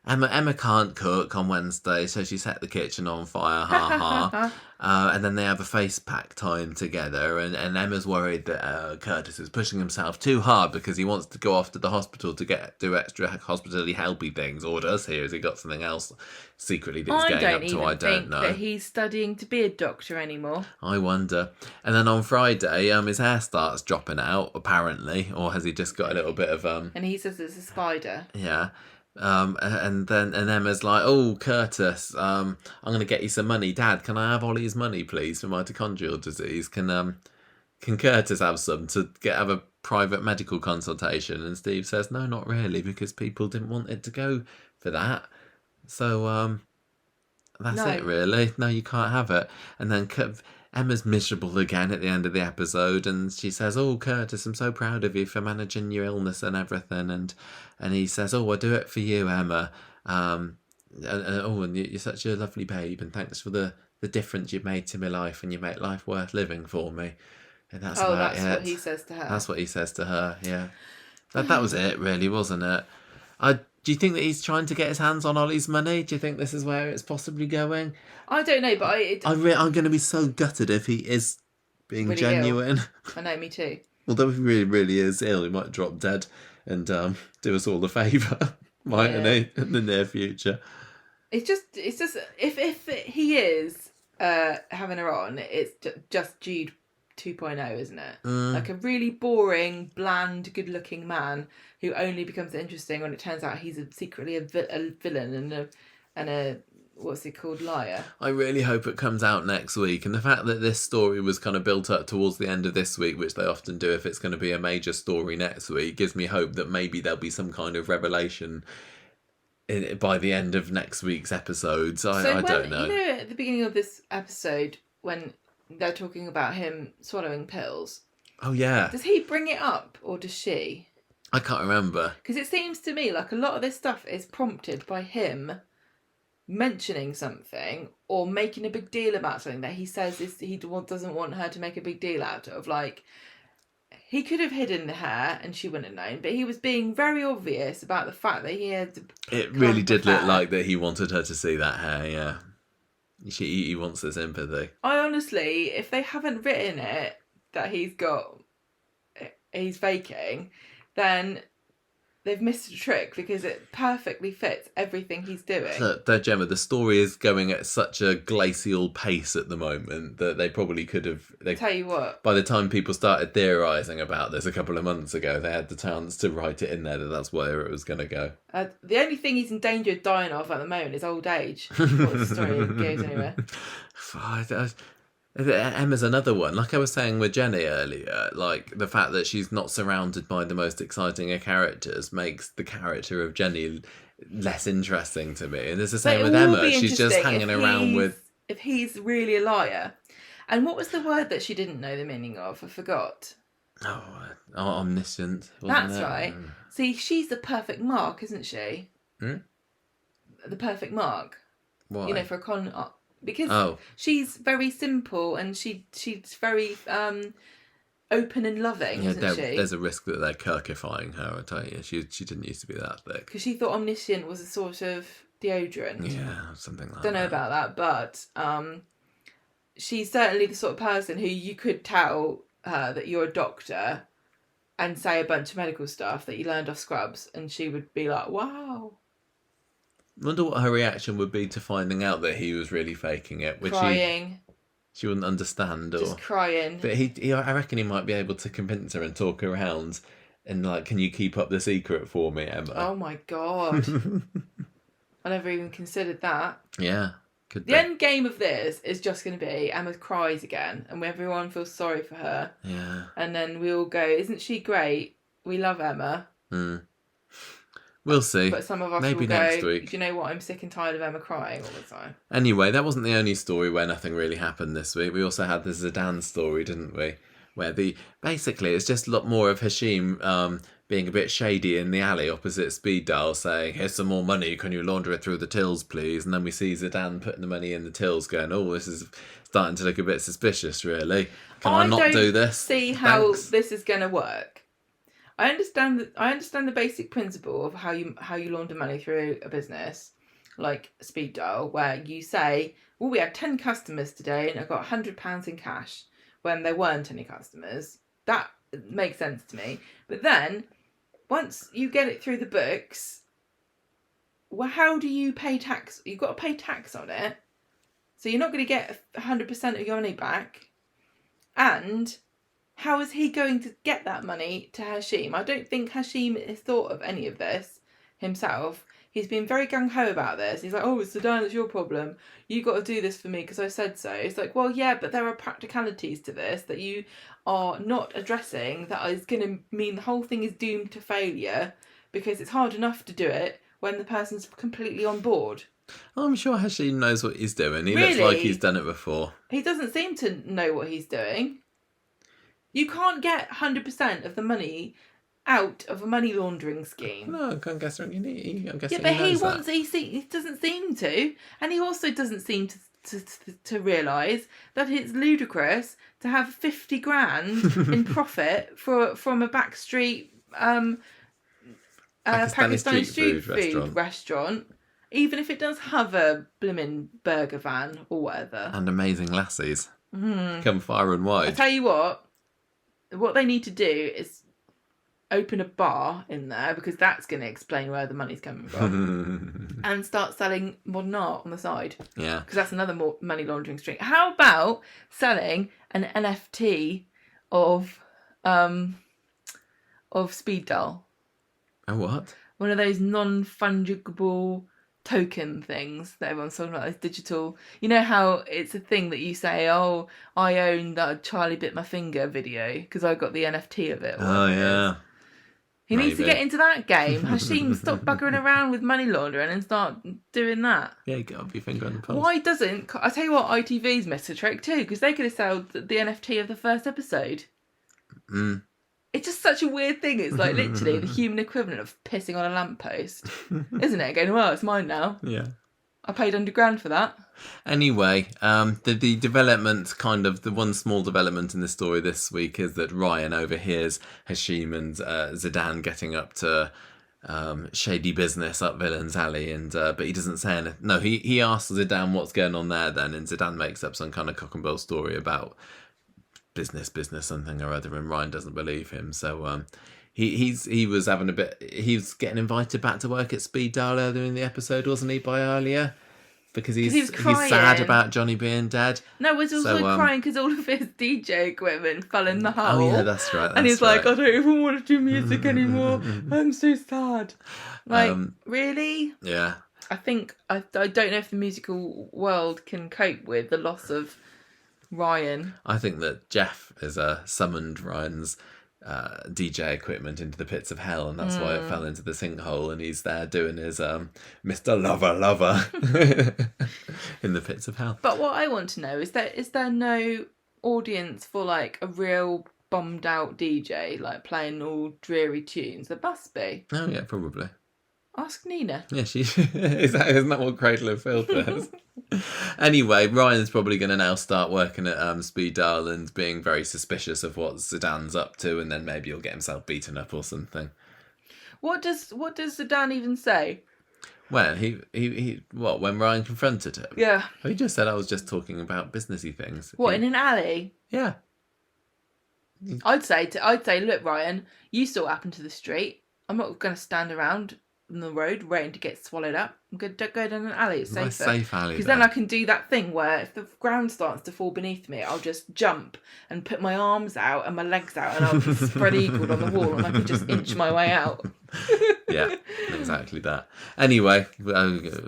Emma can't cook on Wednesday, so she set the kitchen on fire, and then they have a face pack time together, and Emma's worried that Curtis is pushing himself too hard because he wants to go off to the hospital to do extra hospitality helpy things, or does he? Has he got something else secretly that he's getting up to? I don't know. That he's studying to be a doctor anymore. I wonder. And then on Friday, his hair starts dropping out, apparently, or has he just got a little bit of And he says it's a spider. Yeah. And Emma's like, "Oh, Curtis, I'm going to get you some money. Dad, can I have Ollie's money, please, for mitochondrial disease? Can Curtis have some to have a private medical consultation?" And Steve says, "No, not really, because people didn't want it to go for that. So that's it, really. No, you can't have it." And then Emma's miserable again at the end of the episode, and she says, "Oh, Curtis, I'm so proud of you for managing your illness and everything." And he says, "Oh, I'll do it for you, Emma. And you're such a lovely babe, and thanks for the difference you've made to my life, and you make life worth living for me." And that's what he says to her. That's what he says to her. Yeah, that was it, really, wasn't it? Do you think that he's trying to get his hands on Ollie's money? Do you think this is where it's possibly going? I don't know, but I'm going to be so gutted if he is being really genuine. Ill. I know, me too. Although if he really, really is ill, he might drop dead and do us all a favour, mightn't he, in the near future? It's just if he is having her on, it's just Jude 2.0, isn't it? Like a really boring, bland, good-looking man who only becomes interesting when it turns out he's secretly a villain and a what's he called, liar. I really hope it comes out next week, and the fact that this story was kind of built up towards the end of this week, which they often do if it's going to be a major story next week, gives me hope that maybe there'll be some kind of revelation by the end of next week's episodes. I don't know. You know, at the beginning of this episode, when they're talking about him swallowing pills. Oh, yeah. Does he bring it up, or does she? I can't remember. Because it seems to me like a lot of this stuff is prompted by him mentioning something or making a big deal about something that he says he doesn't want her to make a big deal out of. Like, he could have hidden the hair and she wouldn't have known, but he was being very obvious about the fact that he had... It really did look like that he wanted her to see that hair, yeah. He wants the sympathy. I honestly, if they haven't written it that he's faking, then they've missed a trick because it perfectly fits everything he's doing. Look, Gemma, the story is going at such a glacial pace at the moment that they probably could have... Tell you what. By the time people started theorising about this a couple of months ago, they had the chance to write it in there that that's where it was going to go. The only thing he's in danger of dying of at the moment is old age. What the story goes anywhere. Emma's another one. Like I was saying with Jenny earlier, like the fact that she's not surrounded by the most exciting of characters makes the character of Jenny less interesting to me. And it's the same with Emma. She's just hanging around with... If he's really a liar. And what was the word that she didn't know the meaning of? I forgot. Omniscient. That's it? Right. See, she's the perfect mark, isn't she? The perfect mark. Why? You know, for a because she's very simple and she's very open and loving, isn't she? There's a risk that they're kirkifying her, I tell you. She didn't used to be that thick. Because she thought omniscient was a sort of deodorant. Yeah, something like that. Don't know about that, but she's certainly the sort of person who you could tell her that you're a doctor and say a bunch of medical stuff that you learned off Scrubs, and she would be like, wow. wonder what her reaction would be to finding out that he was really faking it. Which Crying. she wouldn't understand. Just crying. But I reckon he might be able to convince her and talk her around. And like, can you keep up the secret for me, Emma? Oh my God. I never even considered that. Yeah. Could The end game of this is just going to be Emma cries again and everyone feels sorry for her. Yeah. And then we all go, isn't she great? We love Emma. We'll see. But some of us Maybe will next go, week. do you know what? I'm sick and tired of Emma crying all the time. Anyway, that wasn't the only story where nothing really happened this week. We also had the Zidane story, didn't we? Where basically it's just a lot more of Hashim being a bit shady in the alley opposite Speed Dial, saying, "Here's some more money. Can you launder it through the tills, please?" And then we see Zidane putting the money in the tills, going, "Oh, this is starting to look a bit suspicious, really. Can I not do this?" See how Thanks. this is going to work. I understand the basic principle of how you launder money through a business, like Speed Dial, where you say, "Well, we had 10 customers today, and I got £100 in cash," when there weren't any customers. That makes sense to me. But then, once you get it through the books, well, how do you pay tax? You've got to pay tax on it, so you're not going to get 100% of your money back. And how is he going to get that money to Hashim? I don't think Hashim has thought of any of this himself. He's been very gung-ho about this. He's like, "Oh, it's Zidane, it's your problem. You got to do this for me because I said so." It's like, well, yeah, but there are practicalities to this that you are not addressing that is going to mean the whole thing is doomed to failure, because it's hard enough to do it when the person's completely on board. I'm sure Hashim knows what he's doing. He Really? looks like he's done it before. He doesn't seem to know what he's doing. You can't get 100% of the money out of a money laundering scheme. No, I'm guessing he knows He doesn't seem to, and he also doesn't seem to realise that it's ludicrous to have 50 grand in profit from a backstreet Pakistani street food restaurant, even if it does have a blimmin' burger van or whatever. And amazing lassies. Come far and wide. I tell you what they need to do is open a bar in there, because that's going to explain where the money's coming from, and start selling modern art on the side. Yeah. Because that's another more money laundering stream. How about selling an NFT of Speed Dial? A what? One of those non-fungible token things that everyone's talking about, those digital. You know how it's a thing that you say, "Oh, I own that Charlie Bit My Finger video because I got the NFT of it." Oh, yeah. He needs to get into that game. Hashim, stop buggering around with money laundering and start doing that. Yeah, you get up your finger on the pulse. Why doesn't... I tell you what, ITV's missed a trick too, because they could have sold the NFT of the first episode. It's just such a weird thing. It's like literally the human equivalent of pissing on a lamppost. Isn't it? Going, "Well, it's mine now. Yeah. I paid £100 for that." Anyway, the development, kind of the one small development in the story this week is that Ryan overhears Hashim and Zidane getting up to shady business up Villain's Alley, and but he doesn't say anything. No, he asks Zidane what's going on there then, and Zidane makes up some kind of cock and bull story about business something or other, and Ryan doesn't believe him. So he was having he was getting invited back to work at Speed Dial earlier in the episode, wasn't he, by earlier? Because he was crying. He's sad about Johnny being dead. No, he was also crying because all of his DJ equipment fell in the hole. Oh yeah, that's right. And he's like, "I don't even want to do music anymore. I'm so sad." Like, really? Yeah. I think I don't know if the musical world can cope with the loss of Ryan. I think that Jeff has summoned Ryan's DJ equipment into the pits of hell, and that's why it fell into the sinkhole, and he's there doing his Mr. Lover in the pits of hell. But what I want to know is there no audience for like a real bummed out DJ like playing all dreary tunes? There must be. Oh yeah, probably. Ask Nina. Yeah, isn't that what Cradle of Filth is? Anyway, Ryan's probably going to now start working at Speed Dial and being very suspicious of what Zidane's up to, and then maybe he'll get himself beaten up or something. What does Zidane even say? Well, he when Ryan confronted him? Yeah. He just said, "I was just talking about businessy things." What, in an alley? Yeah. I'd say, "Look, Ryan, you saw what happened to the street. I'm not going to stand around on the road waiting to get swallowed up. I'm going to go down an alley. It's Nice safer. safe alley. Because then I can do that thing where if the ground starts to fall beneath me, I'll just jump and put my arms out and my legs out, and I'll be spread eagled on the wall, and I can just inch my way out. Yeah, exactly that. Anyway,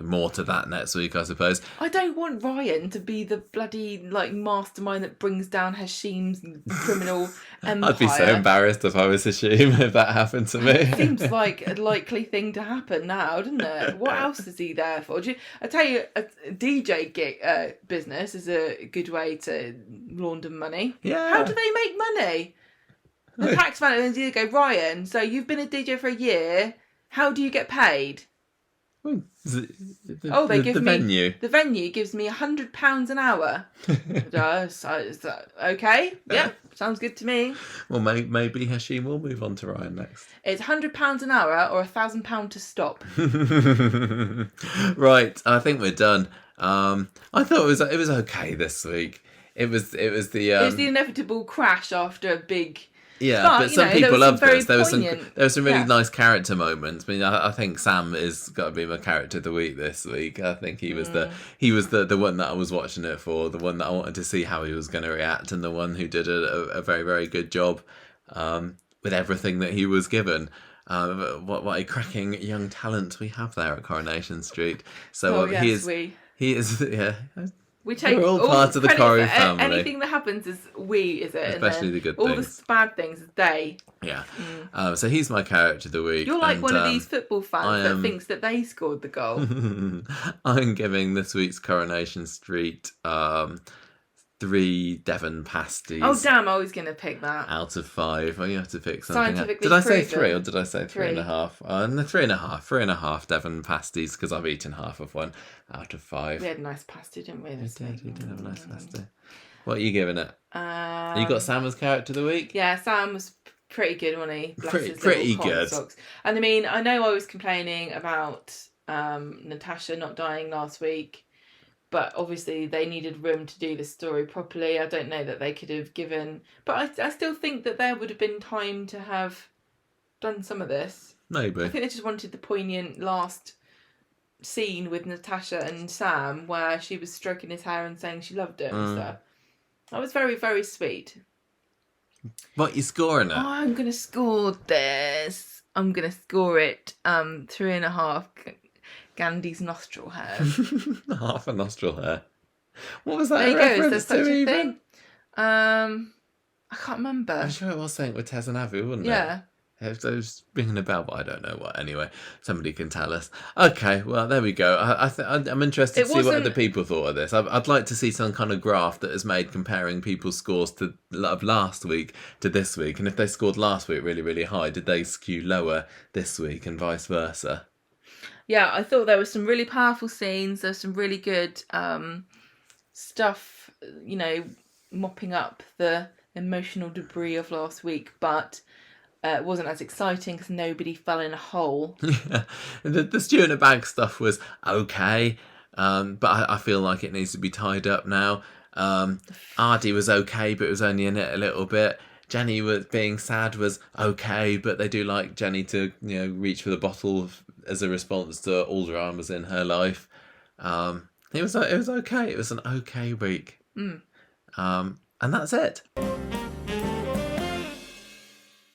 more to that next week, I suppose. I don't want Ryan to be the bloody mastermind that brings down Hashim's criminal empire. I'd be so embarrassed if I was Hashim if that happened to me. It seems like a likely thing to happen now, doesn't it? What else is he there for? I tell you, a DJ gig business is a good way to launder money. Yeah. How do they make money? The tax man at the end go, Ryan, so you've been a DJ for a year. How do you get paid? Well, They give the me venue. The venue gives me £100 an hour. Is that okay? Yeah, sounds good to me. Well, maybe Hashim will move on to Ryan next. It's £100 an hour or £1,000 to stop. Right, I think we're done. I thought it was okay this week. It was the It was the inevitable crash after a big. yeah, but some people love this. There was some really yeah. nice character moments. I mean, I think Sam is got to be my character of the week this week. I think he was the one that I was watching it for, the one that I wanted to see how he was going to react, and the one who did a very, very good job with everything that he was given. What a cracking young talent we have there at Coronation Street. So he is yeah. We're all part of the Corrie family. Anything that happens is is it? Especially the good all things. the bad things is they. Yeah. So he's my character of the week. You're like one of these football fans that thinks that they scored the goal. I'm giving this week's Coronation Street 3 Devon pasties. Oh damn! I was going to pick that. Out of 5. Well, you have to pick something. Scientifically Did I say proven. 3 or did I say 3.5? 3.5. 3.5 Devon pasties because I've eaten half of one out of 5. We had a nice pasty, didn't we? We did have a nice pasty. What are you giving it? You got Sam as character of the week? Yeah, Sam was pretty good, wasn't he? Bless his Pretty little cotton good. socks. And I mean, I know I was complaining about Natasha not dying last week, but obviously they needed room to do the story properly. I don't know that they could have given... But I still think that there would have been time to have done some of this. Maybe. I think they just wanted the poignant last scene with Natasha and Sam where she was stroking his hair and saying she loved him and stuff. That was very, very sweet. What, you scoring it? Oh, I'm going to score this. I'm going to score it 3.5 Gandhi's nostril hair. Half a nostril hair. What was that There you a go. Is there reference such to a even? thing? I can't remember. I'm sure it was something with Tez and Avi, wasn't it? Yeah. It was ringing a bell, but I don't know what. Anyway, somebody can tell us. Okay, well, there we go. I'm interested to see what other people thought of this. I'd like to see some kind of graph that is made comparing people's scores of last week to this week. And if they scored last week really, really high, did they skew lower this week and vice versa? Yeah, I thought there were some really powerful scenes. There was some really good stuff, mopping up the emotional debris of last week, but it wasn't as exciting because nobody fell in a hole. Yeah, the stew in a bag stuff was okay, but I feel like it needs to be tied up now. Ardy was okay, but it was only in it a little bit. Jenny was being sad was okay, but they do like Jenny to reach for the bottle as a response to all the dramas in her life. It was okay. It was an okay week. And that's it.